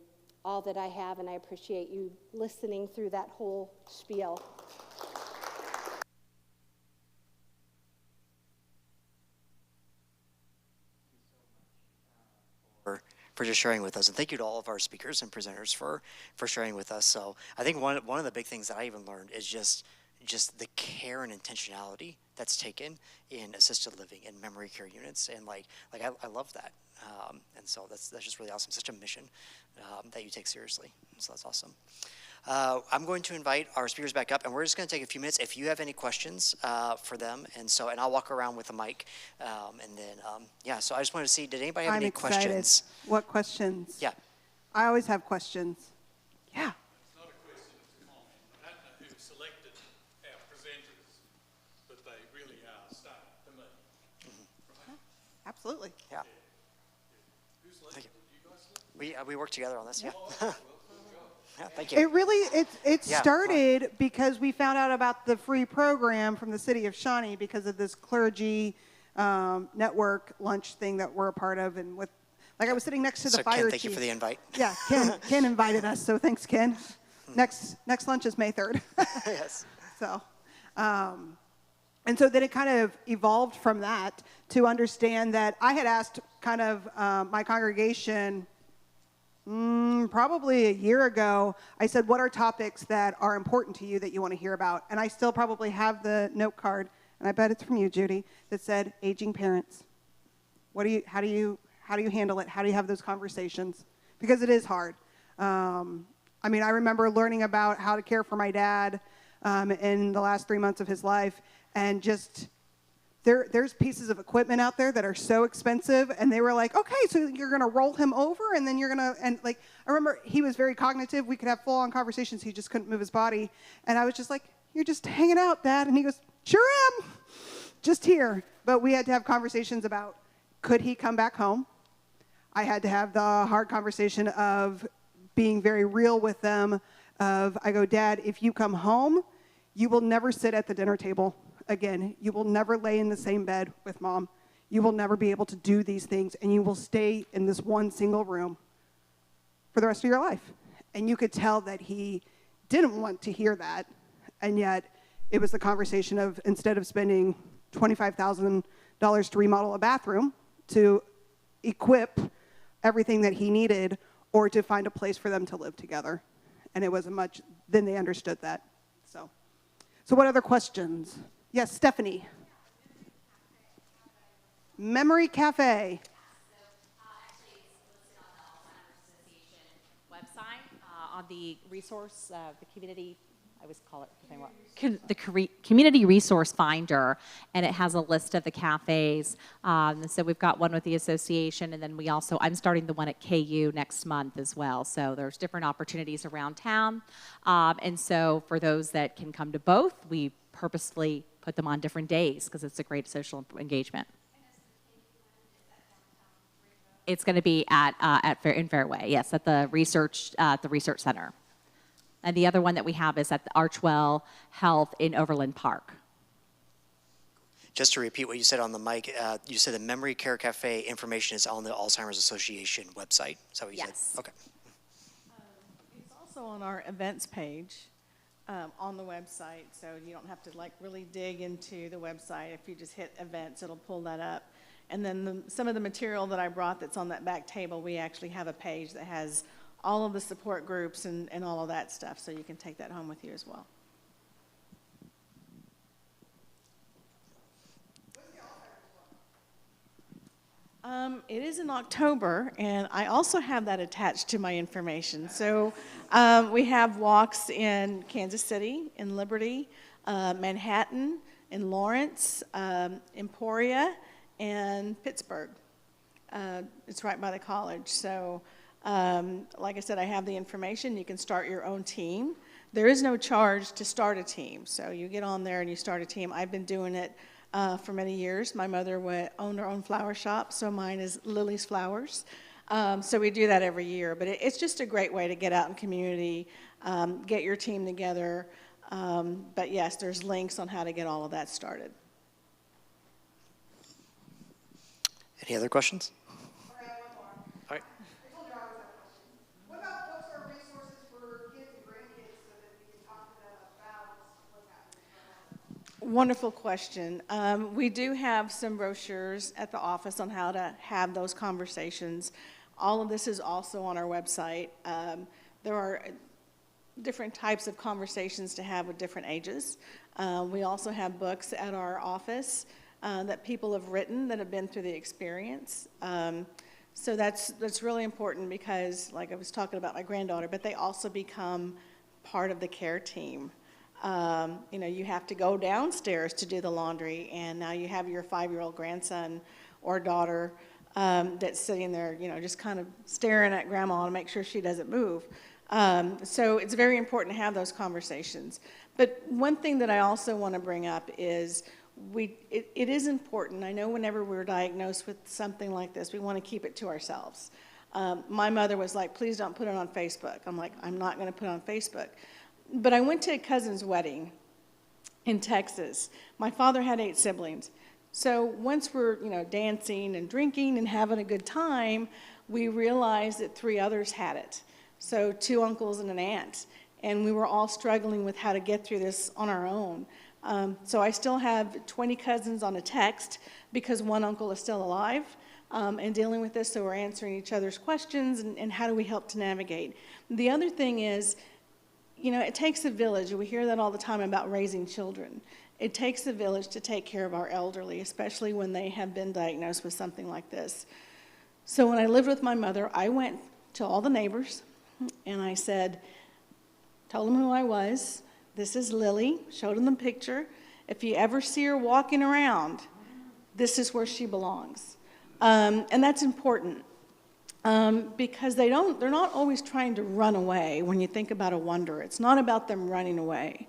all that I have, and I appreciate you listening through that whole spiel. For just sharing with us, and thank you to all of our speakers and presenters for sharing with us. So I think one of the big things that I even learned is just the care and intentionality that's taken in assisted living and memory care units, and I love that, and so that's just really awesome. Such a mission that you take seriously, so that's awesome. I'm going to invite our speakers back up, and we're just going to take a few minutes. If you have any questions for them, and I'll walk around with the mic, and then so I just wanted to see, did anybody have any questions? What questions? Yeah. I always have questions. Yeah. It's not a question, it's a comment. I don't know who selected our presenters, but they really are stunning to me. Right? Absolutely. Yeah. Who selected it? You guys selected it? We work together on this. Yeah. Yeah, thank It you. really, it Yeah. started because we found out about the free program from the city of Shawnee because of this clergy network lunch thing that we're a part of, and with, I was sitting next to the So fire Ken, chief. thank you for the invite. Yeah, Ken invited us, so thanks, Ken. Next lunch is May 3rd. Yes. So, and so then it kind of evolved from that to understand that I had asked kind of my congregation probably a year ago. I said, what are topics that are important to you that you want to hear about? And I still probably have the note card, and I bet it's from you, Judy, that said aging parents. How do you handle it? How do you have those conversations? Because it is hard. I remember learning about how to care for my dad in the last 3 months of his life, and just there's pieces of equipment out there that are so expensive, and they were like, okay, so you're going to roll him over, and then you're going to, I remember he was very cognitive. We could have full-on conversations. He just couldn't move his body, and I was just like, you're just hanging out, Dad, and he goes, sure am, just here. But we had to have conversations about, could he come back home? I had to have the hard conversation of being very real with them I go, Dad, if you come home, you will never sit at the dinner table again. You will never lay in the same bed with Mom. You will never be able to do these things, and you will stay in this one single room for the rest of your life. And you could tell that he didn't want to hear that, and yet it was the conversation of, instead of spending $25,000 to remodel a bathroom, to equip everything that he needed, or to find a place for them to live together. And it wasn't much, then they understood that. So what other questions? Yes, Stephanie. Memory Cafe. Actually, it's listed on the Alzheimer's Association website on the resource, the community, I always call it community resource finder, and it has a list of the cafes. So we've got one with the association, and then I'm starting the one at KU next month as well. So there's different opportunities around town. And so for those that can come to both, we purposely put them on different days because it's a great social engagement. It's going to be in Fairway, yes, at the research center. And the other one that we have is at the Archwell Health in Overland Park. Just to repeat what you said on the mic, you said the Memory Care Cafe information is on the Alzheimer's Association website. Is that what you said? Okay. It's also on our events page on the website, so you don't have to really dig into the website. If you just hit events, it'll pull that up. And then some of the material that I brought that's on that back table, we actually have a page that has all of the support groups and all of that stuff, so you can take that home with you as well. It is in October, and I also have that attached to my information. So we have walks in Kansas City, in Liberty, Manhattan, in Lawrence, Emporia, and Pittsburgh. It's right by the college. So like I said, I have the information. You can start your own team. There is no charge to start a team. So you get on there and you start a team. I've been doing it for many years. My mother owned her own flower shop, so mine is Lily's Flowers. So we do that every year. But it's just a great way to get out in community, get your team together. But yes, there's links on how to get all of that started. Any other questions? Okay, one more. All right. I told you I always have questions. What about books or resources for kids and grandkids so that we can talk to them about what's happening? Wonderful question. We do have some brochures at the office on how to have those conversations. All of this is also on our website. There are different types of conversations to have with different ages. We also have books at our office that people have written that have been through the experience. So that's really important because, like I was talking about my granddaughter, but they also become part of the care team. You have to go downstairs to do the laundry, and now you have your 5-year-old grandson or daughter that's sitting there, just kind of staring at grandma to make sure she doesn't move. So it's very important to have those conversations. But one thing that I also want to bring up is it is important. I know whenever we're diagnosed with something like this, we want to keep it to ourselves. My mother was like, please don't put it on Facebook. I'm like, I'm not going to put it on Facebook. But I went to a cousin's wedding in Texas. My father had 8 siblings. So once we're, dancing and drinking and having a good time, we realized that 3 others had it. So 2 uncles and an aunt. And we were all struggling with how to get through this on our own. So I still have 20 cousins on a text because one uncle is still alive and dealing with this, so we're answering each other's questions and how do we help to navigate. The other thing is, it takes a village. We hear that all the time about raising children. It takes a village to take care of our elderly, especially when they have been diagnosed with something like this. So when I lived with my mother, I went to all the neighbors and I told them who I was. This is Lily, showed them the picture. If you ever see her walking around, this is where she belongs. And that's important because they're not always trying to run away when you think about a wonder. It's not about them running away.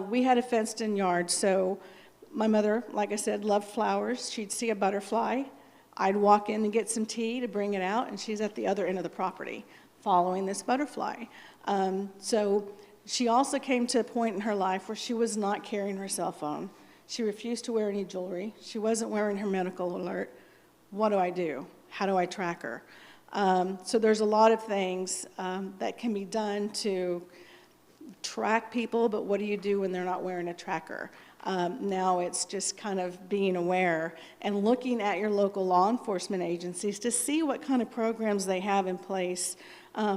We had a fenced-in yard, so my mother, like I said, loved flowers. She'd see a butterfly. I'd walk in and get some tea to bring it out, and she's at the other end of the property following this butterfly. So she also came to a point in her life where she was not carrying her cell phone. She refused to wear any jewelry. She wasn't wearing her medical alert. What do? How do I track her? So there's a lot of things that can be done to track people, but what do you do when they're not wearing a tracker? Now it's just kind of being aware and looking at your local law enforcement agencies to see what kind of programs they have in place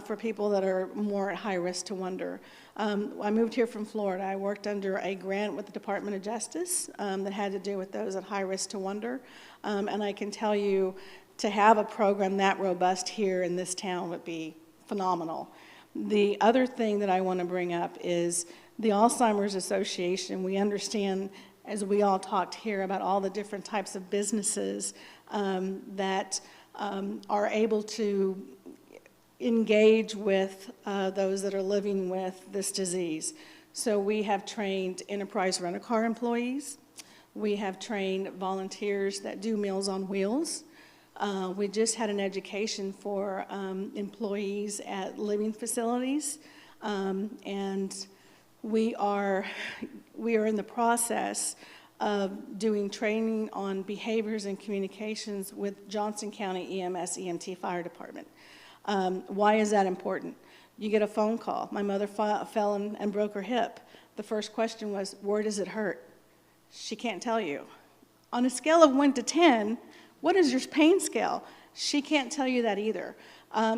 for people that are more at high risk to wonder. I moved here from Florida. I worked under a grant with the Department of Justice that had to do with those at high risk to wonder. And I can tell you to have a program that robust here in this town would be phenomenal. The other thing that I want to bring up is the Alzheimer's Association. We understand, as we all talked here, about all the different types of businesses that are able to engage with those that are living with this disease. So we have trained enterprise rent-a-car employees. We have trained volunteers that do Meals on Wheels. We just had an education for employees at living facilities, and we are in the process of doing training on behaviors and communications with Johnson County EMS EMT Fire Department. Why is that important? You get a phone call. My mother fell and broke her hip. The first question was, where does it hurt? She can't tell you. On a scale of 1 to 10, what is your pain scale? She can't tell you that either.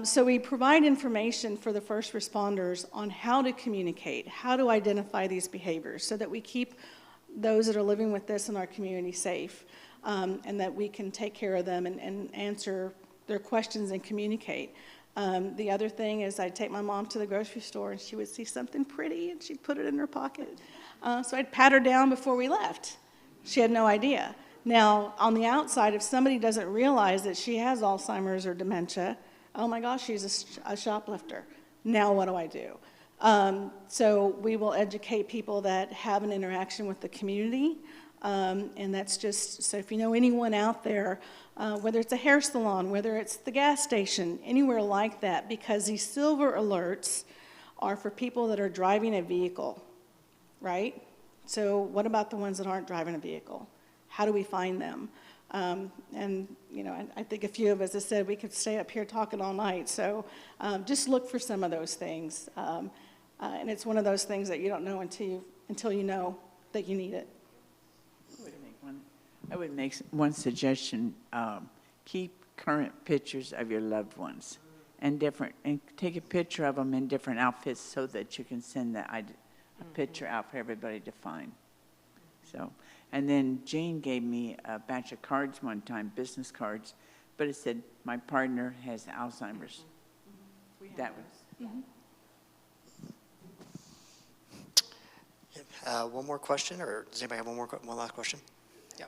So we provide information for the first responders on how to communicate, how to identify these behaviors so that we keep those that are living with this in our community safe, and that we can take care of them and answer their questions and communicate. The other thing is I'd take my mom to the grocery store and she would see something pretty and she'd put it in her pocket. So I'd pat her down before we left. She had no idea. Now, on the outside, if somebody doesn't realize that she has Alzheimer's or dementia, oh my gosh, she's a shoplifter. Now what do I do? So we will educate people that have an interaction with the community. And that's just, so if you know anyone out there, whether it's a hair salon, whether it's the gas station, anywhere like that, because these silver alerts are for people that are driving a vehicle, right? So what about the ones that aren't driving a vehicle? How do we find them? And, you know, I think a few of us have said we could stay up here talking all night. So just look for some of those things. And it's one of those things that you don't know until you know that you need it. I would make one suggestion. Keep current pictures of your loved ones and take a picture of them in different outfits so that you can send a picture out for everybody to find. So, and then Jane gave me a batch of cards one time, business cards, but it said, my partner has Alzheimer's. That was. One more question, or does anybody have one last question? Yeah.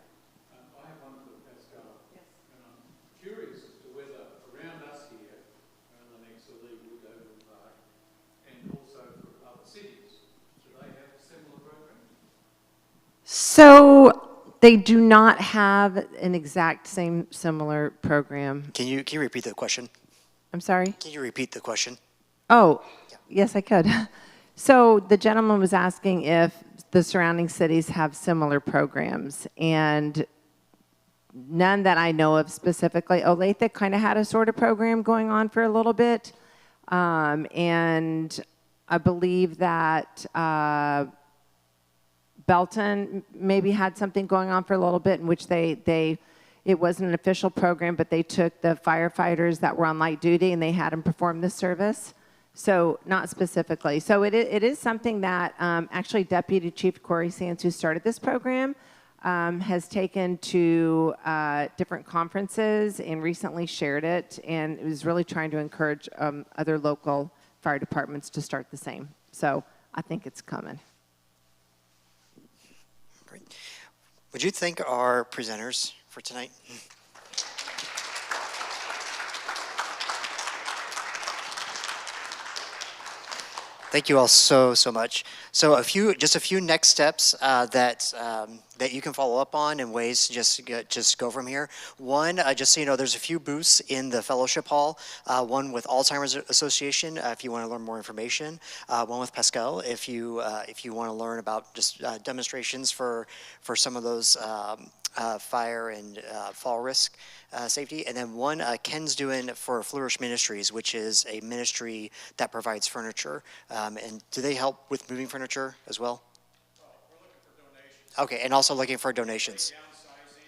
I have one for Pascal. Yes. And I'm curious as to whether around us here, around the next league with Oval Park, and also for other cities, do they have similar programs? So they do not have an exact same similar program. Can you repeat the question? I'm sorry? Can you repeat the question? Oh, Yeah. yes, I could. So the gentleman was asking if the surrounding cities have similar programs, and none that I know of specifically. Olathe kind of had a sort of program going on for a little bit, and I believe that Belton maybe had something going on for a little bit in which it wasn't an official program, but they took the firefighters that were on light duty and they had them perform this service. So not specifically. So it is something that actually Deputy Chief Corey Sands, who started this program, has taken to different conferences and recently shared it, and was really trying to encourage other local fire departments to start the same. So I think it's coming. Great. Would you thank our presenters for tonight? Thank you all so much. So just a few next steps that you can follow up on and ways to just go from here. One, just so you know, there's a few booths in the fellowship hall. One with Alzheimer's Association, if you want to learn more information. One with Pascal, if you want to learn about just demonstrations for some of those fire and fall risk safety. And then one Ken's doing for Flourish Ministries, which is a ministry that provides furniture. And do they help with moving furniture as well? We're looking for donations. Okay, and also looking for donations. Downsizing,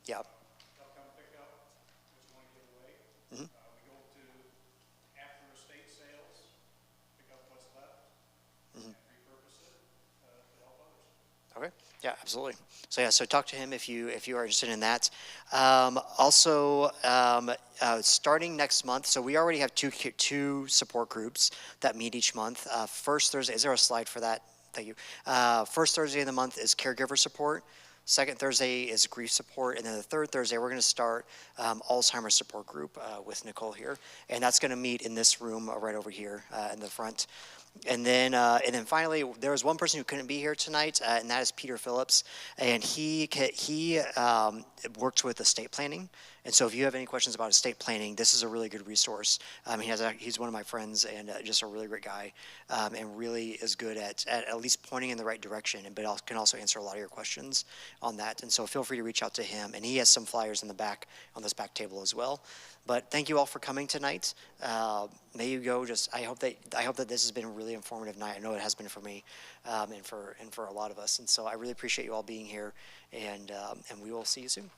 Yeah. they'll come pick up what you want to give away. We go to, after estate sales, pick up what's left, and repurpose it to help others. Okay. Yeah. Absolutely. So yeah, so talk to him if you are interested in that. Starting next month, so we already have two support groups that meet each month. First Thursday, is there a slide for that? Thank you. First Thursday of the month is caregiver support. Second Thursday is grief support, and then the third Thursday we're going to start Alzheimer's support group with Nicole here, and that's going to meet in this room right over here in the front. And then finally, there was one person who couldn't be here tonight, and that is Peter Phillips, and he works with estate planning. And so, if you have any questions about estate planning, this is a really good resource. He's one of my friends, and just a really great guy, and really is good at least pointing in the right direction, but can also answer a lot of your questions on that. And so, feel free to reach out to him, and he has some flyers in the back on this back table as well. But thank you all for coming tonight. May you go. I hope that this has been a really informative night. I know it has been for me, and for a lot of us. And so I really appreciate you all being here, and we will see you soon.